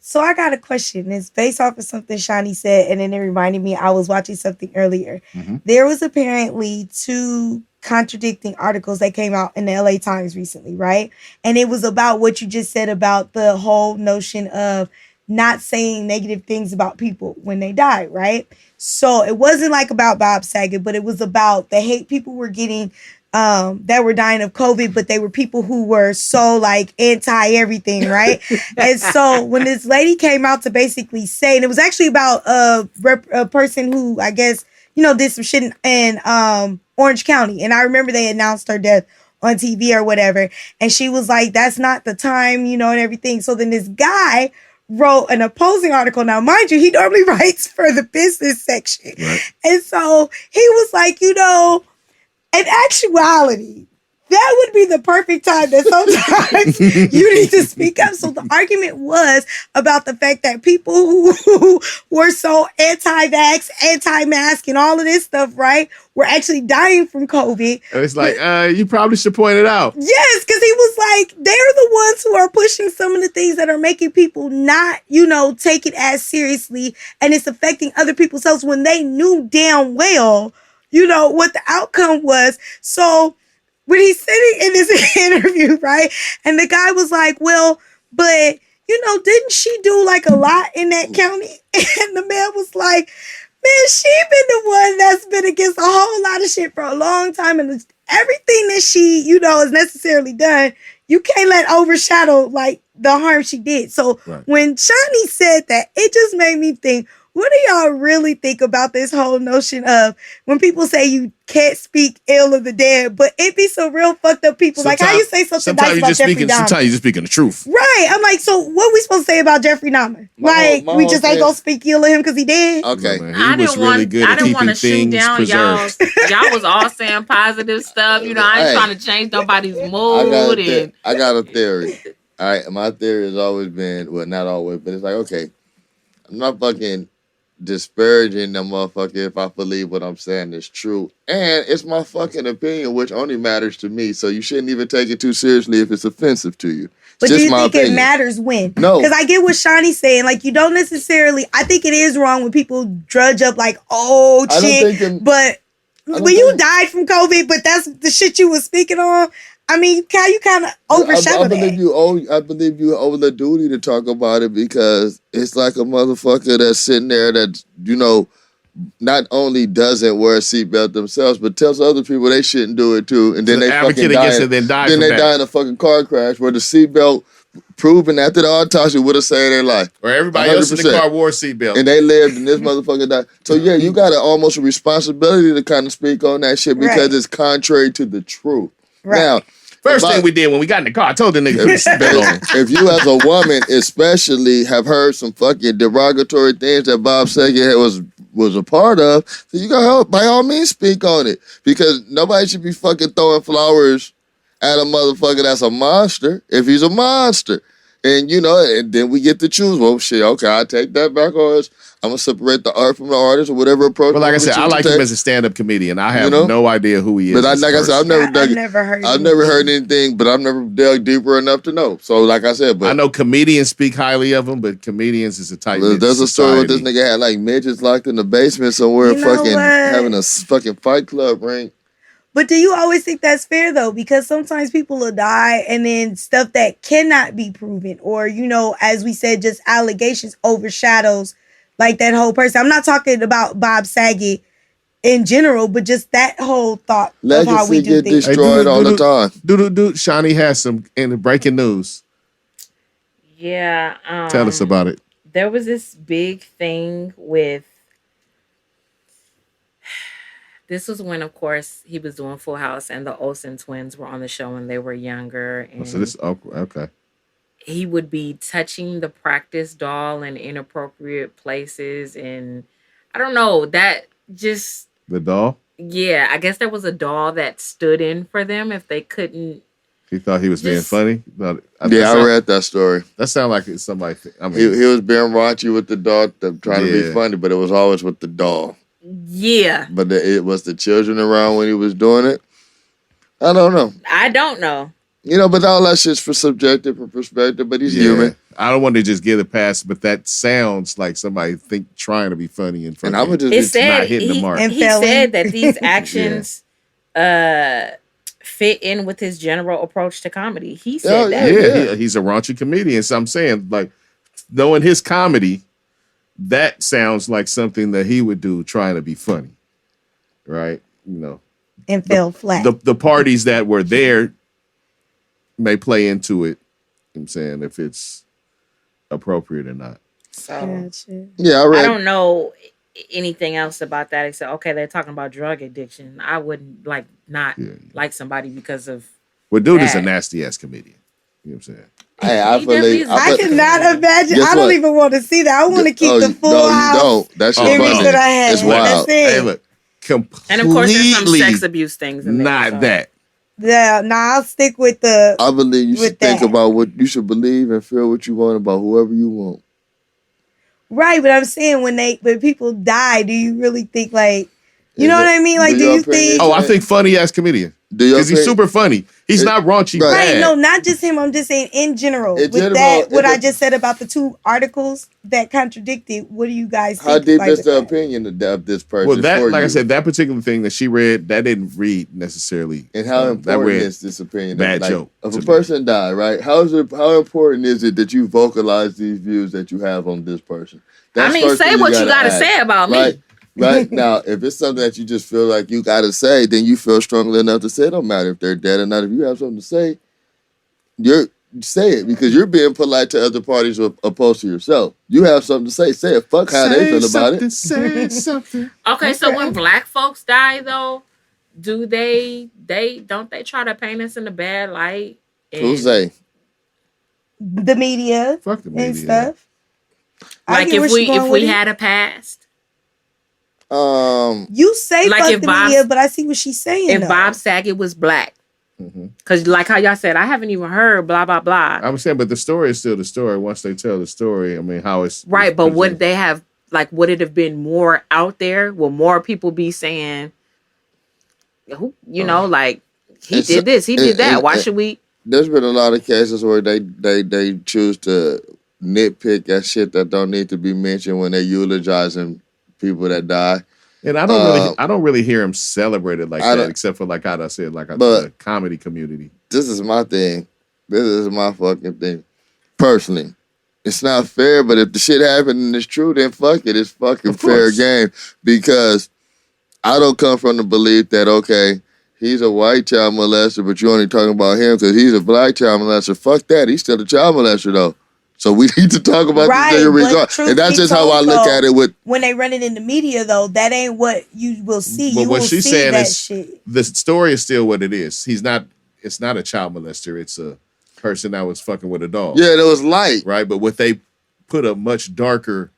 Speaker 3: So I got a question. It's based off of something Shanni said, and then it reminded me I was watching something earlier.
Speaker 1: Mhm.
Speaker 3: There was apparently 2 contradicting articles that came out in the LA Times recently, right? And it was about what you just said about the whole notion of not saying negative things about people when they die, right? So it wasn't like about Bob Saget, but it was about the hate people were getting that were dying of COVID, but they were people who were so like anti everything, right? And so when this lady came out to basically say, and it was actually about a person who I guess, you know, did some shit in Orange County. And I remember they announced her death on TV or whatever. And she was like, that's not the time, you know, and everything. So then this guy wrote an opposing article. Now, mind you, he normally writes for the business section.
Speaker 1: Right.
Speaker 3: And so he was like, you know, in actuality, that would be the perfect time that sometimes you need to speak up. So the argument was about the fact that people who were so anti-vax, anti-mask, and all of this stuff, right, were actually dying from COVID.
Speaker 1: It's like, you probably should point it out.
Speaker 3: Yes, because he was like, they're the ones who are pushing some of the things that are making people not, you know, take it as seriously, and it's affecting other people's health when they knew damn well, you know, what the outcome was. So when he's sitting in this interview, right, and the guy was like, well, but, you know, didn't she do like a lot in that county? And the man was like, man, she been the one that's been against a whole lot of shit for a long time. And everything that she, you know, has necessarily done, you can't let overshadow like the harm she did. So
Speaker 1: Right.
Speaker 3: when Shanni said that, it just made me think, what do y'all really think about this whole notion of when people say you can't speak ill of the dead, but it be some real fucked up people. Like how you say something nice about Jeffrey Dahmer.
Speaker 1: Sometimes you're just speaking the truth.
Speaker 3: Right. I'm like, so what we supposed to say about Jeffrey Dahmer?
Speaker 2: My
Speaker 3: We
Speaker 2: whole
Speaker 3: just ain't
Speaker 2: thing-
Speaker 3: gonna speak ill of him because he dead?
Speaker 2: Okay.
Speaker 1: Man,
Speaker 4: I
Speaker 1: he was
Speaker 4: didn't
Speaker 1: really
Speaker 4: want.
Speaker 1: good
Speaker 4: I
Speaker 1: at
Speaker 4: didn't want
Speaker 1: keeping
Speaker 4: to shoot
Speaker 1: things
Speaker 4: down
Speaker 1: preserved.
Speaker 4: y'all. Y'all was all saying positive stuff. You know, I ain't
Speaker 2: Hey.
Speaker 4: trying to change nobody's
Speaker 2: I
Speaker 4: mood. And
Speaker 2: got a theory. All right, my theory has always been, well, not always, but it's like, okay, I'm not fucking disparaging the motherfucker if I believe what I'm saying is true. And it's my fucking opinion, which only matters to me. So you shouldn't even take it too seriously if it's offensive to you. It's
Speaker 3: But
Speaker 2: just
Speaker 3: do you
Speaker 2: my
Speaker 3: think
Speaker 2: opinion.
Speaker 3: it matters when?
Speaker 2: No.
Speaker 3: Because I get what Shawnee's saying. Like, you don't necessarily, I think it is wrong when people drudge up like, oh,
Speaker 2: I don't
Speaker 3: shit.
Speaker 2: think
Speaker 3: But
Speaker 2: don't
Speaker 3: when you
Speaker 2: think-
Speaker 3: died from COVID, but that's the shit you was speaking on, I mean, how you kind of overshadow
Speaker 2: I believe
Speaker 3: that?
Speaker 2: I believe you owe the duty to talk about it because it's like a motherfucker that's sitting there that, you know, not only doesn't wear a seatbelt themselves, but tells other people they shouldn't do it too, and then they fucking
Speaker 1: advocate
Speaker 2: die.
Speaker 1: against it, then die
Speaker 2: Then
Speaker 1: from
Speaker 2: they
Speaker 1: that.
Speaker 2: die in a fucking car crash where the seatbelt proven after the autopsy would have saved their life.
Speaker 1: Or everybody else in the
Speaker 2: 100%.
Speaker 1: car wore a seatbelt.
Speaker 2: And they lived, and this motherfucker died. So yeah, you got almost a responsibility to kind of speak on that shit because
Speaker 3: Right.
Speaker 2: it's contrary to the truth.
Speaker 3: Right.
Speaker 2: Now,
Speaker 1: First
Speaker 2: if I-
Speaker 1: thing we did when we got in the car, I told the nigga to put a seatbelt on.
Speaker 2: if you as a woman especially have heard some fucking derogatory things that Bob Saget was a part of, then you gotta help, by all means speak on it. Because nobody should be fucking throwing flowers at a motherfucker that's a monster if he's a monster. And you know, and then we get to choose, well shit, okay, I take that back, or I'm gonna separate the art from the artist or whatever approach.
Speaker 1: But like I said, I like him
Speaker 2: take.
Speaker 1: as a stand-up comedian. I have
Speaker 2: You know?
Speaker 1: no idea who he is.
Speaker 2: But like I said, I've never
Speaker 3: I've
Speaker 2: never heard anything, but I've never dug deeper enough to know. So like I said, but
Speaker 1: I know comedians speak highly of him, but comedians is a tight.
Speaker 2: there's a story where this nigga had like midgets locked in the basement somewhere,
Speaker 3: You know
Speaker 2: fucking
Speaker 3: what?
Speaker 2: having a fucking fight club ring.
Speaker 3: But do you always think that's fair though? Because sometimes people will die and then stuff that cannot be proven, or as we said, just allegations overshadows like that whole person. I'm not talking about Bob Saget in general, but just that whole thought of how we
Speaker 2: Legacy
Speaker 3: do
Speaker 2: get
Speaker 3: things.
Speaker 2: destroyed all the time.
Speaker 1: Shanni has some in the breaking news.
Speaker 4: Yeah.
Speaker 1: Tell us about it.
Speaker 4: There was this big thing with. This was when, of course, he was doing Full House, and the Olsen twins were on the show when they were younger. And
Speaker 1: So this okay.
Speaker 4: he would be touching the practice doll in inappropriate places, and I don't know, that just
Speaker 1: The doll.
Speaker 4: yeah. I guess there was a doll that stood in for them if they couldn't.
Speaker 1: He thought he was being
Speaker 4: Just-
Speaker 1: funny. No,
Speaker 2: I read that story.
Speaker 1: That sounded like it's somebody. I mean,
Speaker 2: He was being raunchy with the dog, trying to be
Speaker 1: Yeah.
Speaker 2: funny, but it was always with the doll.
Speaker 4: Yeah,
Speaker 2: But it was the children around when he was doing it. I don't know.
Speaker 4: I don't know.
Speaker 2: But all that shit's for subjective perspective, but he's human.
Speaker 1: I don't want to just give a pass, but that sounds like somebody trying to be funny and
Speaker 2: And I would just
Speaker 4: It
Speaker 2: be
Speaker 4: said
Speaker 1: not hitting the mark.
Speaker 3: And
Speaker 4: he
Speaker 3: failing.
Speaker 4: said that these actions fit in with his general approach to comedy. He said that.
Speaker 1: Yeah, he's a raunchy comedian. So I'm saying, like, knowing his comedy, that sounds like something that he would do trying to be funny, right?
Speaker 3: And fell flat.
Speaker 1: The parties that were there may play into it. I'm saying if it's appropriate or not.
Speaker 4: So
Speaker 3: Gotcha.
Speaker 2: Yeah, I
Speaker 4: I
Speaker 2: read.
Speaker 4: don't know anything else about that except okay, they're talking about drug addiction. I wouldn't like somebody because of
Speaker 1: Well, dude is a
Speaker 4: that.
Speaker 1: nasty ass comedian. You know what I'm saying?
Speaker 2: Hey, I
Speaker 4: He definitely
Speaker 2: believe.
Speaker 4: is.
Speaker 3: I cannot imagine.
Speaker 2: Guess
Speaker 3: I don't
Speaker 2: what?
Speaker 3: even want to see that. I want to keep the full
Speaker 2: no,
Speaker 3: house
Speaker 2: you don't. That shit
Speaker 3: image
Speaker 2: funny.
Speaker 3: that I had.
Speaker 2: It's wild.
Speaker 3: That's it.
Speaker 1: Hey, look, completely
Speaker 4: and of course there's some sex abuse things in there.
Speaker 1: not
Speaker 4: so.
Speaker 1: that.
Speaker 3: Yeah, I'll stick with the.
Speaker 2: I believe you should
Speaker 3: With
Speaker 2: think
Speaker 3: that.
Speaker 2: about what you should believe and feel what you want about whoever you want.
Speaker 3: Right, but I'm saying when people die, do you really think like, you know what I mean? Like,
Speaker 2: Do
Speaker 3: do
Speaker 2: your
Speaker 3: you think?
Speaker 2: opinion-
Speaker 1: Oh, I think funny ass comedian. Because he's super funny. He's not raunchy.
Speaker 2: Right.
Speaker 3: Right,
Speaker 1: bad.
Speaker 3: no, not just him. I'm just saying in general.
Speaker 2: In
Speaker 3: With
Speaker 2: general,
Speaker 3: that, what
Speaker 2: it-
Speaker 3: I just said about the two articles that contradicted. What do you guys think?
Speaker 2: How deep
Speaker 3: like,
Speaker 2: is
Speaker 3: with
Speaker 2: the
Speaker 3: that?
Speaker 2: opinion of this person?
Speaker 1: Well, that,
Speaker 2: for
Speaker 1: like I
Speaker 2: you?
Speaker 1: said, that particular thing that she read, that didn't read necessarily.
Speaker 2: And how
Speaker 1: that
Speaker 2: important
Speaker 1: read
Speaker 2: is this opinion?
Speaker 1: bad
Speaker 2: Like,
Speaker 1: joke
Speaker 2: if
Speaker 1: to
Speaker 2: a
Speaker 1: me.
Speaker 2: person died, right? How important is it that you vocalize these views that you have on this person?
Speaker 4: I mean,
Speaker 2: first
Speaker 4: say
Speaker 2: thing
Speaker 4: what you gotta
Speaker 2: ask,
Speaker 4: say about me.
Speaker 2: right? Right now, if it's something that you just feel like you gotta say, then you feel strongly enough to say. It don't matter if they're dead or not. If you have something to say, say it because you're being polite to other parties opposed to yourself. You have something to say. Say it. Fuck how they feel about it.
Speaker 1: Say something.
Speaker 4: Okay, so when black folks die though, do they don't they try to paint us in a bad light?
Speaker 2: Who
Speaker 4: And,
Speaker 2: say?
Speaker 3: The media
Speaker 1: Fuck the media.
Speaker 3: and stuff. I
Speaker 4: like
Speaker 3: get where
Speaker 4: if
Speaker 3: she going with
Speaker 4: we
Speaker 3: it.
Speaker 4: had a past?
Speaker 3: You say
Speaker 4: Like
Speaker 3: fuck
Speaker 4: if
Speaker 3: the
Speaker 4: Bob-
Speaker 3: media, but I see what she's saying.
Speaker 4: If
Speaker 3: though.
Speaker 4: Bob Saget was black.
Speaker 1: Mhm.
Speaker 4: Cause like how y'all said, I haven't even heard blah blah blah.
Speaker 1: I'm saying, but the story is still the story. Once they tell the story, I mean, how it's
Speaker 4: Right,
Speaker 1: it's
Speaker 4: but would
Speaker 1: presented.
Speaker 4: they have like would it have been more out there? Will more people be saying, who like he
Speaker 2: It's-
Speaker 4: did this, he did that. Why
Speaker 2: it-
Speaker 4: should we?
Speaker 2: There's been a lot of cases where they choose to nitpick at shit that don't need to be mentioned when they're eulogizing people that die.
Speaker 1: And I don't really hear him celebrated like
Speaker 2: I
Speaker 1: that,
Speaker 2: don't-
Speaker 1: except for like I said, like
Speaker 2: But-
Speaker 1: the comedy community.
Speaker 2: This is my thing. This is my fucking thing. Personally, it's not fair, but if the shit happened and it's true, then fuck it. It's fucking
Speaker 1: Of
Speaker 2: fair
Speaker 1: course.
Speaker 2: game. Because I don't come from the belief that, okay, he's a white child molester, but you're only talking about him because he's a black child molester. Fuck that. He's still a child molester, though. So we need to talk about
Speaker 3: Right,
Speaker 2: this in
Speaker 3: but
Speaker 2: regard.
Speaker 3: truth
Speaker 2: And that's
Speaker 3: be
Speaker 2: just how I
Speaker 3: told,
Speaker 2: look
Speaker 3: though,
Speaker 2: at it with
Speaker 3: when they run it in the media, though, that ain't what you will see.
Speaker 1: But
Speaker 3: You
Speaker 1: what
Speaker 3: will
Speaker 1: she's
Speaker 3: see
Speaker 1: saying
Speaker 3: that
Speaker 1: is
Speaker 3: shit.
Speaker 1: the story is still what it is. It's not a child molester. It's a person that was fucking with a dog.
Speaker 2: yeah, it was light.
Speaker 1: Right. But what they put a much darker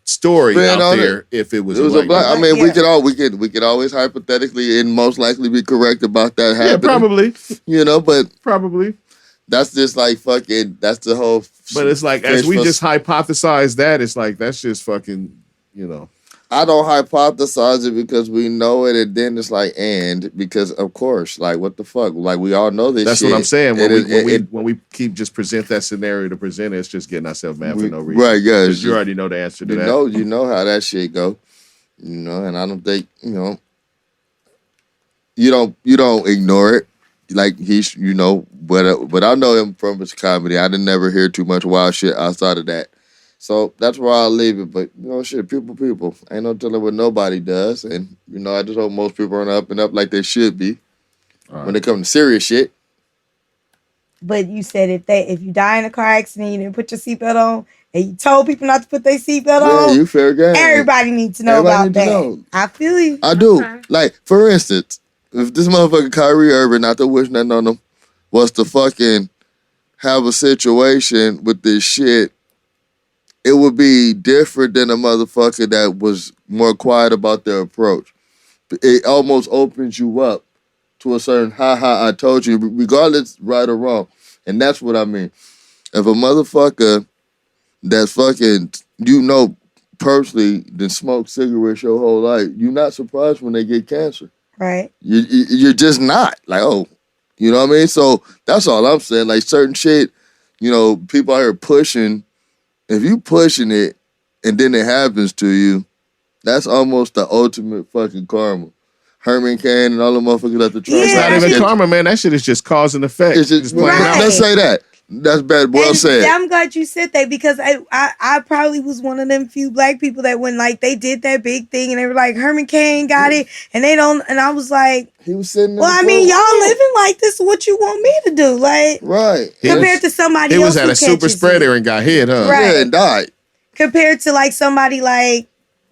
Speaker 1: story
Speaker 2: Spin
Speaker 1: out
Speaker 2: on
Speaker 1: there
Speaker 2: it.
Speaker 1: if it was,
Speaker 2: It was
Speaker 1: a
Speaker 2: a
Speaker 1: white
Speaker 2: black.
Speaker 1: guy.
Speaker 2: I mean,
Speaker 3: Yeah.
Speaker 2: we could always hypothetically and most likely be correct about that
Speaker 1: Yeah,
Speaker 2: happening.
Speaker 1: probably.
Speaker 2: But
Speaker 1: Probably.
Speaker 2: that's just like fucking. That's the whole.
Speaker 1: But it's like as
Speaker 2: fish
Speaker 1: we
Speaker 2: for-
Speaker 1: just hypothesize that, it's like that's just fucking you know.
Speaker 2: I don't hypothesize it because we know it, and then it's like, and because of course, like what the fuck, like we all know this.
Speaker 1: That's
Speaker 2: shit.
Speaker 1: what I'm saying.
Speaker 2: When
Speaker 1: When we keep just present that scenario to present it, it's just getting ourselves mad for no reason.
Speaker 2: Right? Yeah,
Speaker 1: because you already know the answer to that.
Speaker 2: You know how that shit go. You know, and I don't think you don't ignore it. Like he's, but I know him from his comedy. I didn't never hear too much wild shit outside of that. So that's where I'll leave it. But, shit, people. Ain't no telling what nobody does. And, I just hope most people are up and up like they should be when it comes to serious shit.
Speaker 3: But you said if you die in a car accident, you didn't put your seatbelt on, and you told people not to put their seatbelt on.
Speaker 2: Yeah, you fair game.
Speaker 3: Everybody needs to know about that. I feel you.
Speaker 2: I do. Like, for instance, if this motherfucker Kyrie Irving, not to wish nothing on him, was to fucking have a situation with this shit, it would be different than a motherfucker that was more quiet about their approach. It almost opens you up to a certain, I told you, regardless right or wrong. And that's what I mean. If a motherfucker that's fucking, personally, then smoke cigarettes your whole life, you're not surprised when they get cancer.
Speaker 3: Right.
Speaker 2: You're just not. Like, oh, you know what I mean? So that's all I'm saying. Like, certain shit, people out here pushing. If you pushing it and then it happens to you, that's almost the ultimate fucking karma. Herman Cain and all the motherfuckers at the train.
Speaker 1: It's not even karma, man. That shit is just cause and effect.
Speaker 2: It's just playing out. Let's say that. That's bad. Well said.
Speaker 3: I'm glad you said that because I probably was one of them few black people that when like they did that big thing and they were like Herman Cain got it and they don't, and I was like,
Speaker 2: he was sitting.
Speaker 3: Well, I mean, y'all living like this. What you want me to do? Like,
Speaker 2: right?
Speaker 3: Compared to somebody
Speaker 1: else,
Speaker 3: he was
Speaker 1: at a super spreader and got hit, huh?
Speaker 3: Right.
Speaker 2: Yeah, and died.
Speaker 3: Compared to like somebody like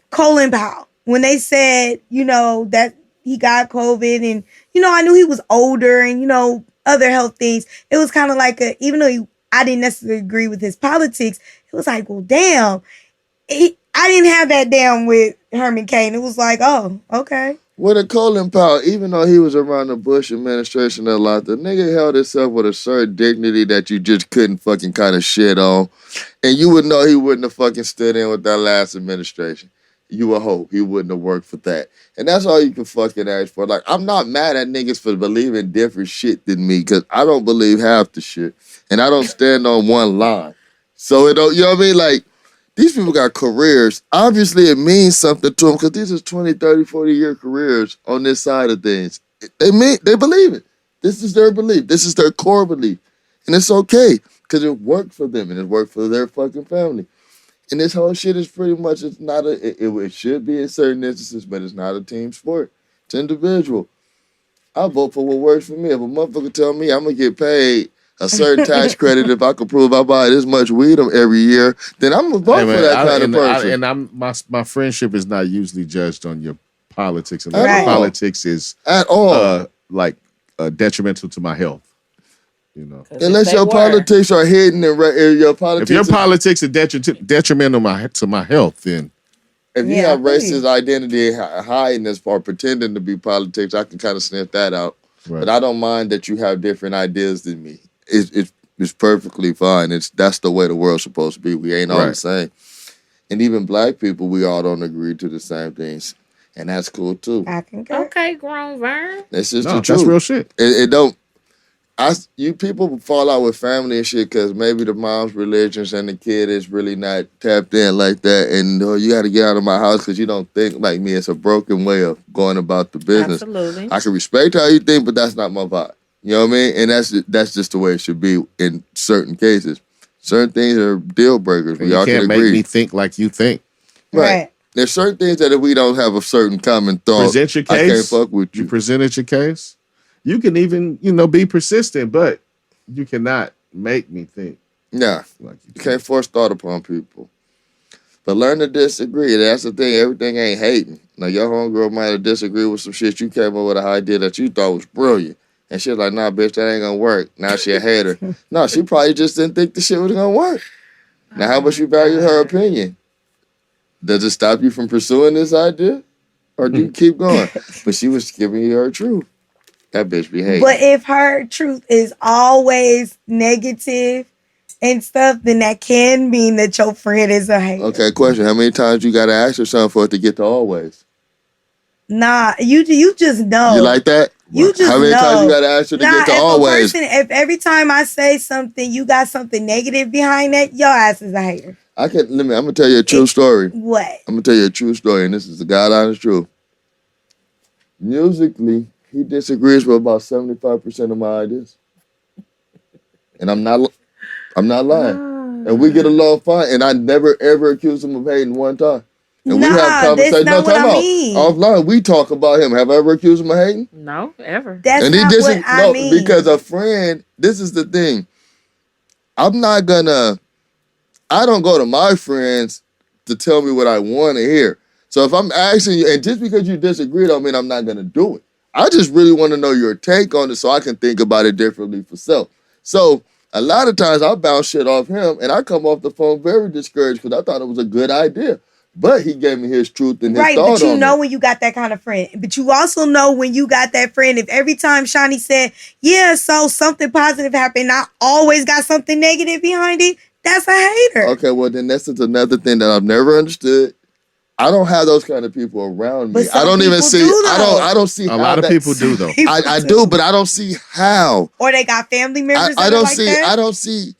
Speaker 3: Colin Powell when they said that he got COVID and I knew he was older and other health things. It was kind of like even though I didn't necessarily agree with his politics, it was like, well, damn, I didn't have that down with Herman Cain. It was like, oh, okay.
Speaker 2: With a Colin Powell, even though he was around the Bush administration a lot, the nigga held himself with a certain dignity that you just couldn't fucking kind of shit on. And you would know he wouldn't have fucking stood in with that last administration. You would hope he wouldn't have worked for that. And that's all you can fucking ask for. Like, I'm not mad at niggas for believing different shit than me because I don't believe half the shit. And I don't stand on one line. So, you know what I mean? Like, these people got careers. Obviously, it means something to them because these are 20, 30, 40-year careers on this side of things. They believe it. This is their belief. This is their core belief. And it's okay because it worked for them and it worked for their fucking family. And this whole shit is pretty much, it should be in certain instances, but it's not a team sport. It's individual. I vote for what works for me. If a motherfucker tell me I'm going to get paid a certain tax credit if I can prove I buy this much weed every year, then I'm going to vote for that kind of person.
Speaker 1: My friendship is not usually judged on your politics. And politics is
Speaker 2: at all
Speaker 1: detrimental to my health.
Speaker 2: Unless your politics are hidden and your politics.
Speaker 1: If your politics are detrimental to my health, then
Speaker 2: if you have racist identity hiding as or pretending to be politics, I can kind of sniff that out. Right. But I don't mind that you have different ideas than me. It's perfectly fine. That's the way the world's supposed to be. We ain't all the same. And even black people, we all don't agree to the same things. And that's cool too.
Speaker 3: I concur.
Speaker 4: Okay, grown Vern.
Speaker 2: That's just the truth.
Speaker 1: That's real shit.
Speaker 2: It don't. You people fall out with family and shit because maybe the mom's religious and the kid is really not tapped in like that. And you got to get out of my house because you don't think like me. It's a broken way of going about the business.
Speaker 4: Absolutely.
Speaker 2: I can respect how you think, but that's not my vibe. You know what I mean? And that's just the way it should be in certain cases. Certain things are deal breakers.
Speaker 1: You can't make me think like you think.
Speaker 2: Right. There's certain things that if we don't have a certain common thought,
Speaker 1: present your case.
Speaker 2: I can't fuck with you.
Speaker 1: You presented your case. You can even, be persistent, but you cannot make me think.
Speaker 2: Nah, you can't force thought upon people. But learn to disagree. That's the thing. Everything ain't hating. Now, your homegirl might have disagreed with some shit. You came up with an idea that you thought was brilliant. And she was like, nah, bitch, that ain't gonna work. Now she a hater. No, she probably just didn't think the shit was gonna work. Now, how much you value her opinion? Does it stop you from pursuing this idea? Or do you keep going? But she was giving you her truth. That bitch be hating.
Speaker 3: But if her truth is always negative and stuff, then that can mean that your friend is a hater.
Speaker 2: Okay, question. How many times you got to ask her something for it to get to always?
Speaker 3: Nah, you just know.
Speaker 2: You like that?
Speaker 3: You just
Speaker 2: How many
Speaker 3: know.
Speaker 2: times you got to ask her to get to always?
Speaker 3: If every time I say something, you got something negative behind that, your ass is a hater.
Speaker 2: I'm going to tell you a true story.
Speaker 3: What?
Speaker 2: I'm going to tell you a true story, and this is the God honest truth. Musically, he disagrees with about 75% of my ideas. And I'm not lying. And we get along fine, and I never, ever accused him of hating one time. And we have conversations.
Speaker 3: That's not what I mean.
Speaker 2: Offline, we talk about him. Have I ever accused him of hating?
Speaker 4: No, ever.
Speaker 3: That's not what I mean.
Speaker 2: Because a friend, this is the thing. I don't go to my friends to tell me what I want to hear. So if I'm asking you, and just because you disagree don't mean I'm not going to do it. I just really want to know your take on it so I can think about it differently for self. So a lot of times I bounce shit off him and I come off the phone very discouraged because I thought it was a good idea. But he gave me his truth and his thought on it. Right,
Speaker 3: but you know when you got that kind of friend. But you also know when you got that friend, if every time Shanni said, yeah, so something positive happened, I always got something negative behind it, that's a hater.
Speaker 2: Okay, well then that's just another thing that I've never understood. I don't have those kind of people around me.
Speaker 3: I don't even see.
Speaker 2: I don't see.
Speaker 1: A lot of people do though.
Speaker 2: I do, but I don't see how.
Speaker 3: Or they got family members.
Speaker 2: I don't see.
Speaker 3: That?
Speaker 2: I don't see.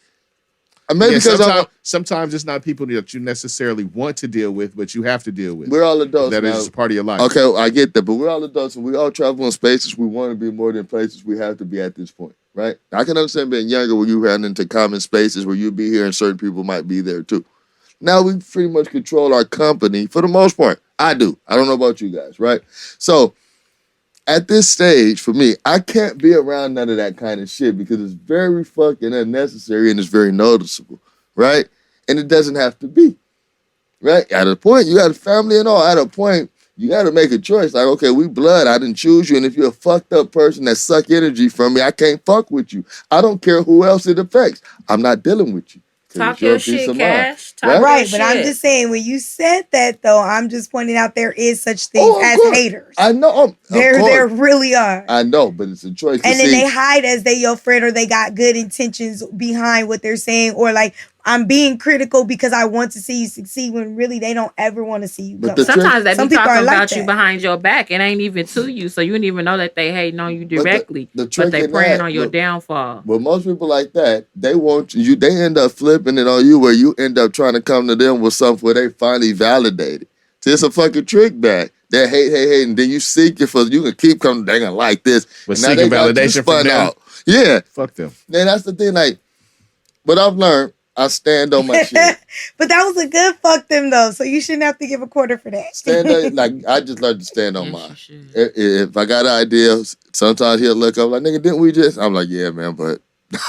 Speaker 2: Maybe because
Speaker 1: sometimes it's not people that you necessarily want to deal with, but you have to deal with.
Speaker 2: We're all adults.
Speaker 1: That is part of your life.
Speaker 2: Okay, I get that, but we're all adults and we all travel in spaces we want to be more than places we have to be at this point, right? I can understand being younger where you ran into common spaces where you'd be here and certain people might be there too. Now we pretty much control our company for the most part. I do. I don't know about you guys, right? So at this stage, for me, I can't be around none of that kind of shit because it's very fucking unnecessary and it's very noticeable, right? And it doesn't have to be, right? At a point, you got a family and all. At a point, you got to make a choice. Like, okay, we blood. I didn't choose you. And if you're a fucked up person that suck energy from me, I can't fuck with you. I don't care who else it affects. I'm not dealing with you.
Speaker 4: Talk your shit, Cash.
Speaker 3: Right, but I'm just saying, when you said that, though, I'm just pointing out there is such things as haters.
Speaker 2: I know.
Speaker 3: There really are.
Speaker 2: I know, but it's a choice.
Speaker 3: And then they hide as they your friend or they got good intentions behind what they're saying, or like, I'm being critical because I want to see you succeed when really they don't ever want to see you go.
Speaker 4: Sometimes they be talking about you behind your back. It ain't even to you, so you don't even know that they hating on you directly. But they praying on your downfall.
Speaker 2: But most people like that, they want you. They end up flipping it on you, where you end up trying to come to them with something where they finally validate it. So it's a fucking trick back. They hate, and then you seek it for. You can keep coming. They gonna like this,
Speaker 1: but seeking validation from them.
Speaker 2: Yeah,
Speaker 1: fuck them.
Speaker 2: And that's the thing. Like, what I've learned. I stand on my shit.
Speaker 3: But that was a good fuck them though, so you shouldn't have to give a quarter for that.
Speaker 2: Stand on, like I just learned to stand on mine. If I got ideas, sometimes he'll look up like, nigga, didn't we just? I'm like, yeah, man, but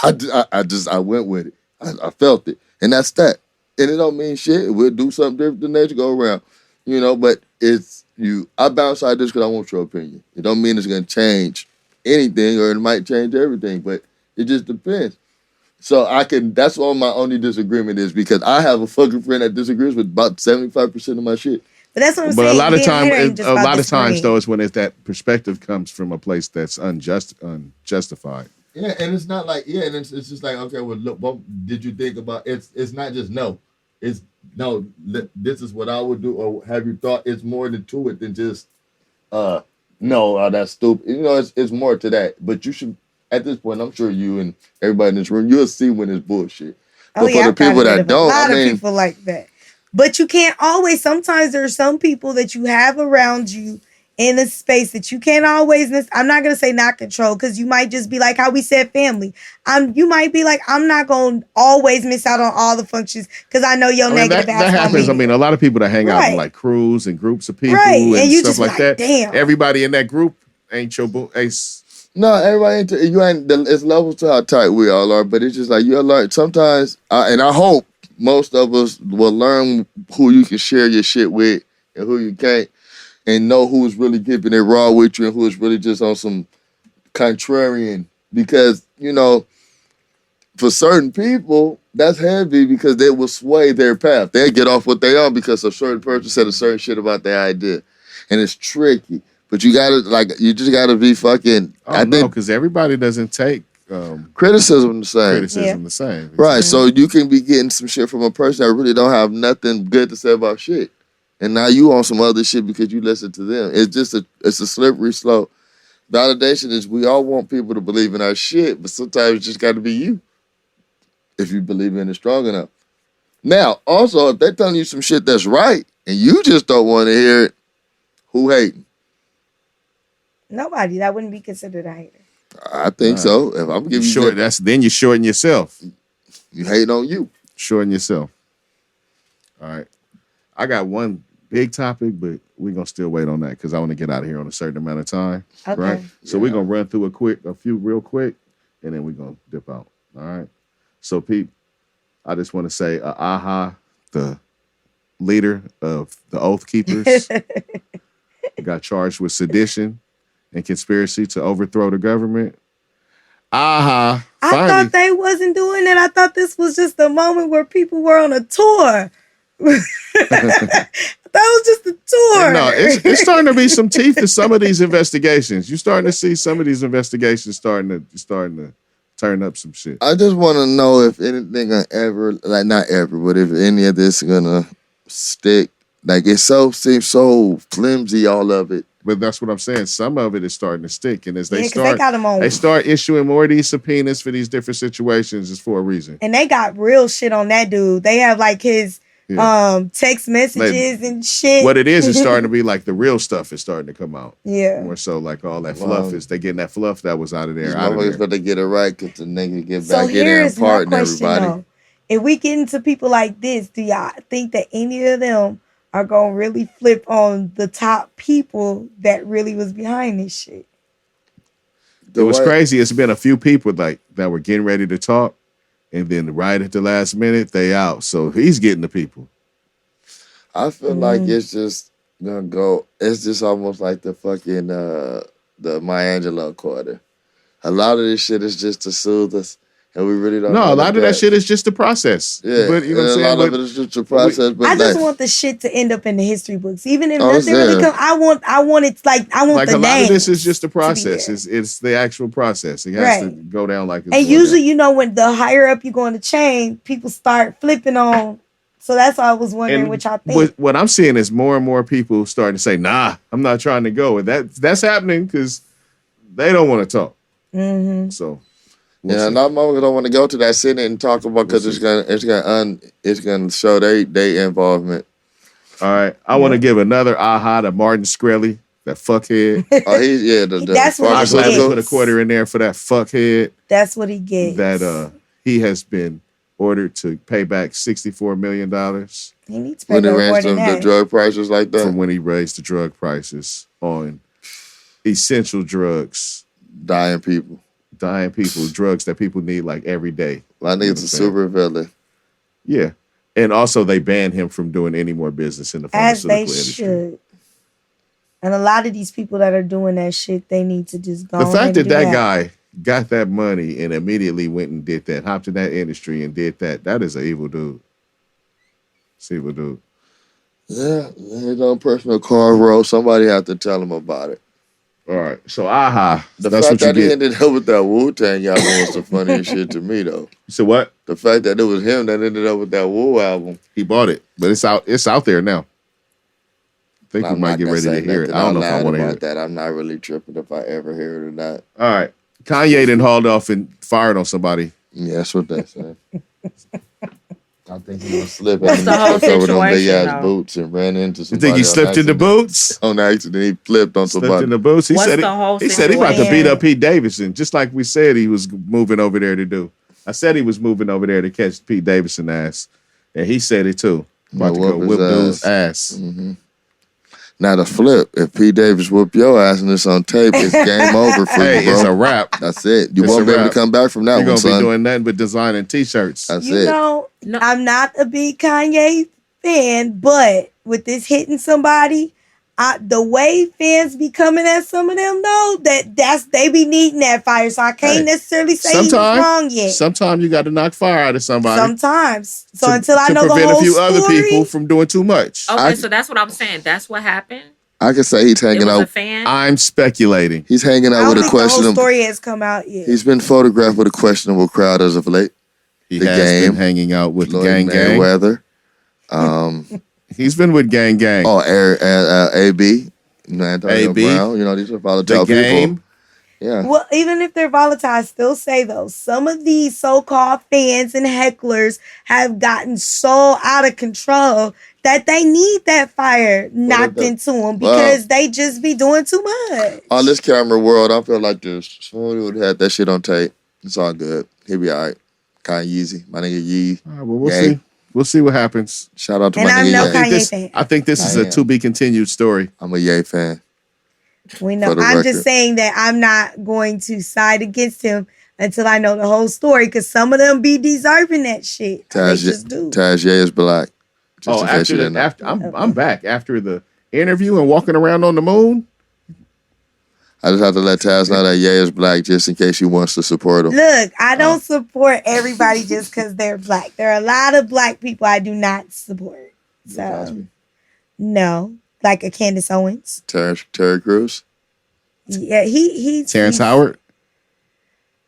Speaker 2: I went with it. I felt it, and that's that. And it don't mean shit. We'll do something different the next go around, you know. But it's you. I bounce out this because I want your opinion. It don't mean it's gonna change anything, or it might change everything, but it just depends. So that's all my only disagreement is, because I have a fucking friend that disagrees with about 75% of my shit.
Speaker 3: But that's what I'm saying.
Speaker 1: But a lot of times though, it's when that perspective comes from a place that's unjustified.
Speaker 2: Yeah, and it's not like, and it's just like, okay, well, look, what did you think about it? It's not just no. It's no, this is what I would do, or have you thought? It's more to it than just, no, that's stupid. You know, it's more to that. But you should. At this point, I'm sure you and everybody in this room, you'll see when it's bullshit. But for the people that don't,
Speaker 3: a lot of people like that. But you can't always. Sometimes there are some people that you have around you in a space that you can't always. I'm not gonna say not control, because you might just be like how we said family. You might be like, I'm not gonna always miss out on all the functions because I know your negative.
Speaker 1: That happens. I mean, a lot of people that hang out in like crews and groups of people and
Speaker 3: you
Speaker 1: stuff
Speaker 3: just
Speaker 1: like that.
Speaker 3: Damn.
Speaker 1: Everybody in that group ain't your
Speaker 2: No, everybody you ain't. It's levels to how tight we all are, but it's just like you learn sometimes. And I hope most of us will learn who you can share your shit with and who you can't, and know who's really keeping it raw with you and who's really just on some contrarian. Because for certain people, that's heavy because they will sway their path. They'll get off what they on because a certain person said a certain shit about their idea, and it's tricky. But you just gotta be fucking.
Speaker 1: I think because everybody doesn't take
Speaker 2: criticism the same.
Speaker 1: Criticism the same.
Speaker 2: Right. So you can be getting some shit from a person that really don't have nothing good to say about shit. And now you on some other shit because you listen to them. It's just it's a slippery slope. Validation is we all want people to believe in our shit, but sometimes it's just got to be you if you believe in it strong enough. Now, also, if they're telling you some shit that's right and you just don't want to hear it, who hating?
Speaker 3: Nobody. That wouldn't be considered a hater.
Speaker 2: I think so. If I'm giving you
Speaker 1: then you're shorting yourself.
Speaker 2: You hating on you.
Speaker 1: Shorting yourself. All right. I got one big topic, but we're going to still wait on that because I want to get out of here on a certain amount of time.
Speaker 3: Okay.
Speaker 1: Right? So we're going to run through a few real quick, and then we're going to dip out. All right? So, Pete, I just want to say, Aha, the leader of the Oath Keepers, got charged with sedition and conspiracy to overthrow the government. Aha.
Speaker 3: I thought they wasn't doing it. I thought this was just a moment where people were on a tour. That was just a tour.
Speaker 1: No, it's starting to be some teeth to some of these investigations. You're starting to see some of these investigations starting to turn up some shit.
Speaker 2: I just want to know if anything gonna ever, like not ever, but if any of this gonna stick. Like it seems so flimsy, all of it.
Speaker 1: But that's what I'm saying. Some of it is starting to stick, and as they
Speaker 3: they
Speaker 1: start issuing more of these subpoenas for these different situations, it's for a reason.
Speaker 3: And they got real shit on that dude. They have like his text messages and shit.
Speaker 1: What it is starting to be like the real stuff is starting to come out.
Speaker 3: Yeah.
Speaker 1: More so like all that fluff is they getting that fluff that was out of there.
Speaker 2: These motherfuckers better get it right because the nigga get back in there and
Speaker 3: here's my
Speaker 2: pardon
Speaker 3: question,
Speaker 2: everybody.
Speaker 3: though. If we get into people like this, do y'all think that any of them are gonna really flip on the top people that really was behind this shit?
Speaker 1: It was crazy. It's been a few people like that were getting ready to talk, and then right at the last minute, they out. So he's getting the people.
Speaker 2: I feel like it's just gonna go. It's just almost like the fucking the Maya Angelou quarter. A lot of this shit is just to soothe us, and we really don't.
Speaker 1: No, a lot of that shit is just the process.
Speaker 2: Yeah,
Speaker 1: but you know what I'm saying.
Speaker 2: A lot of it is just the process. But
Speaker 3: I just want the shit to end up in the history books, even if nothing really comes. I want it like I want the name.
Speaker 1: Lot of this is just the process. It's the actual process. It has to go down like.
Speaker 3: And usually, you know, when the higher up you go in the chain, people start flipping on. So that's why I was wondering what y'all think.
Speaker 1: What I'm seeing is more and more people starting to say, "Nah, I'm not trying to go," and that's happening because they don't want to talk.
Speaker 3: Mm-hmm.
Speaker 1: So.
Speaker 2: Yeah, and our motherfuckers don't want to go to that Senate and talk about because it's gonna show their involvement.
Speaker 1: All right, I want to give another aha to Martin Shkreli, that fuckhead.
Speaker 3: That's what
Speaker 1: I'm glad to put a quarter in there for that fuckhead.
Speaker 3: That's what he gets.
Speaker 1: That he has been ordered to pay back $64 million.
Speaker 3: He needs to pay more than that.
Speaker 2: The drug prices like that
Speaker 1: from when he raised the drug prices on essential drugs,
Speaker 2: dying people,
Speaker 1: drugs that people need like every day.
Speaker 2: My nigga's a super villain.
Speaker 1: Yeah. And also they banned him from doing any more business in the pharmaceutical industry.
Speaker 3: As they should. And a lot of these people that are doing that shit, they need to just go.
Speaker 1: The fact that guy got that money and immediately went and did that, hopped in that industry and did that is an evil dude. It's an evil dude.
Speaker 2: Yeah, his own personal car roll. Somebody have to tell him about it.
Speaker 1: All right, so aha.
Speaker 2: The fact that he ended up with that Wu-Tang album was the funniest shit to me, though.
Speaker 1: You said what?
Speaker 2: The fact that it was him that ended up with that Wu album.
Speaker 1: He bought it, but it's out there now. I think we might get ready to hear it. I don't know if I want to hear it.
Speaker 2: That. I'm not really tripping if I ever hear it or not.
Speaker 1: All right, Kanye then hauled off and fired on somebody.
Speaker 2: Yeah, that's what they said. I think he was slipping.
Speaker 4: What's the whole
Speaker 2: over them big ass
Speaker 4: situation,
Speaker 2: boots and ran into somebody.
Speaker 1: You think he slipped in the boots?
Speaker 2: On accident, he flipped on somebody.
Speaker 1: Slipped in the boots. He said he about to beat up Pete Davidson, just like we said he was moving over there to do. I said he was moving over there to catch Pete Davidson ass, and he said it too. About to go whip dude's ass.
Speaker 2: Mm-hmm. Now the flip, if Pete Davis whoop your ass and it's on tape, it's game over for you, bro.
Speaker 1: It's a wrap.
Speaker 2: That's it. You won't be able to come back from that one, son.
Speaker 1: You're going to be doing nothing but designing T-shirts.
Speaker 2: That's
Speaker 3: you
Speaker 2: it.
Speaker 3: know, I'm not a big Kanye fan, but with this hitting somebody, the way fans be coming at some of them, though, they be needing that fire. So I can't necessarily say he's wrong yet.
Speaker 1: Sometimes you got to knock fire out of somebody.
Speaker 3: Sometimes. So until I know the whole
Speaker 1: story. To prevent a few
Speaker 3: story,
Speaker 1: other people from doing too much.
Speaker 4: Okay, so that's what I'm saying. That's what happened.
Speaker 2: I can say he's
Speaker 4: It
Speaker 2: hanging
Speaker 4: was a
Speaker 2: out.
Speaker 4: fan.
Speaker 1: I'm speculating.
Speaker 2: He's hanging
Speaker 3: I
Speaker 2: out
Speaker 3: don't
Speaker 2: with a
Speaker 3: think the whole
Speaker 2: questionable.
Speaker 3: story has come out yet.
Speaker 2: He's been photographed with a questionable crowd as of late.
Speaker 1: He
Speaker 2: The
Speaker 1: has
Speaker 2: Game,
Speaker 1: been hanging out with
Speaker 2: Floyd
Speaker 1: Gang Gang.
Speaker 2: Mayweather.
Speaker 1: He's been with Gang Gang.
Speaker 2: AB. Antonio
Speaker 1: AB.
Speaker 2: Brown. These are
Speaker 1: the
Speaker 2: volatile
Speaker 1: Game.
Speaker 2: people. Yeah.
Speaker 3: Well, even if they're volatile, I still say though, some of these so-called fans and hecklers have gotten so out of control that they need that fire knocked into them because they just be doing too much.
Speaker 2: On this camera world, I feel like this. Someone would have that shit on tape. It's all good. He'll be all right. Kind of Yeezy. My nigga Yee.
Speaker 1: All right, well, we'll see. We'll see what happens.
Speaker 2: Shout out to
Speaker 3: And
Speaker 2: my
Speaker 3: I'm
Speaker 2: nigga
Speaker 3: no
Speaker 2: Ye.
Speaker 3: Kanye fan.
Speaker 1: I think this is
Speaker 2: I
Speaker 1: a
Speaker 2: am.
Speaker 1: to be continued story.
Speaker 2: I'm a Ye fan.
Speaker 3: We know.
Speaker 2: For the
Speaker 3: I'm
Speaker 2: record.
Speaker 3: just saying that I'm not going to side against him until I know the whole story because some of them be deserving that shit. They just do.
Speaker 2: Taj Ye is black. Just in case you didn't know.
Speaker 1: I'm back after the interview and walking around on the moon.
Speaker 2: I just have to let Taz know that Ye is black just in case he wants to support him.
Speaker 3: Look, I don't support everybody just because they're black. There are a lot of black people I do not support. So, no. Like a Candace Owens.
Speaker 2: Terry Crews.
Speaker 3: Yeah, he's
Speaker 1: Terrence Howard.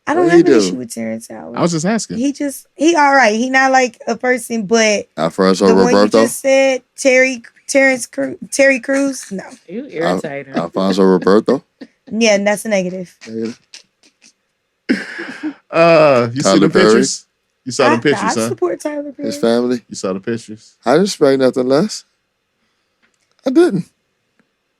Speaker 3: I don't
Speaker 2: What
Speaker 3: have
Speaker 2: he
Speaker 3: an
Speaker 2: do?
Speaker 3: issue with Terrence Howard.
Speaker 1: I was just asking.
Speaker 3: He all right. He not like a person, but
Speaker 2: Alphonso
Speaker 3: the one you
Speaker 2: Roberto.
Speaker 3: just said, Terry Crews. No,
Speaker 4: You irritating.
Speaker 2: Alphonso Roberto.
Speaker 3: yeah, that's a negative.
Speaker 1: You see
Speaker 2: Tyler
Speaker 1: the
Speaker 2: Perry.
Speaker 1: pictures? You saw the
Speaker 3: I
Speaker 1: pictures, huh?
Speaker 3: support Tyler Perry.
Speaker 2: His family.
Speaker 1: You saw the pictures.
Speaker 2: I didn't expect nothing less. I didn't.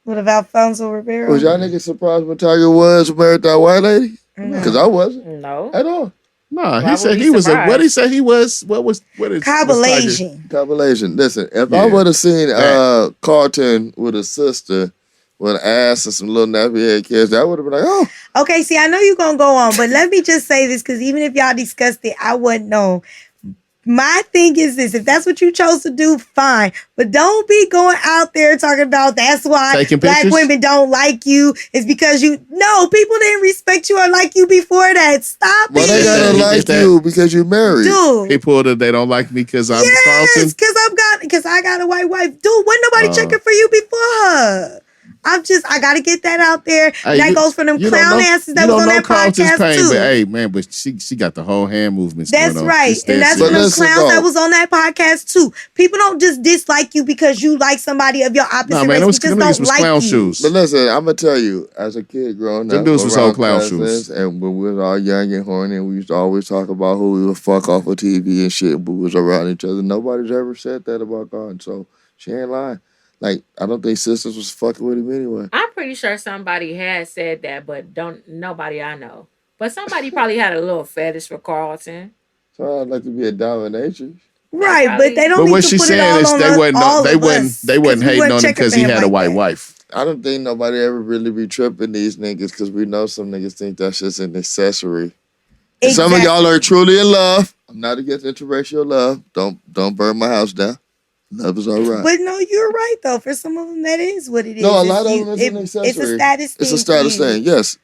Speaker 3: What about Alphonso Ribero?
Speaker 2: Was y'all niggas surprised when Tiger Woods married that white lady? Because I wasn't
Speaker 4: No.
Speaker 2: at all.
Speaker 1: Nah,
Speaker 4: Why
Speaker 1: he
Speaker 4: would
Speaker 1: said
Speaker 4: we
Speaker 1: he was a.
Speaker 4: surprise?
Speaker 1: What he said he was. What is
Speaker 3: Combination.
Speaker 2: Compilation. Listen, if
Speaker 1: Yeah.
Speaker 2: I would have seen
Speaker 1: That.
Speaker 2: Carlton with a sister with an ass and some little nappy head kids, that would have been like, oh.
Speaker 3: Okay, see, I know you're gonna go on, but let me just say this because even if y'all discussed it, I wouldn't know. My thing is this: if that's what you chose to do, fine. But don't be going out there talking about that's why
Speaker 1: Taking
Speaker 3: black
Speaker 1: pictures?
Speaker 3: women don't like you. It's because you people didn't respect you or like you before that. Stop
Speaker 2: But they
Speaker 3: it,
Speaker 2: gotta
Speaker 1: He
Speaker 2: like
Speaker 1: did that.
Speaker 2: you because you married.
Speaker 3: dude.
Speaker 1: He pulled it. They don't like me because I'm
Speaker 3: Yes,
Speaker 1: Carlton.
Speaker 3: because I got a white wife. Dude, wasn't nobody checking for you before her. I gotta get that out there.
Speaker 1: Hey,
Speaker 3: that
Speaker 1: you-
Speaker 3: goes for them
Speaker 1: you don't
Speaker 3: clown
Speaker 1: know-
Speaker 3: asses
Speaker 1: you
Speaker 3: that was
Speaker 1: don't
Speaker 3: on
Speaker 1: know
Speaker 3: that
Speaker 1: Carlton's
Speaker 3: podcast
Speaker 1: pain,
Speaker 3: too.
Speaker 1: But hey, man, but she got the whole hand movements.
Speaker 3: That's
Speaker 1: going on.
Speaker 3: right.
Speaker 1: She's
Speaker 3: And that's
Speaker 1: dancing.
Speaker 3: for them
Speaker 2: listen,
Speaker 3: clowns
Speaker 2: though.
Speaker 3: that was on that podcast too. People don't just dislike you because you like somebody of your opposite
Speaker 1: Nah, man,
Speaker 3: race.
Speaker 1: them was,
Speaker 3: They
Speaker 1: them
Speaker 3: just
Speaker 1: niggas
Speaker 3: don't
Speaker 1: was
Speaker 3: like
Speaker 1: clown
Speaker 3: you.
Speaker 1: shoes.
Speaker 2: But listen, I'm gonna tell you, as a kid growing
Speaker 1: Them
Speaker 2: up,
Speaker 1: dudes was
Speaker 2: around
Speaker 1: whole clown
Speaker 2: cousins,
Speaker 1: shoes.
Speaker 2: and when we was all young and horny, and we used to always talk about who we would fuck off of TV and shit. But we was around each other. Nobody's ever said that about God, so she ain't lying. Like I don't think sisters was fucking with him anyway.
Speaker 4: I'm pretty sure somebody had said that, but nobody I know. But somebody probably had a little fetish for Carlton.
Speaker 2: So I'd like to be a dominatrix.
Speaker 3: Right, but they don't
Speaker 1: But
Speaker 3: need
Speaker 1: what
Speaker 3: to
Speaker 1: she's
Speaker 3: put it
Speaker 1: saying
Speaker 3: all
Speaker 1: is
Speaker 3: on
Speaker 1: they
Speaker 3: us,
Speaker 1: wasn't
Speaker 3: all
Speaker 1: they
Speaker 3: of
Speaker 1: wasn't
Speaker 3: us,
Speaker 1: they wasn't
Speaker 3: 'cause we
Speaker 1: hating on him
Speaker 3: checking
Speaker 1: because
Speaker 3: for
Speaker 1: he
Speaker 3: him
Speaker 1: had a
Speaker 3: like
Speaker 1: white
Speaker 3: that.
Speaker 1: wife.
Speaker 2: I don't think nobody ever really be tripping these niggas because we know some niggas think that's just an accessory. And some of y'all are truly in love. I'm not against interracial love. Don't burn my house down. Love is all right.
Speaker 3: But no, you're right though. For some of them, that is what it is.
Speaker 2: No, a lot
Speaker 3: It's
Speaker 2: of them is an accessory.
Speaker 3: It's a status thing.
Speaker 2: It's a status
Speaker 3: for you.
Speaker 2: thing, yes.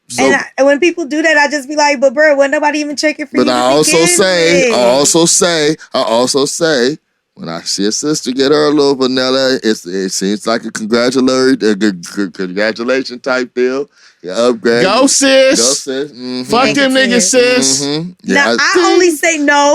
Speaker 2: So,
Speaker 3: And when people do that, I just be like, "But bro, wasn't nobody even checking for you?"
Speaker 2: but I
Speaker 3: to
Speaker 2: also
Speaker 3: begin
Speaker 2: say,
Speaker 3: with?
Speaker 2: when I see a sister get her a little vanilla, it seems like a congratulation type deal. You upgrade.
Speaker 1: Go sis.
Speaker 2: Go sis. Mhm.
Speaker 1: Fuck them niggas, sis.
Speaker 2: Mhm.
Speaker 3: Now,
Speaker 2: Yeah,
Speaker 3: I only say no.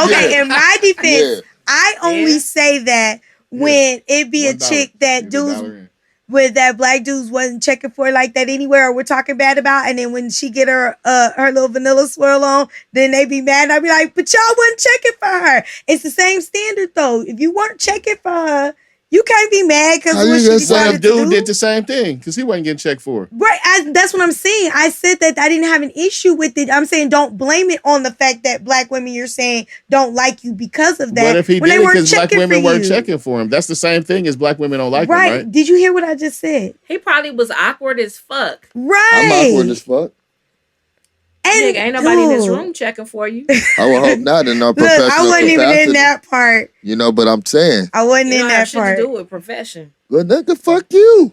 Speaker 3: Okay, in my defense, I only
Speaker 4: Yeah.
Speaker 3: say that when it be a
Speaker 1: $1.
Speaker 3: chick that
Speaker 1: Leave a
Speaker 3: dudes
Speaker 1: dollar in.
Speaker 3: with that black dudes wasn't checking for like that anywhere or we're talking bad about, and then when she get her little vanilla swirl on, then they be mad and I be like, but y'all wasn't checking for her. It's the same standard though. If you weren't checking for her, you can't be mad
Speaker 2: How
Speaker 3: because
Speaker 2: you
Speaker 3: what she
Speaker 2: gonna
Speaker 1: Some
Speaker 3: decided to
Speaker 1: dude
Speaker 3: do.
Speaker 1: did the same thing because he wasn't getting checked for.
Speaker 3: Right, that's what I'm saying. I said that I didn't have an issue with it. I'm saying don't blame it on the fact that black women you're saying don't like you because of that.
Speaker 1: What if he
Speaker 3: when
Speaker 1: did
Speaker 3: they
Speaker 1: it
Speaker 3: weren't
Speaker 1: because black
Speaker 3: checking
Speaker 1: women
Speaker 3: for
Speaker 1: weren't
Speaker 3: you?
Speaker 1: checking for him? That's the same thing as black women don't like him,
Speaker 3: Right.
Speaker 1: right?
Speaker 3: Did you hear what I just said?
Speaker 4: He probably was awkward as fuck.
Speaker 3: Right.
Speaker 2: I'm awkward as fuck.
Speaker 3: And
Speaker 4: Nigga, ain't nobody in this
Speaker 3: dude,
Speaker 4: room checking for you.
Speaker 2: I would hope not in our
Speaker 3: Look,
Speaker 2: professional
Speaker 3: I wasn't even
Speaker 2: capacity.
Speaker 3: in that part.
Speaker 2: You know, but I'm saying,
Speaker 3: I wasn't
Speaker 4: You
Speaker 3: in
Speaker 4: don't have
Speaker 3: that
Speaker 4: shit
Speaker 3: part.
Speaker 4: to do with profession.
Speaker 2: well, nigga, fuck you.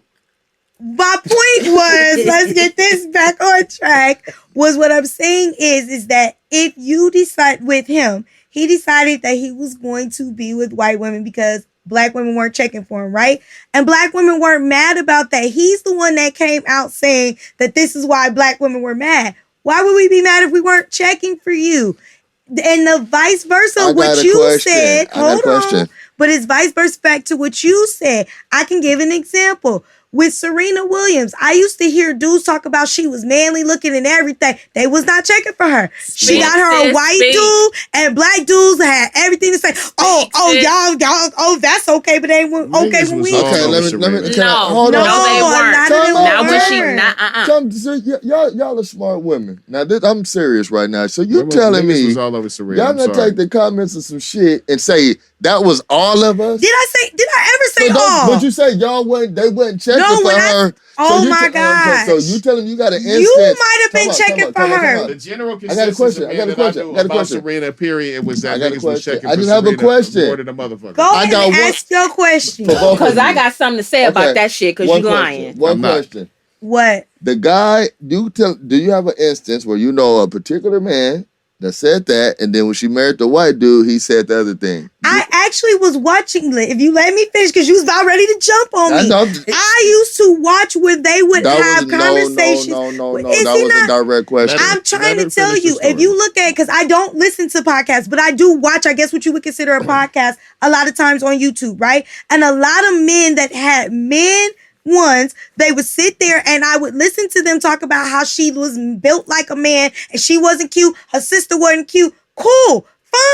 Speaker 3: My point was, let's get this back on track. Was what I'm saying is that if you decide with him, he decided that he was going to be with white women because black women weren't checking for him, right? And black women weren't mad about that. He's the one that came out saying that this is why black women were mad. Why would we be mad if we weren't checking for you? And the vice versa, what you said, hold on, but it's vice versa back to what you said. I can give an example. With Serena Williams, I used to hear dudes talk about she was manly looking and everything. They was not checking for her. She got her a white dude, and black dudes had everything to say. Y'all, that's okay, but they ain't okay when we.
Speaker 2: Okay, let me. Hold on. Y'all are smart women. Now, I'm serious right now. So you telling me
Speaker 1: was all over Serena.
Speaker 2: Y'all gonna take the comments of some shit and say that was all of us?
Speaker 3: Did I ever say all?
Speaker 2: Would you say they wasn't checking for her?
Speaker 3: Oh my God.
Speaker 2: So you telling me you got an instance?
Speaker 3: You might have been checking for her.
Speaker 1: The general consensus about Serena, period, it was that niggas was checking for Serena.
Speaker 2: I just have a question.
Speaker 1: More than a motherfucker.
Speaker 3: Go ahead and ask your question.
Speaker 4: Because I got something to say about that shit because you lying.
Speaker 2: One question.
Speaker 3: What?
Speaker 2: The guy, do you have an instance where you know a particular man that said that, and then when she married the white dude, he said the other thing?
Speaker 3: I actually was watching it. If you let me finish, because you was about ready to jump on me. I used to watch where they would have conversations.
Speaker 2: No. That was a direct question.
Speaker 3: I'm trying to tell you, if you look at it, because I don't listen to podcasts, but I do watch, I guess what you would consider a podcast a lot of times on YouTube, right? And a lot of men that had ones, they would sit there and I would listen to them talk about how she was built like a man and she wasn't cute, her sister wasn't cute. Cool,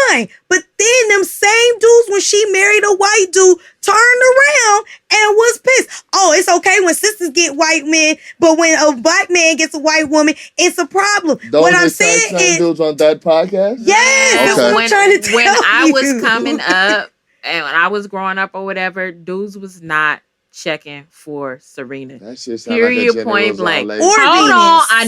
Speaker 3: fine. But then them same dudes, when she married a white dude, turned around and was pissed. Oh, it's okay when sisters get white men, but when a black man gets a white woman, it's a problem.
Speaker 2: What I'm saying is, dudes on that podcast?
Speaker 3: Yes, that's what I'm trying to tell you.
Speaker 4: When I was coming up and when I was growing up or whatever, dudes was not checking for Serena.
Speaker 2: That shit sound
Speaker 4: period,
Speaker 2: like a
Speaker 4: point blank.
Speaker 3: Or
Speaker 4: hold
Speaker 3: Venus.
Speaker 4: on, I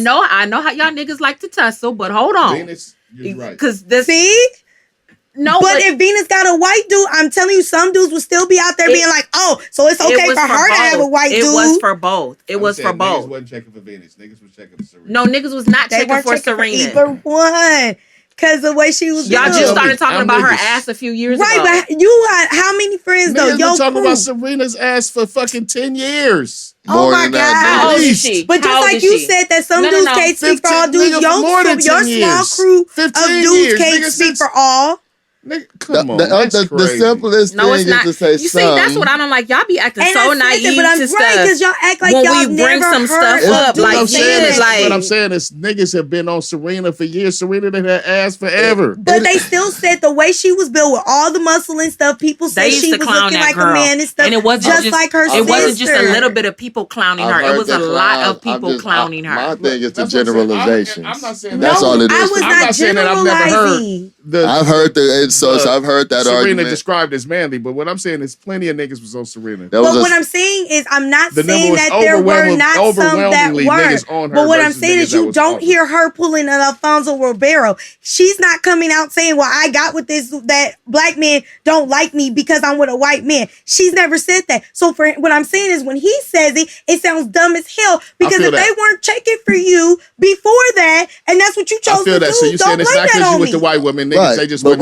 Speaker 4: know how y'all niggas like to tussle, but hold on.
Speaker 1: Venus, you're right.
Speaker 3: Because but if Venus got a white dude, I'm telling you, some dudes would still be out there being like, "Oh, so it's okay for her to have a white dude."
Speaker 4: It was for both. It was for both.
Speaker 1: Niggas wasn't checking for Venus. Niggas was checking for Serena.
Speaker 4: No, niggas was not checking for Serena.
Speaker 3: Either one. Because the way she was
Speaker 4: y'all just started talking about her ass a few years ago.
Speaker 3: Right, but you had how many friends though?
Speaker 1: Niggas been talking about Serena's ass for fucking 10 years.
Speaker 3: Oh my God.
Speaker 4: How old is she?
Speaker 3: But just like you said that some dudes can't speak for all dudes, your small crew of dudes can't speak for all.
Speaker 1: Nigga, come on,
Speaker 2: the simplest thing is to say
Speaker 4: you see, that's what I don't like. Y'all be acting so naive to stuff.
Speaker 3: Because y'all act like
Speaker 4: when
Speaker 3: y'all
Speaker 4: we
Speaker 3: never
Speaker 4: bring some
Speaker 3: heard
Speaker 4: stuff up, like
Speaker 1: what I'm saying is niggas have been on Serena for years. Serena done had ass forever.
Speaker 3: But they still said the way she was built with all the muscle and stuff, people said she was looking like a man and stuff.
Speaker 4: And it wasn't
Speaker 3: just like her sister.
Speaker 4: It wasn't just a little bit of people clowning her. It was a lot of people clowning her.
Speaker 2: My thing is the generalizations.
Speaker 1: I'm not saying
Speaker 2: that's all it is.
Speaker 3: I was not generalizing.
Speaker 2: I've heard I've heard that
Speaker 1: Serena
Speaker 2: argument
Speaker 1: described as manly, but what I'm saying is plenty of niggas was on Serena.
Speaker 3: But what I'm saying is I'm not saying that there were not some that weren't. But what I'm saying is you don't hear her pulling an Alphonso Ribero. She's not coming out saying, well, I got with this, that black men don't like me because I'm with a white man. She's never said that. So for what I'm saying is when he says it, it sounds dumb as hell because if they weren't checking for you before that, and that's what you chose to do,
Speaker 1: so you saying it's not because you with the white women, niggas, they just
Speaker 2: would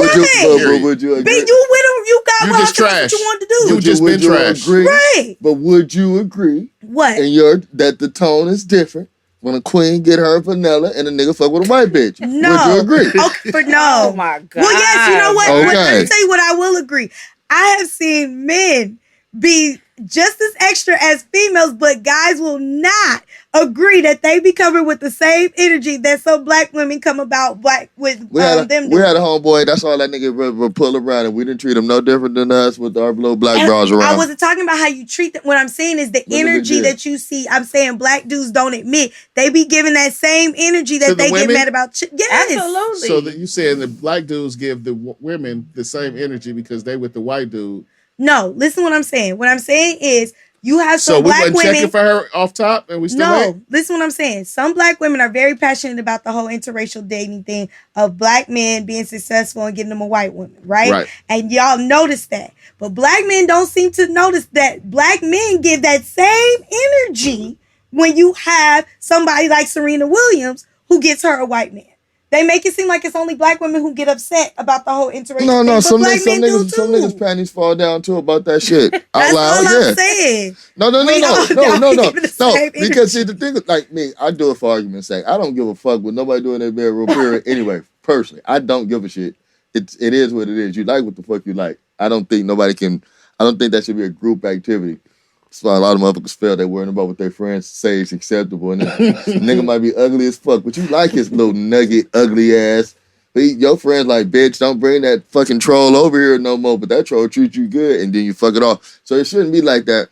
Speaker 2: you agree?
Speaker 3: You with them, you got
Speaker 1: you
Speaker 3: well,
Speaker 1: just trash.
Speaker 3: What you wanted to do.
Speaker 1: You just been trash.
Speaker 3: Right.
Speaker 2: But would you agree?
Speaker 3: What?
Speaker 2: And that the tone is different when a queen get her vanilla and a nigga fuck with a white bitch.
Speaker 3: No.
Speaker 2: Would you agree?
Speaker 3: Okay, no.
Speaker 4: Oh my God.
Speaker 3: Well, yes, you know what?
Speaker 2: Okay.
Speaker 3: Let me tell you what I will agree. I have seen men be just as extra as females, but guys will not agree that they be covered with the same energy that some black women come about them.
Speaker 2: We had a homeboy, that's all that nigga would pull around, and we didn't treat him no different than us with our little black bras around.
Speaker 3: I wasn't talking about how you treat them. What I'm saying is the energy that you see. I'm saying black dudes don't admit. They be giving that same energy that they get mad about. Yes.
Speaker 4: Absolutely.
Speaker 1: So you saying the black dudes give the women the same energy because they with the white dude.
Speaker 3: No, listen what I'm saying. What I'm saying is you have some black women. So we wasn't checking
Speaker 1: for her off top and we still
Speaker 3: No, listen what I'm saying. Some black women are very passionate about the whole interracial dating thing of black men being successful and getting them a white woman, right? And y'all notice that. But black men don't seem to notice that black men give that same energy when you have somebody like Serena Williams who gets her a white man. They make it seem like it's only black women who get upset about the whole interracial
Speaker 2: No,
Speaker 3: thing, but
Speaker 2: some
Speaker 3: black men do
Speaker 2: some
Speaker 3: too.
Speaker 2: niggas panties fall down too about that shit. Out
Speaker 3: That's
Speaker 2: loud,
Speaker 3: all
Speaker 2: yeah.
Speaker 3: I'm saying.
Speaker 2: No.
Speaker 3: Give the same
Speaker 2: Because see,
Speaker 3: energy.
Speaker 2: the thing is, like me, I do it for argument's sake. I don't give a fuck what nobody do in their bedroom. Period. Anyway, personally, I don't give a shit. It is what it is. You like what the fuck you like. I don't think that should be a group activity. That's why a lot of motherfuckers fail. They're worrying about what their friends say is acceptable. And nigga might be ugly as fuck, but you like his little nugget, ugly ass. But your friends like, bitch, don't bring that fucking troll over here no more. But that troll treats you good, and then you fuck it off. So it shouldn't be like that.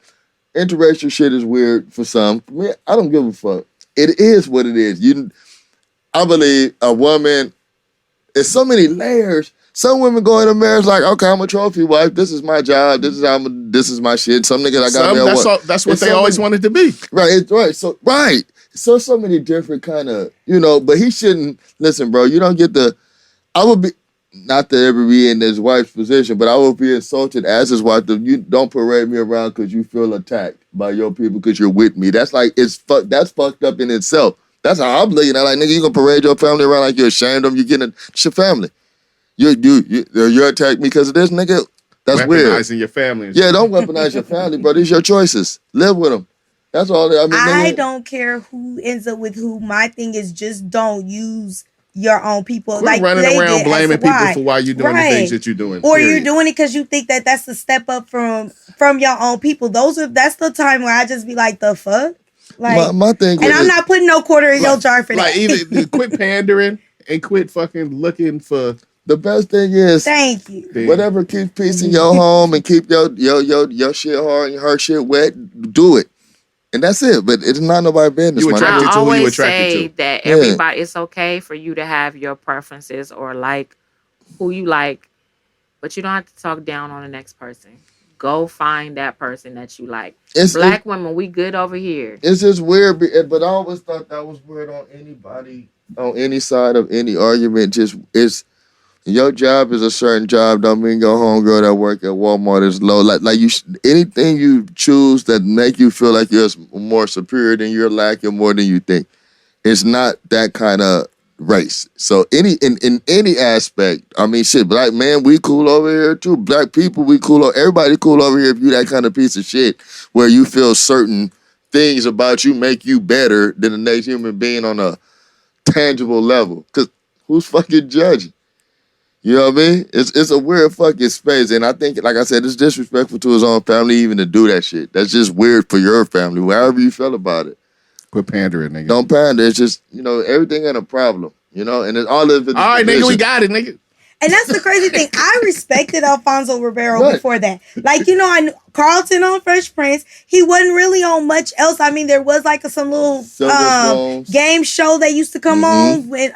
Speaker 2: Interracial shit is weird for some. For me, I don't give a fuck. It is what it is. I believe a woman. There's so many layers. Some women go into marriage like, okay, I'm a trophy wife. This is my job. This is my shit. Some niggas I got.
Speaker 1: That's what they always wanted to be.
Speaker 2: Right. Right. So many different kind of, But he shouldn't listen, bro. You don't get the. I would be not to ever be in his wife's position, but I would be insulted as his wife. You don't parade me around because you feel attacked by your people because you're with me. That's like that's fucked up in itself. That's how I'm looking at it. Like, nigga, you gonna parade your family around like you're ashamed of them. It's your family. You attack me because of this, nigga. That's weird.
Speaker 1: Weaponizing your family.
Speaker 2: Yeah, don't weaponize your family, bro. These your choices. Live with them. That's all.
Speaker 3: I don't care who ends up with who. My thing is just don't use your own people.
Speaker 1: Quit
Speaker 3: like
Speaker 1: running
Speaker 3: they
Speaker 1: around
Speaker 3: did
Speaker 1: blaming
Speaker 3: as a
Speaker 1: people
Speaker 3: wife.
Speaker 1: for why you're doing the things that you're doing.
Speaker 3: Or
Speaker 1: period.
Speaker 3: you're doing it because you think that that's a step up from your own people. That's the time where I just be like, the fuck? Like,
Speaker 2: my thing,
Speaker 3: and I'm not putting no quarter in your jar for that.
Speaker 1: Like, either quit pandering and quit fucking looking for.
Speaker 2: The best thing is,
Speaker 3: thank you.
Speaker 2: Whatever keeps peace in your home and keep your shit hard and her shit wet, do it. And that's it. But it's not nobody's business.
Speaker 4: I always say that everybody, it's okay for you to have your preferences or like who you like, but you don't have to talk down on the next person. Go find that person that you like. Black women, we good over here.
Speaker 2: It's just weird, but I always thought that was weird on anybody, on any side of any argument. Your job is a certain job. Don't mean your homegirl that work at Walmart is low. Anything you choose that make you feel like you're more superior than you're lacking more than you think. It's not that kind of race. So in any aspect, I mean, shit, black man, we cool over here too. Black people, we cool. Everybody cool over here if you that kind of piece of shit where you feel certain things about you make you better than the next human being on a tangible level. Because who's fucking judging? You know what I mean? It's a weird fucking space. And I think, like I said, it's disrespectful to his own family even to do that shit. That's just weird for your family, however you feel about it.
Speaker 1: Quit pandering, nigga.
Speaker 2: Don't pander. It's just, everything ain't a problem. And it's all of it.
Speaker 1: All right, nigga, we got it, nigga.
Speaker 3: And that's the crazy thing. I respected Alphonso Ribero before that. Like, I knew Carlton on Fresh Prince. He wasn't really on much else. I mean, there was like some little game show that used to come on with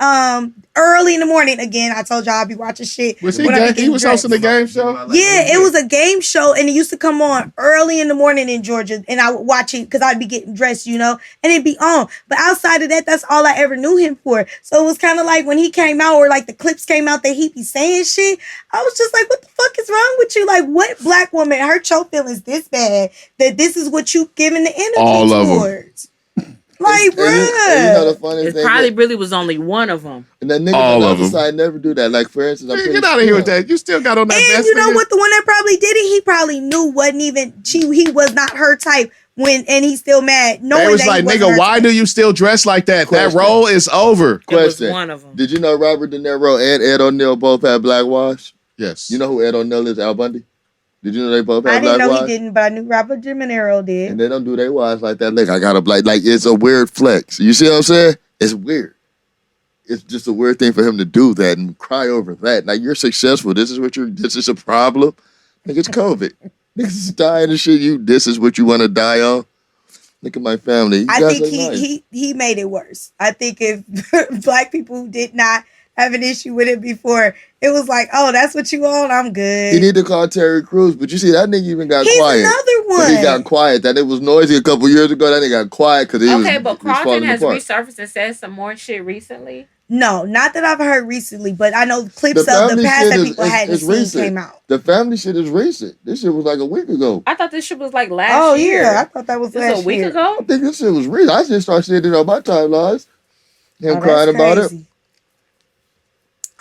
Speaker 3: early in the morning. Again, I told y'all I'd be watching shit.
Speaker 1: Was he was hosting the game show?
Speaker 3: Yeah, it was a game show, and it used to come on early in the morning in Georgia, and I would watch it because I'd be getting dressed, and it'd be on. But outside of that, that's all I ever knew him for. So it was kind of like when he came out, or like the clips came out that he'd be saying shit, I was just like, what the fuck is wrong with you? Like, what black woman hurt your feelings this bad that this is what you giving the energy
Speaker 1: all
Speaker 3: towards? Like, bruh.
Speaker 2: The funniest thing
Speaker 4: probably really was only one of them.
Speaker 2: And that nigga on the other side never do that. Like, for instance,
Speaker 1: get out of here with that. You still got on that vest.
Speaker 3: And you know what? The one that probably did it, he probably knew wasn't even, he was not her type and he's still mad.
Speaker 1: It was like, nigga, why do you still dress like that?
Speaker 2: Question.
Speaker 1: That role is over.
Speaker 2: Question.
Speaker 4: It was one of them.
Speaker 2: Did you know Robert De Niro and Ed O'Neill both had black wives?
Speaker 1: Yes.
Speaker 2: You know who Ed O'Neill is? Al Bundy? Did you know they both had black wives?
Speaker 3: I didn't know he didn't, but I knew Robert De Niro did.
Speaker 2: And they don't do their wives like that. Look, I got a black, like, it's a weird flex. You see what I'm saying? It's weird. It's just a weird thing for him to do that and cry over that. Like, you're successful. This is a problem. Like, it's COVID. Niggas is dying and shit. This is what you want to die on? Look at my family.
Speaker 3: I think he made it worse. I think if black people did not have an issue with it before, it was like, oh, that's what you want? I'm good.
Speaker 2: He need to call Terry Crews, but you see, that nigga even got quiet.
Speaker 3: He's another one.
Speaker 2: He got quiet. That it was noisy a couple years ago. That nigga got quiet because he was
Speaker 4: Okay, but Carlton has
Speaker 2: apart.
Speaker 4: resurfaced and said some more shit recently.
Speaker 3: No, not that I've heard recently, but I know clips of the past that people hadn't seen came out.
Speaker 2: The family shit is recent. This shit was like a week ago.
Speaker 4: I thought this shit was like last year.
Speaker 3: Oh, yeah. I thought that was last year.
Speaker 4: A week ago?
Speaker 2: I think this shit was recent. I just started seeing it on my timelines. Him crying about it.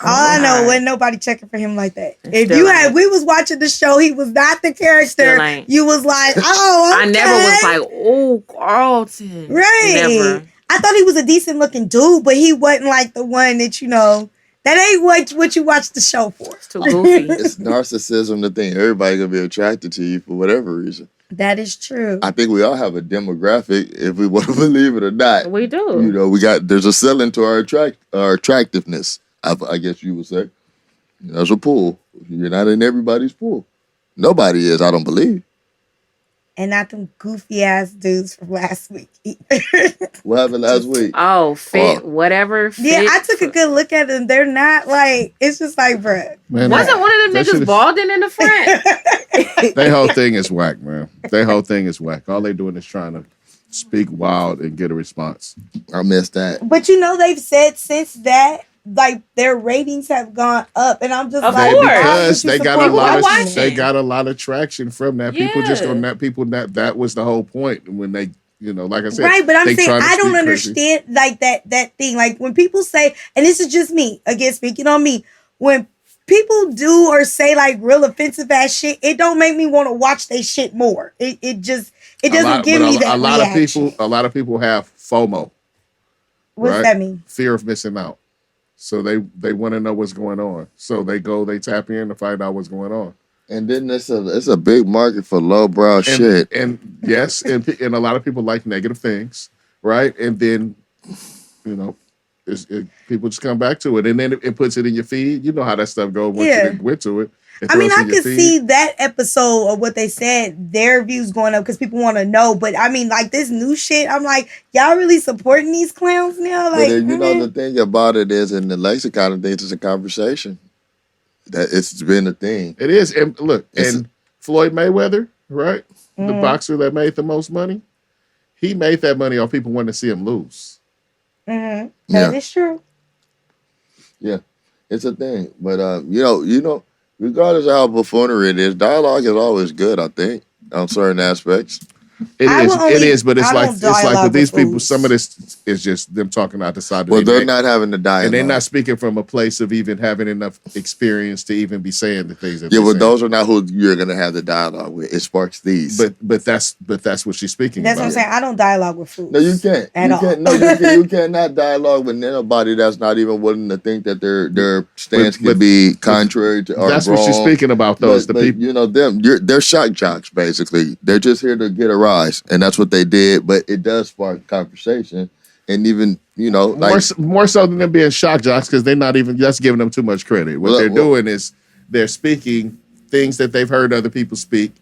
Speaker 3: All I know,
Speaker 4: God.
Speaker 3: wasn't nobody checking for him like that.
Speaker 4: It
Speaker 3: If
Speaker 4: still
Speaker 3: you had,
Speaker 4: ain't.
Speaker 3: we was watching the show, he was not the character.
Speaker 4: Still ain't.
Speaker 3: You was like, oh, okay.
Speaker 4: I never was like, oh, Carlton.
Speaker 3: right.
Speaker 4: Never.
Speaker 3: I thought he was a decent looking dude, but he wasn't like the one that that ain't what you watch the show for.
Speaker 4: It's too goofy.
Speaker 2: It's narcissism to think everybody gonna be attracted to you for whatever reason.
Speaker 3: That is true.
Speaker 2: I think we all have a demographic, if we want to believe it or not.
Speaker 4: We do.
Speaker 2: There's a ceiling to our attractiveness. I guess you would say. There's a pool. You're not in everybody's pool. Nobody is, I don't believe.
Speaker 3: And not them goofy ass dudes from last week.
Speaker 2: What happened last week?
Speaker 4: Oh, whatever.
Speaker 3: Yeah, I took a good look at them. They're not like, it's just like, bruh.
Speaker 1: Man,
Speaker 4: Wasn't one of them niggas balding in the front?
Speaker 1: their whole thing is whack, man. Their whole thing is whack. All they doing is trying to speak wild and get a response.
Speaker 2: I missed that.
Speaker 3: But they've said since that, like, their ratings have gone up, and I'm just
Speaker 4: Of
Speaker 3: like,
Speaker 4: course.
Speaker 1: Because they got a lot of
Speaker 4: watching.
Speaker 1: they got a lot of traction from that. People just
Speaker 4: Yeah.
Speaker 1: on that. People that was the whole point when they, like I said,
Speaker 3: right, but I'm
Speaker 1: they
Speaker 3: saying
Speaker 1: trying to
Speaker 3: I don't
Speaker 1: speak crazy.
Speaker 3: understand like that thing. Like when people say, and this is just me, again speaking on me, when people do or say like real offensive ass shit, it don't make me want to watch they shit more. It doesn't give me that reaction.
Speaker 1: A lot of people have FOMO.
Speaker 3: What's
Speaker 1: right?
Speaker 3: that mean?
Speaker 1: Fear of missing out. So they want to know what's going on. So they tap in to find out what's going on.
Speaker 2: And then it's a big market for lowbrow shit.
Speaker 1: And yes, and a lot of people like negative things, right? And then, people just come back to it. And then it puts it in your feed. You know how that stuff goes once you went to it.
Speaker 3: I mean, I could see that episode of what they said, their views going up because people want to know. But I mean, like this new shit, I'm like, y'all really supporting these clowns now? Like,
Speaker 2: but the thing about it is, in the lexicon of things, it's a conversation. That it's been a thing.
Speaker 1: It is. And look, Floyd Mayweather, right? The boxer that made the most money, he made that money off people wanting to see him lose.
Speaker 3: Mm-hmm. That is true.
Speaker 2: Yeah, it's a thing. But regardless of how buffoonery it is, dialogue is always good, I think, on certain aspects.
Speaker 1: It is, but it's like with these people, some of this is just them talking out the side of their neck.
Speaker 2: Well, they're not having the dialogue.
Speaker 1: And they're not speaking from a place of even having enough experience to even be saying the things that
Speaker 2: those are not who you're gonna have the dialogue with. It sparks these.
Speaker 1: But that's what she's speaking
Speaker 3: That's
Speaker 1: about.
Speaker 3: what I'm saying. I don't dialogue with fools.
Speaker 2: No, you can't. You cannot dialogue with anybody that's not even willing to think that their stance can be contrary to or
Speaker 1: that's
Speaker 2: wrong.
Speaker 1: What she's speaking about, though. Is the people,
Speaker 2: they're shock jocks, basically. They're just here to get a rise, and that's what they did. But it does spark conversation, and even
Speaker 1: more so than them being shock jocks, because they're not even just giving them too much credit. What they're doing is they're speaking things that they've heard other people speak,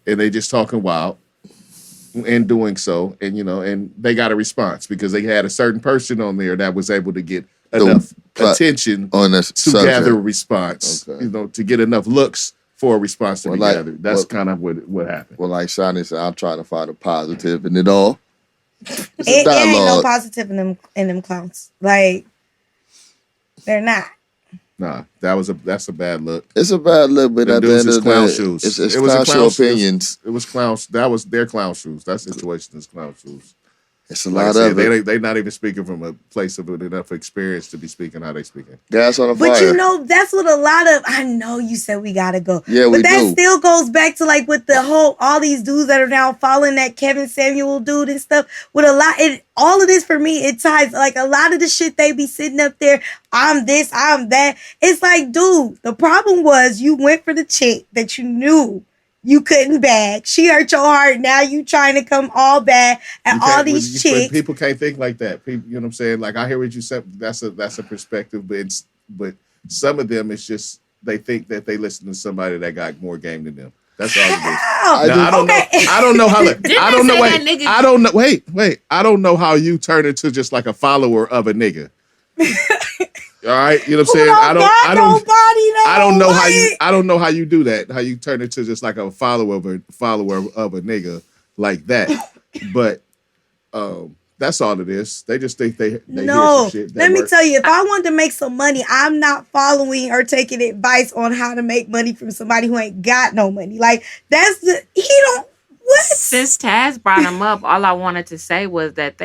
Speaker 1: and they just talking wild in doing so, and they got a response because they had a certain person on there that was able to get enough attention
Speaker 2: on this
Speaker 1: to gather a response, to get enough looks for a response to be gathered. That's kind of what happened.
Speaker 2: Well, like Shanni said, I'm trying to find a positive in it all.
Speaker 3: It ain't no positive in them clowns. Like, they're not.
Speaker 1: Nah, that's a bad look.
Speaker 2: It's a bad look, but at the end of the
Speaker 1: clown
Speaker 2: day,
Speaker 1: shoes.
Speaker 2: It's clown shoe opinions.
Speaker 1: It was clowns. That was their clown shoes. That situation is clown shoes.
Speaker 2: It's a lot of it.
Speaker 1: They're not even speaking from a place of enough experience to be speaking how they speaking.
Speaker 2: Gas on the fire.
Speaker 3: But that's what a lot of, I know you said we gotta go.
Speaker 2: Yeah,
Speaker 3: but that still goes back to like with the whole, all these dudes that are now following that Kevin Samuel dude and stuff. With all of this for me, it ties like a lot of the shit they be sitting up there. I'm this, I'm that. It's like, dude, the problem was you went for the chick that you knew you couldn't bag. She hurt your heart. Now you trying to come all bad at all these chicks.
Speaker 1: People can't think like that. People, you know what I'm saying? Like I hear what you said. That's a perspective, but some of them it's just they think that they listen to somebody that got more game than them. That's all it is. I don't know. I don't know how. I don't know. Wait. I don't know. Wait. I don't know how you turn into just like a follower of a nigga. All right, you know what I'm saying? I don't know how you do that. How you turn into just like a follower of a nigga like that. But that's all it is. They just think they hear some shit.
Speaker 3: Let me tell you, if I wanted to make some money, I'm not following or taking advice on how to make money from somebody who ain't got no money. Like what?
Speaker 4: Since Taz brought him up, all I wanted to say was that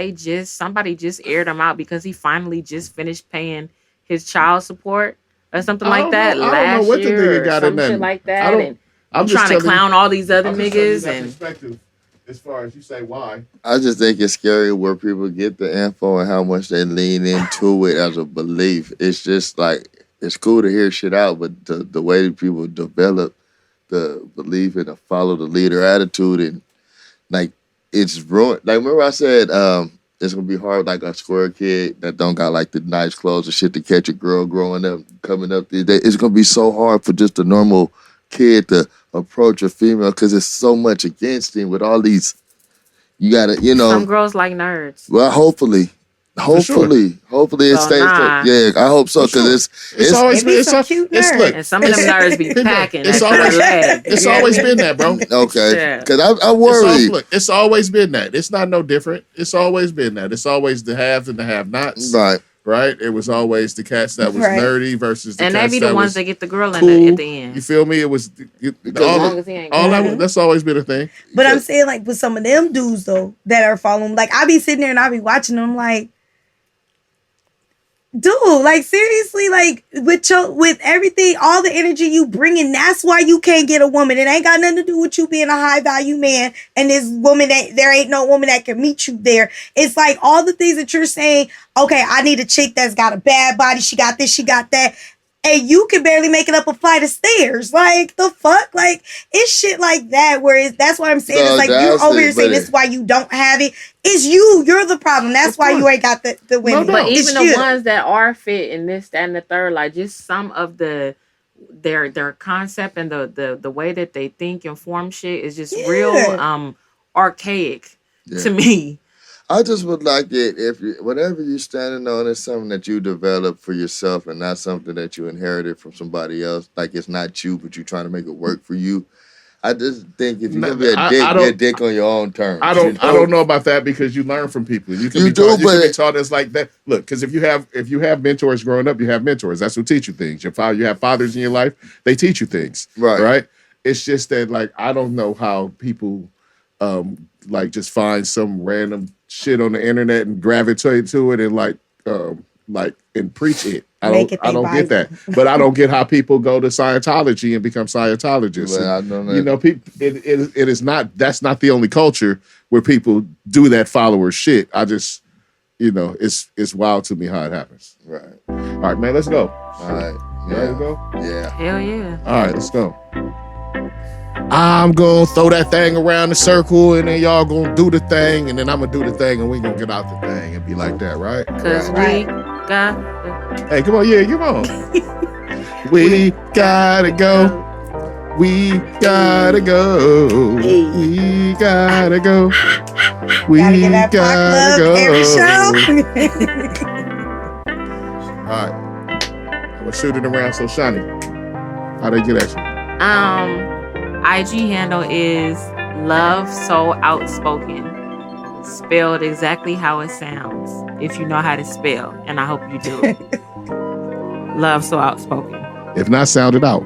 Speaker 4: somebody just aired him out because he finally just finished paying his child support. or something like that
Speaker 1: I don't know what the
Speaker 4: year
Speaker 1: nigga got
Speaker 4: or
Speaker 1: in
Speaker 4: some
Speaker 1: that.
Speaker 4: shit like that. And
Speaker 1: I'm
Speaker 4: trying to clown all these other niggas and
Speaker 1: perspective as far as you say why.
Speaker 2: I just think it's scary where people get the info and how much they lean into it as a belief. It's just like, it's cool to hear shit out, but the way that people develop the belief and the follow the leader attitude, and like, it's ruined. Like, remember I said it's gonna be hard, like a square kid that don't got like the nice clothes and shit to catch a girl growing up, coming up these days. It's gonna be so hard for just a normal kid to approach a female because it's so much against him with all these. You gotta,
Speaker 4: some girls like nerds.
Speaker 2: Well, hopefully it stays.
Speaker 4: Nah.
Speaker 2: Yeah, I hope so because
Speaker 1: It's always been
Speaker 3: some cute nerds.
Speaker 1: look,
Speaker 4: And some of them nerds be packing.
Speaker 1: It's always been that, bro.
Speaker 2: okay. Because I
Speaker 1: It's,
Speaker 2: worry.
Speaker 1: it's always been that. It's not no different. It's always been that. It's always the haves and the have-nots.
Speaker 2: Right.
Speaker 1: Right? It was always the cats that was nerdy versus the
Speaker 4: and
Speaker 1: cats
Speaker 4: they be the
Speaker 1: that
Speaker 4: ones
Speaker 1: was
Speaker 4: that get the girl
Speaker 1: cool.
Speaker 4: at the end.
Speaker 1: You feel me? It was
Speaker 4: long as he ain't
Speaker 1: that's always been a thing.
Speaker 3: But I'm saying, like, with some of them dudes, though, that are following, like, I be sitting there and I be watching them, like, dude, like, seriously, like, with everything, all the energy you bringing, that's why you can't get a woman. It ain't got nothing to do with you being a high-value man and this woman that, there ain't no woman that can meet you there. It's like all the things that you're saying, okay, I need a chick that's got a bad body, she got this, she got that, and you can barely make it up a flight of stairs. Like, the fuck? Like, it's shit like that where that's what I'm saying.
Speaker 2: No,
Speaker 3: it's like, you're over here saying this is why you don't have it. It's you. You're the problem. That's why you ain't got the women.
Speaker 4: But
Speaker 3: It's
Speaker 4: even
Speaker 3: you.
Speaker 4: the ones that are fit in this, that, and the third, like just some of their concept and the way that they think and form shit is just real archaic to me.
Speaker 2: I just would like it if whatever you're standing on is something that you developed for yourself and not something that you inherited from somebody else. Like it's not you, but you're trying to make it work for you. I just think if you're gonna be a dick, be a dick on your own terms.
Speaker 1: I don't know about that because you learn from people. You can be taught as like that. Look, because if you have mentors growing up, you have mentors. That's who teach you things. You have fathers in your life. They teach you things. Right. It's just that like I don't know how people like just find some random shit on the internet and gravitate to it and like and preach it. I don't get that. But I don't get how people go to Scientology and become Scientologists.
Speaker 2: Well, I don't know.
Speaker 1: You know, it is not. That's not the only culture where people do that follower shit. I just, it's wild to me how it happens.
Speaker 2: Right.
Speaker 1: All right, man. Let's go.
Speaker 2: All right.
Speaker 1: Ready to go?
Speaker 2: Yeah.
Speaker 4: Hell yeah.
Speaker 1: All right, let's go. I'm gonna throw that thing around the circle, and then y'all gonna do the thing, and then I'm gonna do the thing, and we gonna get out the thing and be like that, right?
Speaker 4: Cause we got.
Speaker 1: Hey, come on, come on. We gotta go. We gotta go. We gotta go. We gotta go.
Speaker 3: Every show.
Speaker 1: All right, I'm gonna shoot it around. So, Shanni, how they get at you?
Speaker 4: IG handle is Love So Outspoken. Spelled exactly how it sounds. If you know how to spell, and I hope you do. Love So Outspoken.
Speaker 1: If not, sound it out.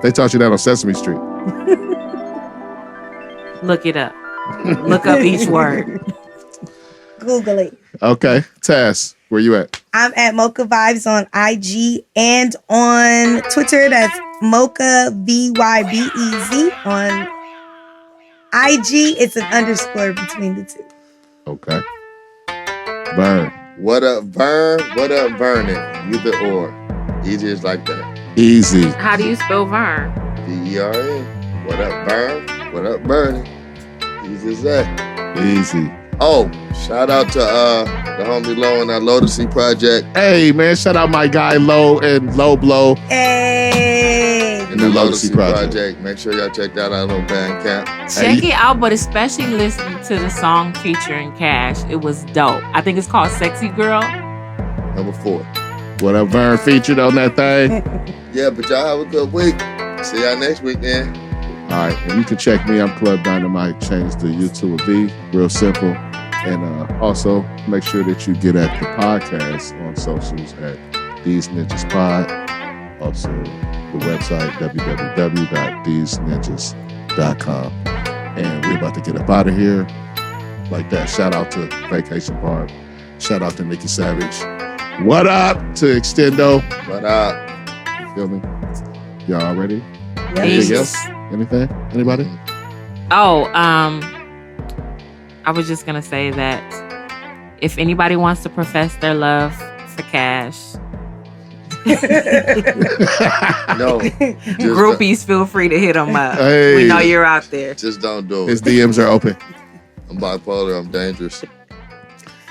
Speaker 1: They taught you that on Sesame Street.
Speaker 4: Look it up. Look up each word.
Speaker 3: Google it.
Speaker 1: Okay, Tess, where you at?
Speaker 3: I'm at Mocha Vibes on IG and on Twitter. That's Mocha VYBEZ on IG. It's an underscore between the two.
Speaker 1: Okay. Vern.
Speaker 2: What up, Vern? What up, Vernon? Either or. Easy as like that.
Speaker 1: Easy.
Speaker 4: How do you spell Vern?
Speaker 2: VERN. What up, Vern? What up, Vernon? Easy as that.
Speaker 1: Easy.
Speaker 2: Oh, shout out to the homie Low and that Lotusy project.
Speaker 1: Hey, man, shout out my guy Low and Low Blow.
Speaker 3: Hey.
Speaker 2: And the Lotusy project. Make sure y'all check that out on Bandcamp.
Speaker 4: Check it out, but especially listen to the song featuring Cash. It was dope. I think it's called Sexy Girl.
Speaker 2: Number 4.
Speaker 1: What up, Vern featured on that thing?
Speaker 2: Yeah, but y'all have a good week. See y'all next week, man.
Speaker 1: All right, and you can check me. I'm Club Dynamite. Change the U to a V. Real simple. And also, make sure that you get at the podcast on socials at Deez Ninjas Pod. Also, the website, www.deezninjas.com. And we're about to get up out of here like that. Shout out to Vacation Barb. Shout out to Nikki Savage. What up to Extendo?
Speaker 2: What up?
Speaker 1: Feel me? Y'all ready?
Speaker 3: Yeah.
Speaker 1: Anything else? Anything? Anybody?
Speaker 4: Oh, I was just gonna say that if anybody wants to profess their love for cash,
Speaker 2: No.
Speaker 4: groupies, feel free to hit them up.
Speaker 1: Hey.
Speaker 4: We know you're out there.
Speaker 2: Just don't do
Speaker 1: His
Speaker 2: it.
Speaker 1: DMs are open.
Speaker 2: I'm bipolar. I'm dangerous.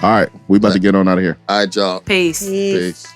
Speaker 1: All right, we about to get on out of here.
Speaker 2: All right, y'all.
Speaker 4: Peace.
Speaker 3: Peace.
Speaker 1: Peace.